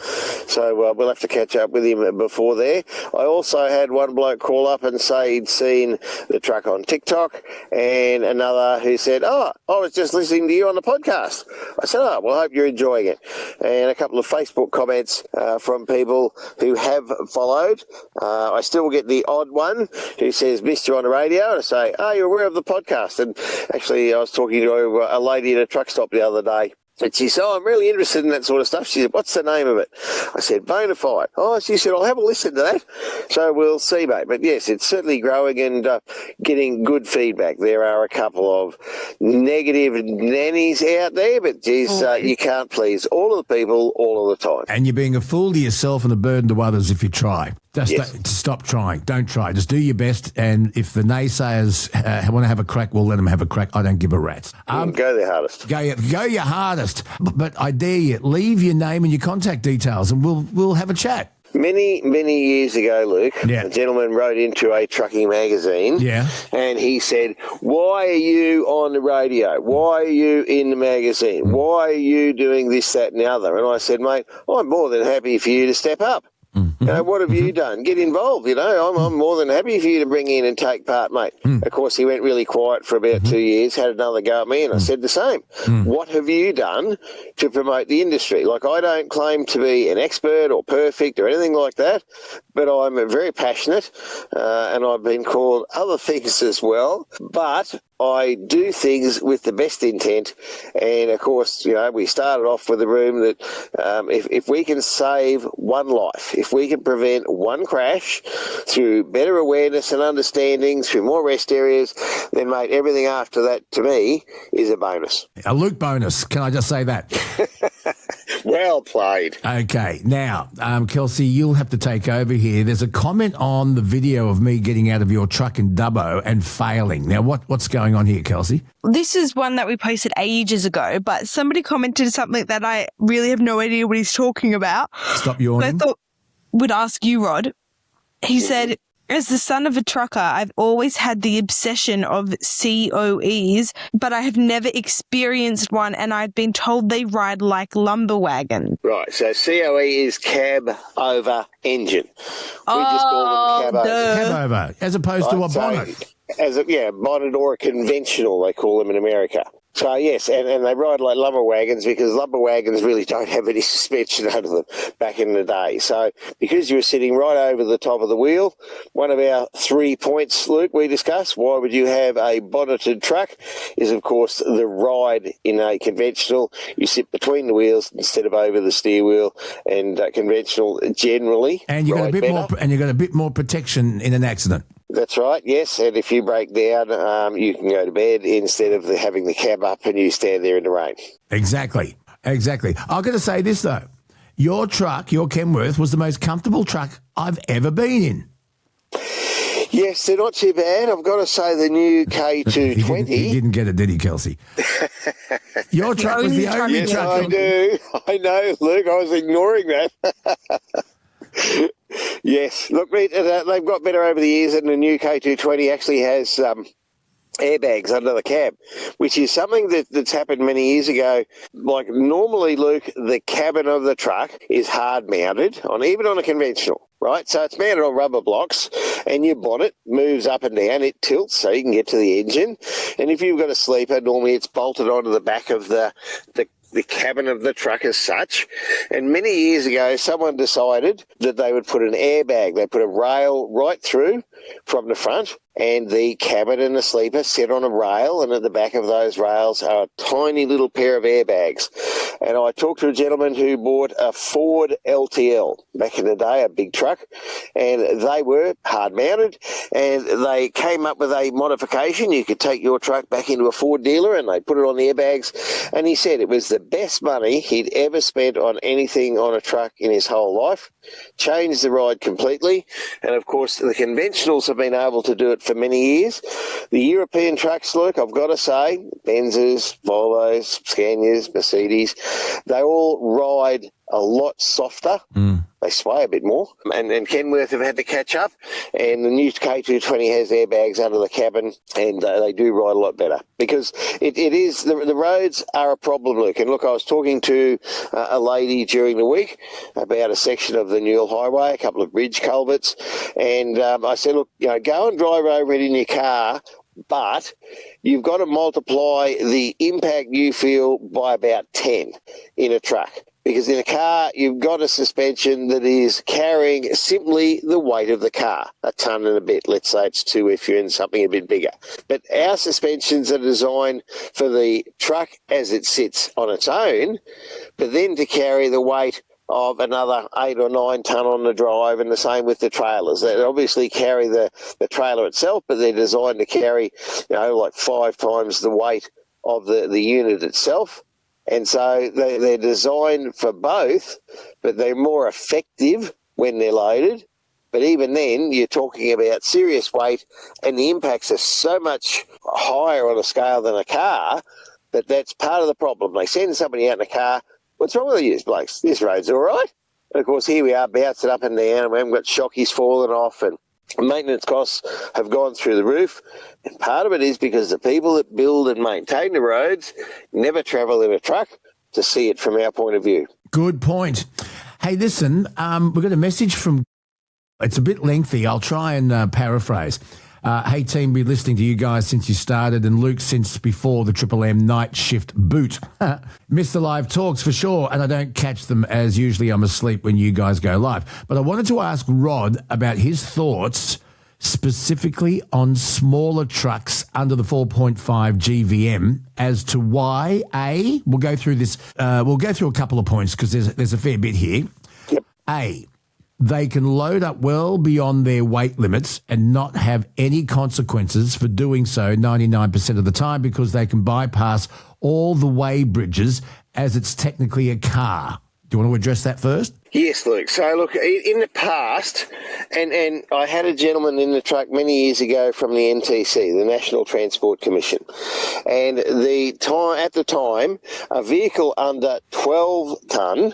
So we'll have to catch up with him before there. I also had one bloke call up and say he'd seen the truck on TikTok, and another who said, I was just listening to you on the podcast. I said, well, I hope you're enjoying it. And a couple of Facebook comments from people who have followed. I still get the odd one who says, missed you on the radio, and I say, you're aware of the podcast. And actually, I was talking to a lady at a truck stop the other day, and she said, I'm really interested in that sort of stuff. She said, what's the name of it? I said, Bonafide. She said, I'll have a listen to that. So we'll see, mate. But yes, it's certainly growing and getting good feedback. There are a couple of negative nannies out there, but geez, you can't please all of the people all of the time. And you're being a fool to yourself and a burden to others if you try. Just stop trying. Don't try. Just do your best. And if the naysayers want to have a crack, we'll let them have a crack. I don't give a rat's. Go their hardest. Go your hardest. But I dare you, leave your name and your contact details, and we'll have a chat. Many, many years ago, Luke, a gentleman wrote into a trucking magazine, and he said, why are you on the radio? Why are you in the magazine? Why are you doing this, that, and the other? And I said, mate, I'm more than happy for you to step up. What have you done? Get involved, I'm more than happy for you to bring in and take part, mate. Of course, he went really quiet for about 2 years, had another go at me, and I said the same. What have you done to promote the industry? Like, I don't claim to be an expert or perfect or anything like that, but I'm very passionate, and I've been called other things as well, but I do things with the best intent. And of course, we started off with the room that if we can save one life, if we can prevent one crash through better awareness and understanding, through more rest areas, then, mate, everything after that to me is a bonus. A Luke bonus. Can I just say that? Well played. Okay. Now, Kelsey, you'll have to take over here. There's a comment on the video of me getting out of your truck in Dubbo and failing. Now, what's going on here, Kelsey? This is one that we posted ages ago, but somebody commented something that I really have no idea what he's talking about. Stop yawning. But I thought we'd ask you, Rod. He said, as the son of a trucker, I've always had the obsession of COEs, but I have never experienced one, and I've been told they ride like lumber wagon. Right, so COE is cab over engine. We just call them cab over. Cab over, as opposed to a bonnet. Bonnet or a conventional, they call them in America. So, yes, and they ride like lumber wagons because lumber wagons really don't have any suspension under them back in the day. So, because you were sitting right over the top of the wheel, one of our 3 points, Luke, we discussed, why would you have a bonneted truck, is, of course, the ride in a conventional. You sit between the wheels instead of over the steer wheel, and conventional generally. And you got a bit more protection in an accident. That's right, yes, and if you break down, you can go to bed instead of having the cab up and you stand there in the rain. Exactly. I've got to say this, though. Your truck, your Kenworth, was the most comfortable truck I've ever been in. Yes, they're not too bad. I've got to say the new K220. He didn't get it, did he, Kelsey? Your truck was the only truck. I do. I know, Luke. I was ignoring that. Yes. Look, they've got better over the years, and the new K220 actually has airbags under the cab, which is something that's happened many years ago. Like normally, Luke, the cabin of the truck is hard mounted even on a conventional, right? So it's mounted on rubber blocks, and your bonnet moves up and down. It tilts so you can get to the engine. And if you've got a sleeper, normally it's bolted onto the back of the cabin of the truck as such. And many years ago, someone decided that they would put an airbag. They put a rail right through from the front, and the cabin and the sleeper sit on a rail, and at the back of those rails are a tiny little pair of airbags. And I talked to a gentleman who bought a Ford LTL back in the day, a big truck, and they were hard-mounted, and they came up with a modification. You could take your truck back into a Ford dealer, and they put it on the airbags, and he said it was the best money he'd ever spent on anything on a truck in his whole life. Changed the ride completely, and of course the conventionals have been able to do it for many years. The European trucks, Luke, I've got to say, Benzes, Volvos, Scanias, Mercedes, they all ride a lot softer. They sway a bit more. And Kenworth have had to catch up, and the new K220 has airbags under the cabin, and they do ride a lot better because it is the roads are a problem, Luke. And look, I was talking to a lady during the week about a section of the Newell Highway, a couple of bridge culverts, and I said, look, go and drive over it in your car, but you've got to multiply the impact you feel by about 10 in a truck. Because in a car, you've got a suspension that is carrying simply the weight of the car, a tonne and a bit. Let's say it's 2 if you're in something a bit bigger. But our suspensions are designed for the truck as it sits on its own, but then to carry the weight of another 8 or 9 tonne on the drive, and the same with the trailers. They obviously carry the trailer itself, but they're designed to carry, like 5 times the weight of the unit itself. And so they're designed for both, but they're more effective when they're loaded. But even then, you're talking about serious weight, and the impacts are so much higher on a scale than a car that that's part of the problem. They send somebody out in a car, what's wrong with you blokes? This road's all right. And of course, here we are bouncing up and down, and we haven't got shockies falling off, and maintenance costs have gone through the roof. And part of it is because the people that build and maintain the roads never travel in a truck to see it from our point of view. Good point. Hey, listen, we've got a message from... It's a bit lengthy. I'll try and paraphrase. Hey, team, been listening to you guys since you started, and Luke since before the Triple M night shift boot. Miss the live talks for sure, and I don't catch them as usually I'm asleep when you guys go live. But I wanted to ask Rod about his thoughts specifically on smaller trucks under the 4.5 GVM as to why, A, we'll go through this, we'll go through a couple of points because there's a fair bit here. Yep. A, they can load up well beyond their weight limits and not have any consequences for doing so 99% of the time because they can bypass all the weigh bridges as it's technically a car. Do you want to address that first? Yes, Luke. So, look, in the past, and I had a gentleman in the truck many years ago from the NTC, the National Transport Commission, and at the time, a vehicle under 12 tonne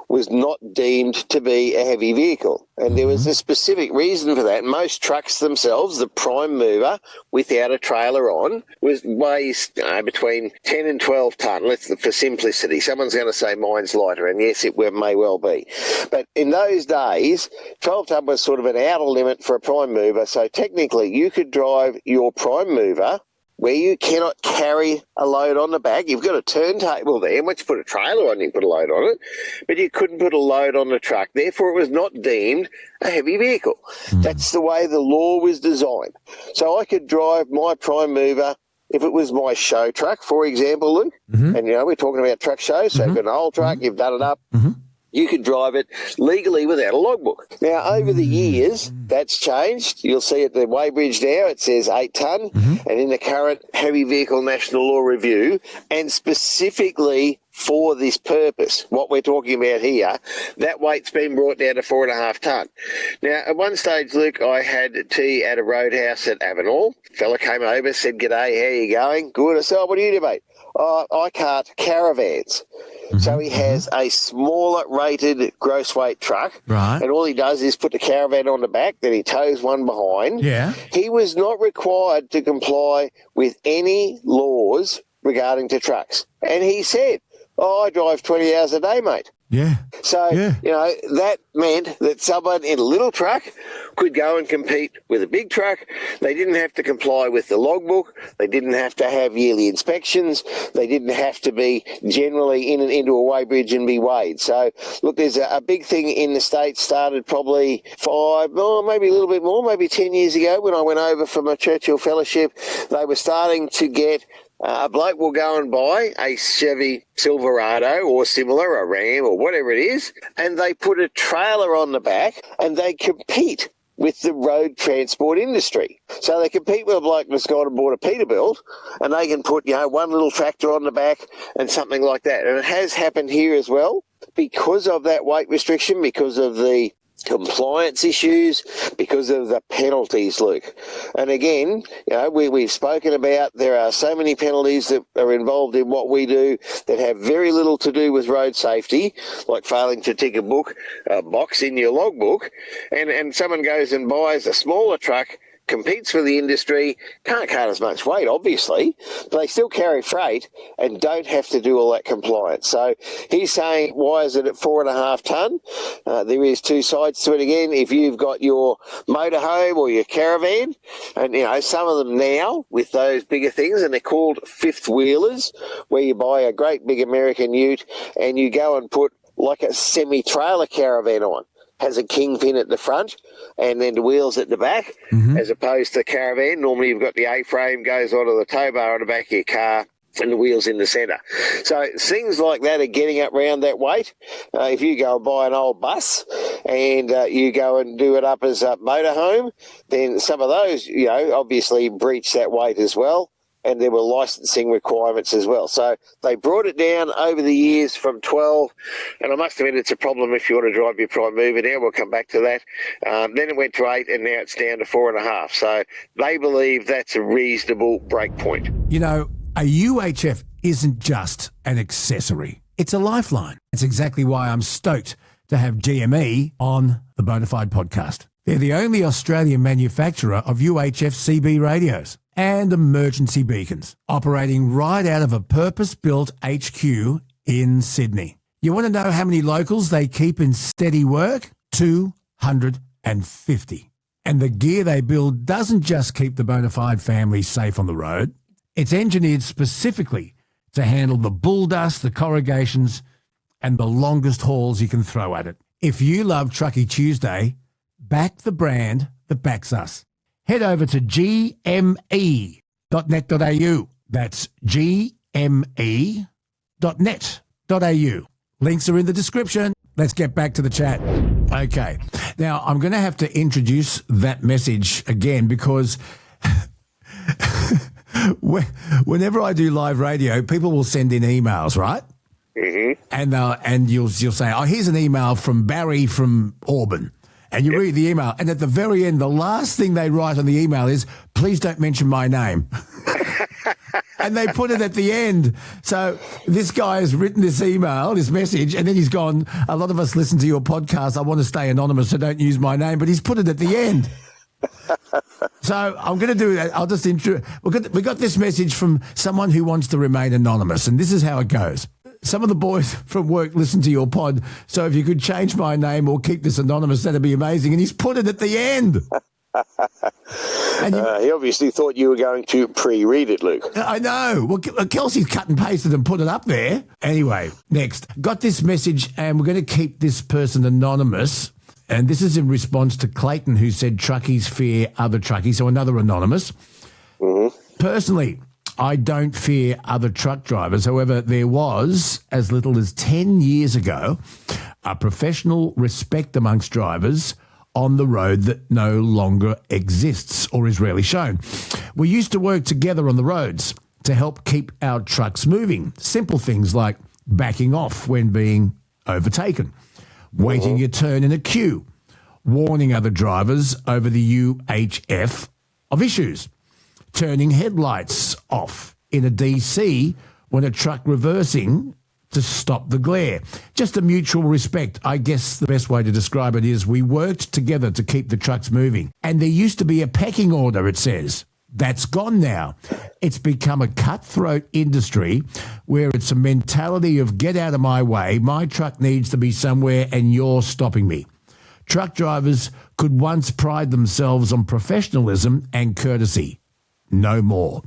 was not deemed to be a heavy vehicle. And there was a specific reason for that. Most trucks themselves, the prime mover without a trailer on, weighs between 10 and 12 tonne, for simplicity. Someone's going to say mine's lighter, and yes, it may well be. But in those days, 12 tonne was sort of an outer limit for a prime mover. So technically, you could drive your prime mover where you cannot carry a load on the back. You've got a turntable there. Once you put a trailer on, you can put a load on it, but you couldn't put a load on the truck. Therefore, it was not deemed a heavy vehicle. That's the way the law was designed. So I could drive my prime mover if it was my show truck, for example, Luke, and, we're talking about truck shows, so you've got an old truck, you've done it up, you could drive it legally without a logbook. Now, over the years, that's changed. You'll see at the weighbridge now, it says 8 tonne, and in the current Heavy Vehicle National Law Review, and specifically for this purpose, what we're talking about here, that weight's been brought down to 4.5 tonne. Now, at one stage, Luke, I had tea at a roadhouse at Avenel. Fella came over, said, "G'day, how you going?" "Good." I said, "Oh, what do you do, mate?" "I cart caravans." So he has a smaller rated gross weight truck. Right. And all he does is put the caravan on the back, then he tows one behind. Yeah. He was not required to comply with any laws regarding to trucks. And he said, I drive 20 hours a day, mate. Yeah. So, that meant that someone in a little truck could go and compete with a big truck. They didn't have to comply with the logbook. They didn't have to have yearly inspections. They didn't have to be generally in and into a weighbridge and be weighed. So, look, there's a big thing in the States started probably 5, or maybe a little bit more, maybe 10 years ago when I went over for my Churchill Fellowship. They were starting to get a bloke will go and buy a Chevy Silverado or similar, a Ram or whatever it is, and they put a trailer on the back and they compete with the road transport industry. So they compete with a bloke that's gone and bought a Peterbilt, and they can put, one little tractor on the back and something like that. And it has happened here as well because of that weight restriction, because of the compliance issues, because of the penalties, Luke. And again, we've spoken about there are so many penalties that are involved in what we do that have very little to do with road safety, like failing to tick a box in your logbook, and someone goes and buys a smaller truck, competes for the industry, can't cut as much weight, obviously, but they still carry freight and don't have to do all that compliance. So he's saying, why is it at 4.5 tonne? There is two sides to it again. If you've got your motorhome or your caravan, and, some of them now with those bigger things, and they're called fifth wheelers, where you buy a great big American ute and you go and put like a semi-trailer caravan on. Has a kingpin at the front and then the wheels at the back, as opposed to caravan. Normally you've got the A-frame goes onto the tow bar on the back of your car and the wheels in the centre. So things like that are getting up around that weight. If you go and buy an old bus and you go and do it up as a motorhome, then some of those, obviously breach that weight as well. And there were licensing requirements as well. So they brought it down over the years from 12, and I must admit it's a problem if you want to drive your prime mover now. We'll come back to that. Then it went to 8, and now it's down to 4.5. So they believe that's a reasonable break point. A UHF isn't just an accessory. It's a lifeline. It's exactly why I'm stoked to have GME on the Bonafide podcast. They're the only Australian manufacturer of UHF CB radios and emergency beacons, operating right out of a purpose-built HQ in Sydney. You want to know how many locals they keep in steady work? 250. And the gear they build doesn't just keep the Bonafide family safe on the road. It's engineered specifically to handle the bull dust, the corrugations, and the longest hauls you can throw at it. If you love Truckie Tuesday, back the brand that backs us. Head over to gme.net.au. That's gme.net.au. Links are in the description. Let's get back to the chat. Okay. Now, I'm going to have to introduce that message again because whenever I do live radio, people will send in emails, right? Mm-hmm. And you'll say, here's an email from Barry from Auburn. And you read the email, and at the very end, the last thing they write on the email is, please don't mention my name. And they put it at the end. So this guy has written this email, this message, and then he's gone, a lot of us listen to your podcast. I want to stay anonymous, so don't use my name. But he's put it at the end. So I'm going to do that. I'll just we got this message from someone who wants to remain anonymous, and this is how it goes. Some of the boys from work listen to your pod, so if you could change my name or keep this anonymous, that'd be amazing. And he's put it at the end. He obviously thought you were going to pre-read it, Luke. I know. Well, Kelsey's cut and pasted and put it up there. Anyway, next. Got this message, and we're going to keep this person anonymous. And this is in response to Clayton, who said truckies fear other truckies, so another anonymous. Mm-hmm. Personally, I don't fear other truck drivers. However, there was, as little as 10 years ago, a professional respect amongst drivers on the road that no longer exists or is rarely shown. We used to work together on the roads to help keep our trucks moving. Simple things like backing off when being overtaken, waiting your turn in a queue, warning other drivers over the UHF of issues, turning headlights off in a DC when a truck reversing to stop the glare. Just a mutual respect. I guess the best way to describe it is we worked together to keep the trucks moving. And there used to be a pecking order, it says. That's gone now. It's become a cutthroat industry where it's a mentality of get out of my way, my truck needs to be somewhere and you're stopping me. Truck drivers could once pride themselves on professionalism and courtesy. No more.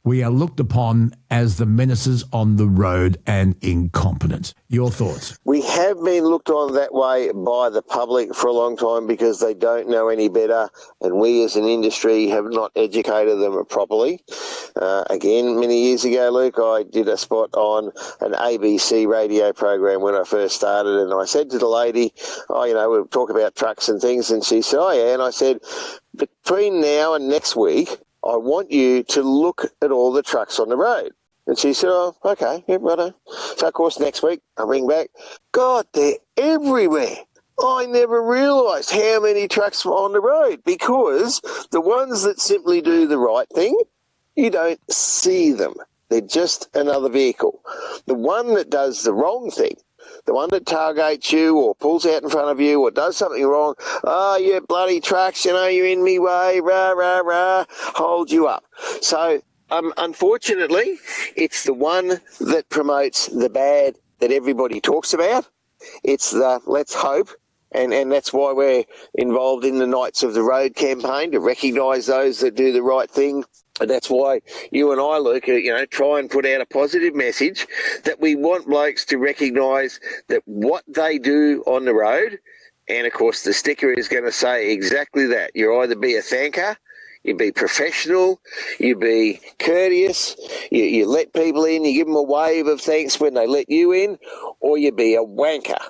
We are looked upon as the menaces on the road and incompetent. Your thoughts? We have been looked on that way by the public for a long time because they don't know any better, and we as an industry have not educated them properly. Again, many years ago, Luke, I did a spot on an ABC radio program when I first started, and I said to the lady, we'll talk about trucks and things, and she said, oh yeah, and I said, between now and next week, I want you to look at all the trucks on the road. And she said, oh, okay, yeah, righto. So, of course, next week I ring back. God, they're everywhere. I never realised how many trucks were on the road because the ones that simply do the right thing, you don't see them. They're just another vehicle. The one that does the wrong thing, the one that tailgates you or pulls out in front of you or does something wrong, oh, you bloody trucks, you're in me way, rah, rah, rah, hold you up. So, unfortunately, it's the one that promotes the bad that everybody talks about. It's the let's hope, and that's why we're involved in the Knights of the Road campaign, to recognise those that do the right thing. And that's why you and I, Luke, try and put out a positive message that we want blokes to recognise that what they do on the road, and of course the sticker is going to say exactly that. You either be a thanker, you be professional, you be courteous, you let people in, you give them a wave of thanks when they let you in, or you be a wanker.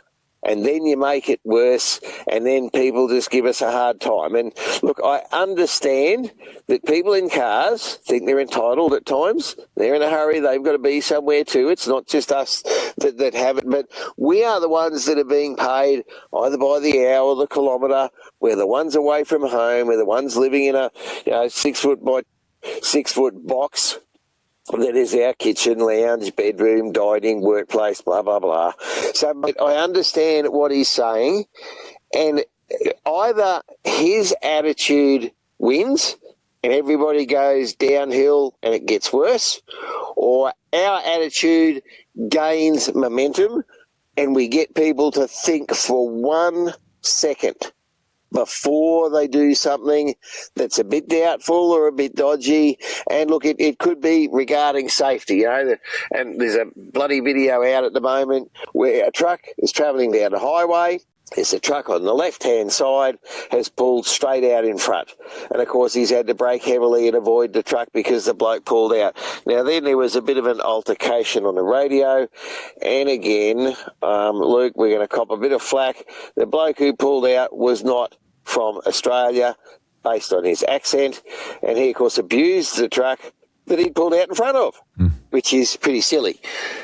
And then you make it worse, and then people just give us a hard time. And look, I understand that people in cars think they're entitled at times. They're in a hurry. They've got to be somewhere too. It's not just us that have it. But we are the ones that are being paid either by the hour or the kilometre. We're the ones away from home. We're the ones living in a 6 foot by 6 foot box. That is our kitchen, lounge, bedroom, dining, workplace, blah, blah, blah. So I understand what he's saying, and either his attitude wins and everybody goes downhill and it gets worse, or our attitude gains momentum and we get people to think for 1 second before they do something that's a bit doubtful or a bit dodgy. And look, it could be regarding safety, and there's a bloody video out at the moment where a truck is travelling down the highway. There's a truck on the left-hand side has pulled straight out in front. And, of course, he's had to brake heavily and avoid the truck because the bloke pulled out. Now, then there was a bit of an altercation on the radio. And, again, Luke, we're going to cop a bit of flack. The bloke who pulled out was not from Australia, based on his accent. And he, of course, abused the truck that he pulled out in front of, which is pretty silly.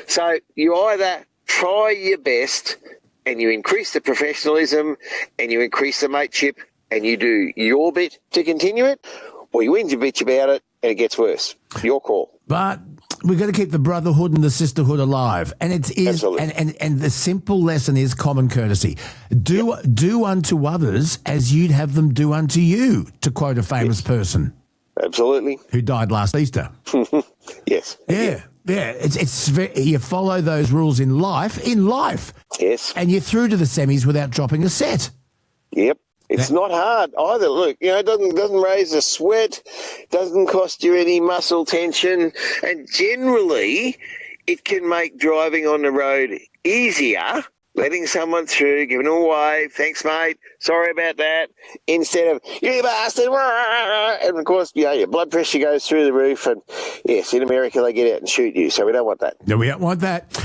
So you either try your best and you increase the professionalism and you increase the mateship and you do your bit to continue it, or you whinge a bitch about it and it gets worse. Your call. But we've got to keep the brotherhood and the sisterhood alive. And it is, and the simple lesson is common courtesy. Do unto others as you'd have them do unto you, to quote a famous person. Absolutely. Who died last Easter. Yes. Yeah. Yeah, you follow those rules in life. Yes. And you're through to the semis without dropping a set. Yep. It's not hard either. Look, it doesn't raise a sweat, doesn't cost you any muscle tension, and generally it can make driving on the road easier. Letting someone through, giving them a wave, thanks mate, sorry about that, instead of, you bastard, and of course, your blood pressure goes through the roof, and yes, in America they get out and shoot you, so we don't want that. No, we don't want that.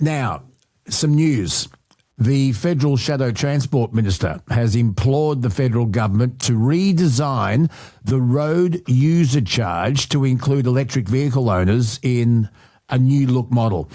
Now, some news. The Federal Shadow Transport Minister has implored the federal government to redesign the road user charge to include electric vehicle owners in a new look model.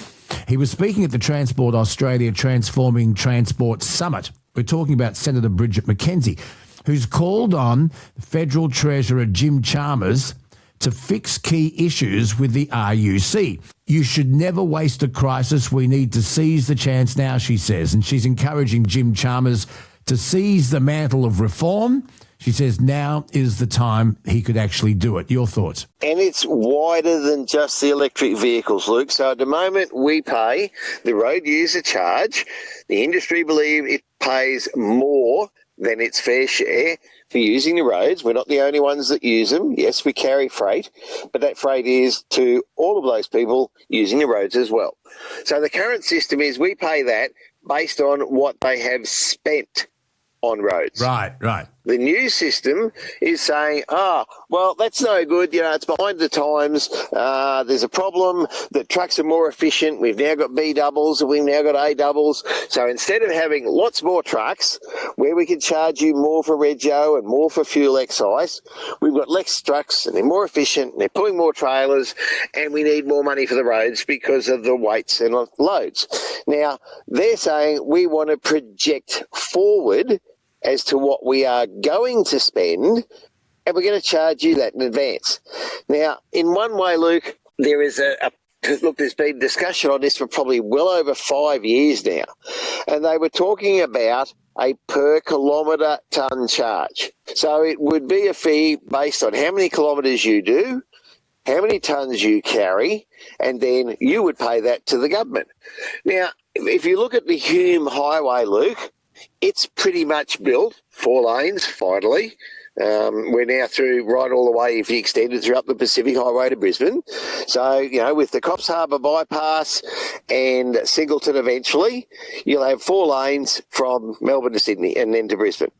He was speaking at the Transport Australia Transforming Transport Summit. We're talking about Senator Bridget McKenzie, who's called on Federal Treasurer Jim Chalmers to fix key issues with the RUC. You should never waste a crisis. We need to seize the chance now, she says. And she's encouraging Jim Chalmers to seize the mantle of reform. She says now is the time he could actually do it. Your thoughts? And it's wider than just the electric vehicles, Luke. So at the moment, we pay the road user charge. The industry believe it pays more than its fair share for using the roads. We're not the only ones that use them. Yes, we carry freight, but that freight is to all of those people using the roads as well. So the current system is we pay that based on what they have spent on roads. Right. The new system is saying, well, that's no good. You know, it's behind the times. There's a problem that trucks are more efficient. We've now got B doubles and we've now got A doubles. So instead of having lots more trucks where we can charge you more for rego and more for fuel excise, we've got less trucks and they're more efficient and they're pulling more trailers and we need more money for the roads because of the weights and loads. Now, they're saying we want to project forward as to what we are going to spend, and we're going to charge you that in advance. Now, in one way, Luke, there is there's been discussion on this for probably well over 5 years now, and they were talking about a per kilometre tonne charge. So it would be a fee based on how many kilometres you do, how many tonnes you carry, and then you would pay that to the government. Now, if you look at the Hume Highway, Luke, it's pretty much built, 4 lanes, finally. We're now through right all the way, if you extend it through up the Pacific Highway to Brisbane. So, you know, with the Coffs Harbour bypass and Singleton eventually, you'll have 4 lanes from Melbourne to Sydney and then to Brisbane.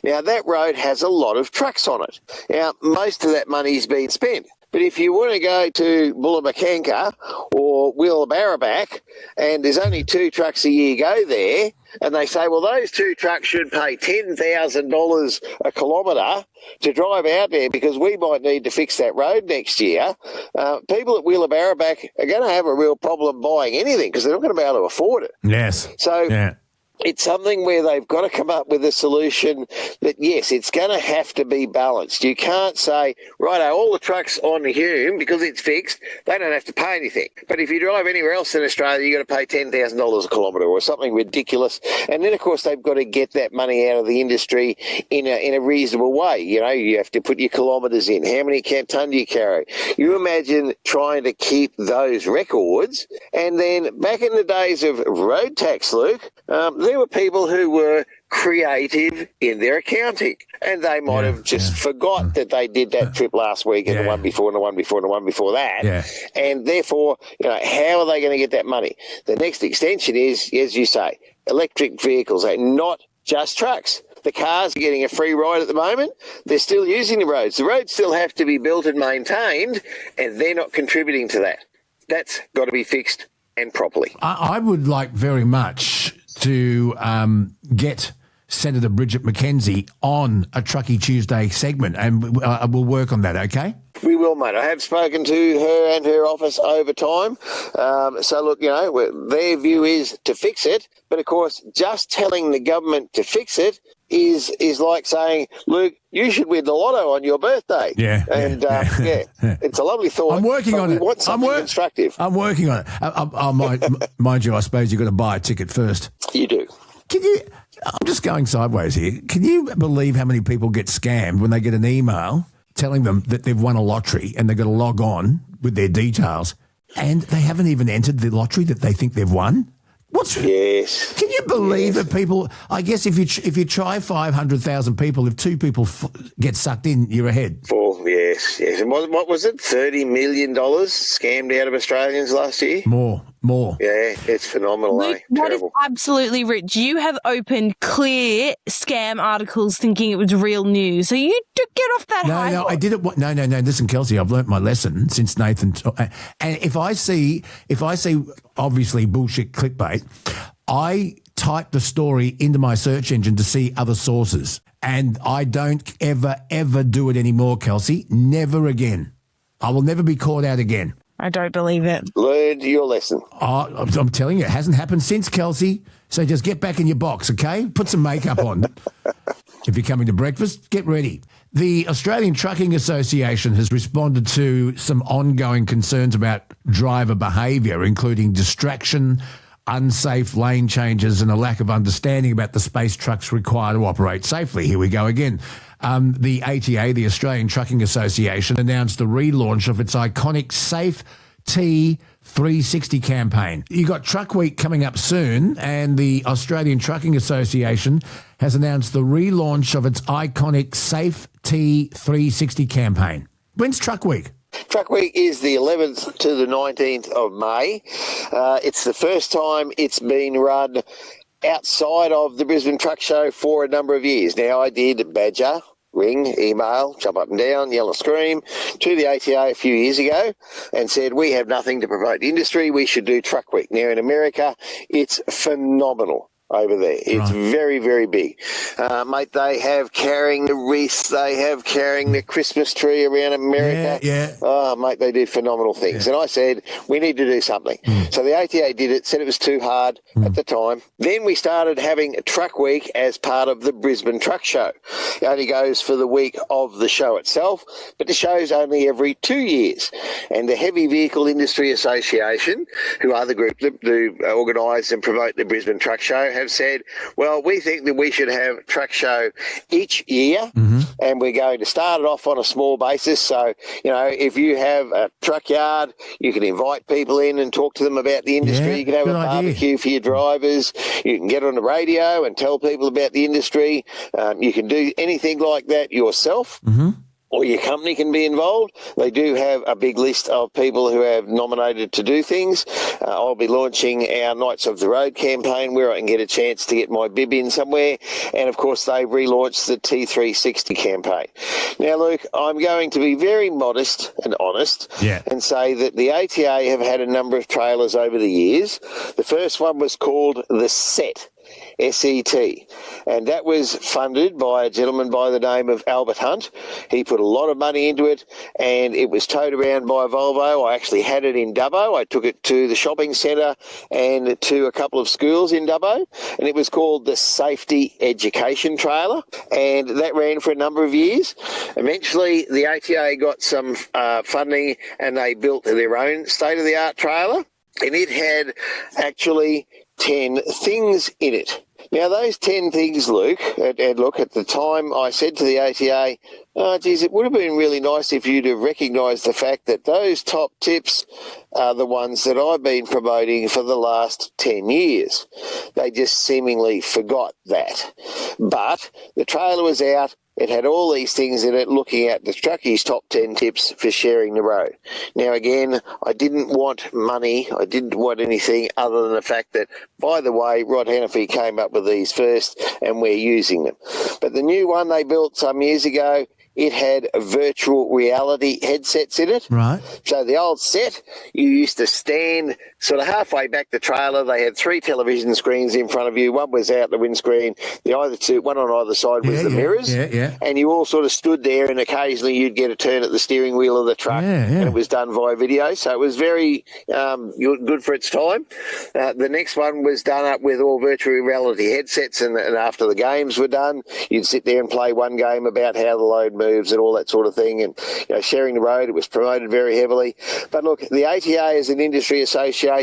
Now, that road has a lot of trucks on it. Now, most of that money's been spent. But if you want to go to Bullamakanka or Wheelabarabak and there's only 2 trucks a year go there, and they say, well, those 2 trucks should pay $10,000 a kilometre to drive out there because we might need to fix that road next year, people at Wheelabarabak are going to have a real problem buying anything because they're not going to be able to afford it. Yes. So yeah. It's something where they've got to come up with a solution that, yes, it's going to have to be balanced. You can't say, righto, all the trucks on the Hume, because it's fixed, they don't have to pay anything. But if you drive anywhere else in Australia, you've got to pay $10,000 a kilometre or something ridiculous. And then, of course, they've got to get that money out of the industry in a reasonable way. You know, you have to put your kilometres in. How many tonne do you carry? You imagine trying to keep those records. And then back in the days of road tax, Luke, there were people who were creative in their accounting and they might have just forgot that they did that trip last week and the one before and the one before and the one before that. Yeah. And therefore, you know, how are they going to get that money? The next extension is, as you say, electric vehicles, not just trucks. The cars are getting a free ride at the moment. They're still using the roads. The roads still have to be built and maintained and they're not contributing to that. That's got to be fixed and properly. I would like very much to get Senator Bridget McKenzie on a Truckie Tuesday segment, and we'll work on that, okay? We will, mate. I have spoken to her and her office over time. So, look, you know, their view is to fix it, but, of course, just telling the government to fix it is like saying, Luke, you should win the lotto on your birthday. Yeah. And, it's a lovely thought. I'm working on it. We want something constructive. I'm working on it. Mind you, I suppose you've got to buy a ticket first. You do. I'm just going sideways here. Can you believe how many people get scammed when they get an email telling them that they've won a lottery and they've got to log on with their details and they haven't even entered the lottery that they think they've won? Yes. Can you believe that people? I guess if you try 500,000 people, if 2 people get sucked in, you're ahead. Yes. And what was it? $30 million scammed out of Australians last year. More. Yeah, it's phenomenal. Luke, that is absolutely rich. You have opened clear scam articles thinking it was real news. So you get off that high. No, I did it. No. Listen, Kelsey, I've learnt my lesson since Nathan. And if I see obviously bullshit clickbait, I type the story into my search engine to see other sources. And I don't ever do it anymore, Kelsey. Never again. I will never be caught out again. I don't believe it. Learned your lesson. I'm telling you, it hasn't happened since, Kelsey. So just get back in your box, okay? Put some makeup on. If you're coming to breakfast, get ready. The Australian Trucking Association has responded to some ongoing concerns about driver behaviour, including distraction, unsafe lane changes and a lack of understanding about the space trucks require to operate safely. Here we go again. The ATA, the Australian Trucking Association, announced the relaunch of its iconic Safe T360 campaign. You got Truck Week coming up soon, and the Australian Trucking Association has announced the relaunch of its iconic Safe T360 campaign. When's Truck Week? Truck Week is the 11th to the 19th of May. It's the first time it's been run outside of the Brisbane Truck Show for a number of years. Now, I did badger, ring, email, jump up and down, yell and scream to the ATA a few years ago and said, we have nothing to promote the industry, we should do Truck Week. Now, in America, it's phenomenal over there. It's very, very big. Mate, they have carrying the wreaths, they have carrying the Christmas tree around America. Yeah. Oh, mate, they do phenomenal things. And I said, we need to do something. So the ATA did it, said it was too hard at the time. Then we started having Truck Week as part of the Brisbane Truck Show. It only goes for the week of the show itself, but the show's only every 2 years. And the Heavy Vehicle Industry Association, who are the group that do organise and promote the Brisbane Truck Show, have said, well, we think that we should have Truck Show each year, and we're going to start it off on a small basis. So, you know, if you have a truck yard, you can invite people in and talk to them about the industry. Yeah, you can have a barbecue for your drivers. You can get on the radio and tell people about the industry. You can do anything like that yourself. Or your company can be involved. They do have a big list of people who have nominated to do things. I'll be launching our Knights of the Road campaign where I can get a chance to get my bib in somewhere. And, of course, they've relaunched the T360 campaign. Now, Luke, I'm going to be very modest and honest and say that the ATA have had a number of trailers over the years. The first one was called the SET. S-E-T, and that was funded by a gentleman by the name of Albert Hunt. He put a lot of money into it, and it was towed around by Volvo. I actually had it in Dubbo. I took it to the shopping centre and to a couple of schools in Dubbo, and it was called the Safety Education Trailer, and that ran for a number of years. Eventually, the ATA got some funding, and they built their own state-of-the-art trailer, and it had actually 10 things in it. Now, those 10 things, Luke, and look, at the time I said to the ATA, oh, geez, it would have been really nice if you'd have recognised the fact that those top tips are the ones that I've been promoting for the last 10 years. They just seemingly forgot that. But the trailer was out. It had all these things in it looking at the Truckie's top 10 tips for sharing the road. Now, again, I didn't want money. I didn't want anything other than the fact that, by the way, Rod Hannafy came up with these first and we're using them. But the new one they built some years ago, it had virtual reality headsets in it. Right. So the old set, you used to stand sort of halfway back the trailer. They had 3 television screens in front of you. One was out the windscreen. One on either side was the mirrors. And you all sort of stood there, and occasionally you'd get a turn at the steering wheel of the truck, and it was done via video. So it was very good for its time. The next one was done up with all virtual reality headsets, and after the games were done, you'd sit there and play one game about how the load moves and all that sort of thing, and sharing the road. It was promoted very heavily. But look, the ATA as an industry association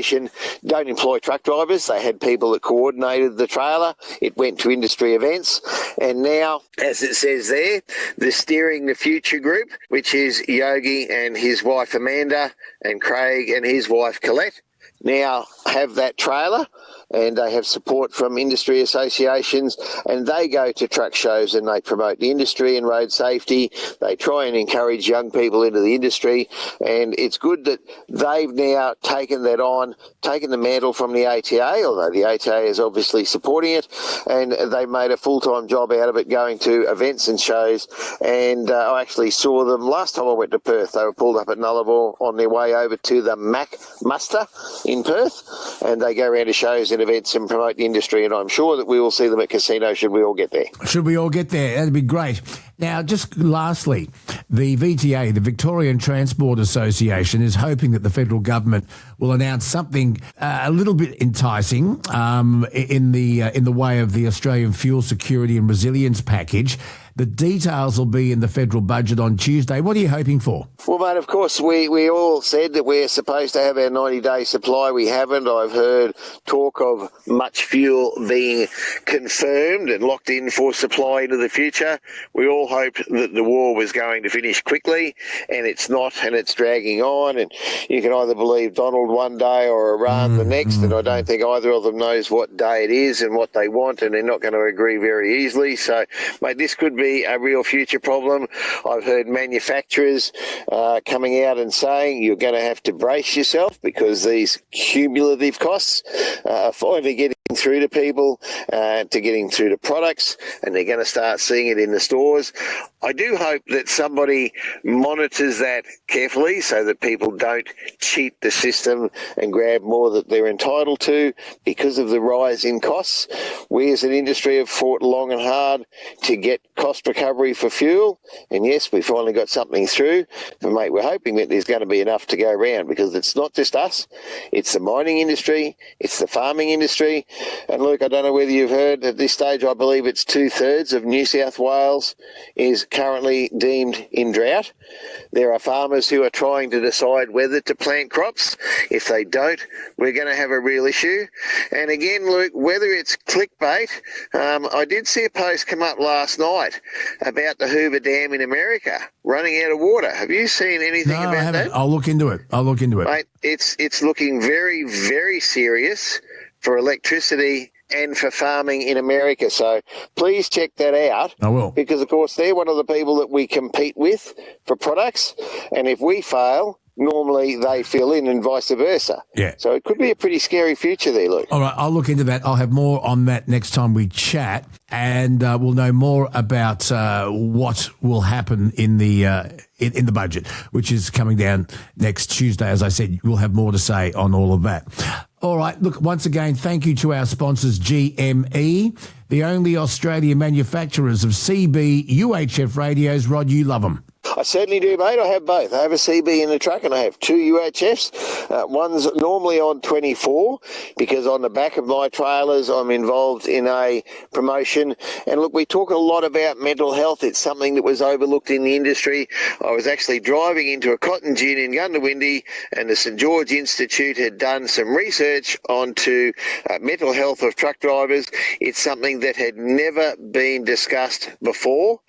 don't employ truck drivers. They had people that coordinated the trailer. It went to industry events, and now, as it says there, the Steering the Future group, which is Yogi and his wife Amanda and Craig and his wife Colette, now have that trailer, and they have support from industry associations, and they go to truck shows and they promote the industry and road safety. They try and encourage young people into the industry, and it's good that they've now taken that on, taken the mantle from the ATA, although the ATA is obviously supporting it, and they made a full-time job out of it, going to events and shows. And I actually saw them last time I went to Perth. They were pulled up at Nullarbor on their way over to the MAC muster in Perth, and they go around to shows and events and promote the industry, and I'm sure that we will see them at casinos should we all get there. Should we all get there? That'd be great. Now, just lastly, the VTA, the Victorian Transport Association, is hoping that the federal government will announce something a little bit enticing in the way of the Australian Fuel Security and Resilience Package. The details will be in the federal budget on Tuesday. What are you hoping for? Well, mate, of course, we all said that we're supposed to have our 90-day supply. We haven't. I've heard talk of much fuel being confirmed and locked in for supply into the future. We all hoped that the war was going to finish quickly, and it's not, and it's dragging on. And you can either believe Donald one day or Iran the next, and I don't think either of them knows what day it is and what they want, and they're not going to agree very easily. So, mate, this could be a real future problem. I've heard manufacturers coming out and saying you're going to have to brace yourself because these cumulative costs are finally getting through to people, to getting through to products, and they're going to start seeing it in the stores. I do hope that somebody monitors that carefully so that people don't cheat the system and grab more that they're entitled to because of the rise in costs. We as an industry have fought long and hard to get cost recovery for fuel, and yes, we finally got something through, but mate, we're hoping that there's going to be enough to go around because it's not just us, it's the mining industry, it's the farming industry. And Luke, I don't know whether you've heard, at this stage I believe it's 2/3 of New South Wales is currently deemed in drought. There are farmers who are trying to decide whether to plant crops. If they don't, we're going to have a real issue. And again, Luke, whether it's clickbait, I did see a post come up last night about the Hoover Dam in America running out of water. Have you seen anything about I haven't. that? I'll look into it. Mate, it's looking very, very serious for electricity and for farming in America. So please check that out. I will. Because, of course, they're one of the people that we compete with for products. And if we fail, normally they fill in and vice versa. Yeah. So it could be a pretty scary future there, Luke. All right, I'll look into that. I'll have more on that next time we chat, and we'll know more about what will happen in the budget, which is coming down next Tuesday. As I said, we'll have more to say on all of that. All right, look, once again, thank you to our sponsors, GME, the only Australian manufacturers of CB UHF radios. Rod, you love them. I certainly do, mate. I have both. I have a CB in the truck and I have two UHFs. One's normally on 24 because on the back of my trailers I'm involved in a promotion. And look, we talk a lot about mental health. It's something that was overlooked in the industry. I was actually driving into a cotton gin in Gundawindi and the St George Institute had done some research onto mental health of truck drivers. It's something that had never been discussed before.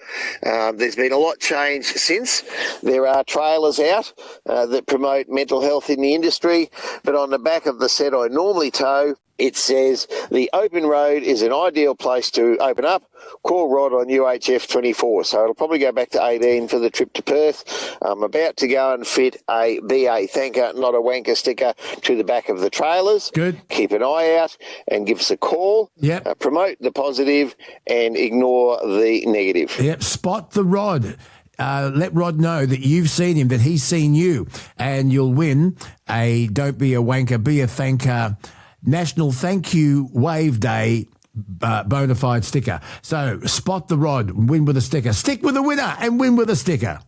There's been a lot changed since. There are trailers out that promote mental health in the industry, but on the back of the set I normally tow, it says the open road is an ideal place to open up. Call Rod on UHF 24. So it'll probably go back to 18 for the trip to Perth. I'm about to go and fit a BA thanker, not a wanker sticker to the back of the trailers. Good. Keep an eye out and give us a call. Yep. Promote the positive and ignore the negative. Yep. Spot the Rod. Let Rod know that you've seen him, that he's seen you, and you'll win a Don't Be a Wanker, Be a Thanker National Thank You Wave Day bona fide sticker. So spot the Rod, win with a sticker. Stick with the winner and win with a sticker.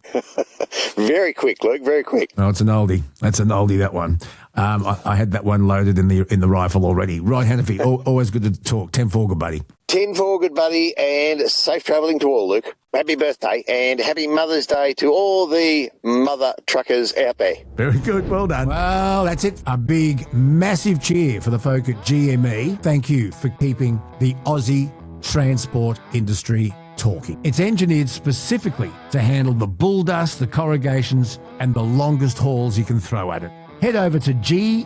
Very quick, Luke, very quick. Oh, it's an oldie. That's an oldie, that one. I had that one loaded in the rifle already. Right, Hannafy, always good to talk. 10-4, good buddy. 10-4, good buddy, and safe travelling to all, Luke. Happy birthday and happy Mother's Day to all the mother truckers out there. Very good, well done. Well, that's it. A big, massive cheer for the folk at GME. Thank you for keeping the Aussie transport industry talking. It's engineered specifically to handle the bull dust, the corrugations, and the longest hauls you can throw at it. Head over to gme.net.au.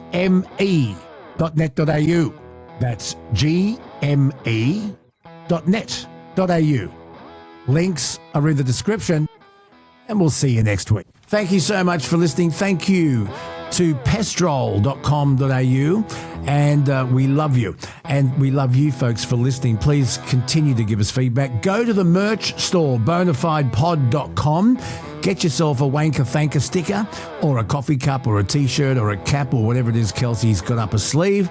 That's gme.net.au. Links are in the description, and we'll see you next week. Thank you so much for listening. Thank you to pestrol.com.au, and we love you. And we love you folks for listening. Please continue to give us feedback. Go to the merch store, bonafidepod.com. Get yourself a Wanker Thanker sticker or a coffee cup or a T-shirt or a cap or whatever it is Kelsey's got up her sleeve.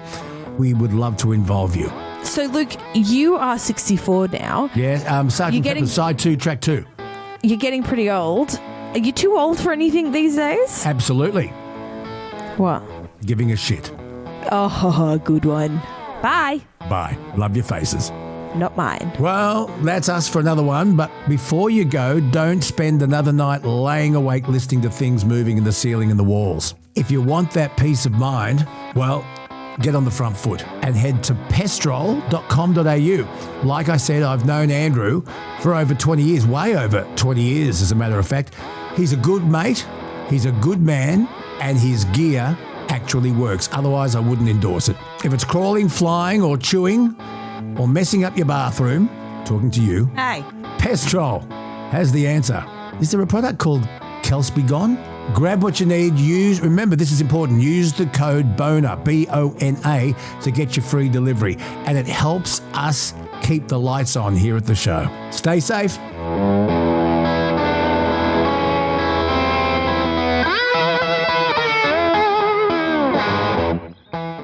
We would love to involve you. So, Luke, you are 64 now. Yeah, Sergeant Pepper's Side 2, Track 2. You're getting pretty old. Are you too old for anything these days? Absolutely. What? Giving a shit. Oh, good one. Bye. Bye. Love your faces. Not mine. Well, that's us for another one. But before you go, don't spend another night laying awake listening to things moving in the ceiling and the walls. If you want that peace of mind, well, get on the front foot and head to pestrol.com.au. Like I said, I've known Andrew for over 20 years, way over 20 years, as a matter of fact. He's a good mate, he's a good man, and his gear actually works. Otherwise, I wouldn't endorse it. If it's crawling, flying, or chewing, or messing up your bathroom, talking to you, hey, Pestrol has the answer. Is there a product called Kelsby Gone? Grab what you need. Remember, this is important. Use the code BONA, B-O-N-A, to get your free delivery. And it helps us keep the lights on here at the show. Stay safe.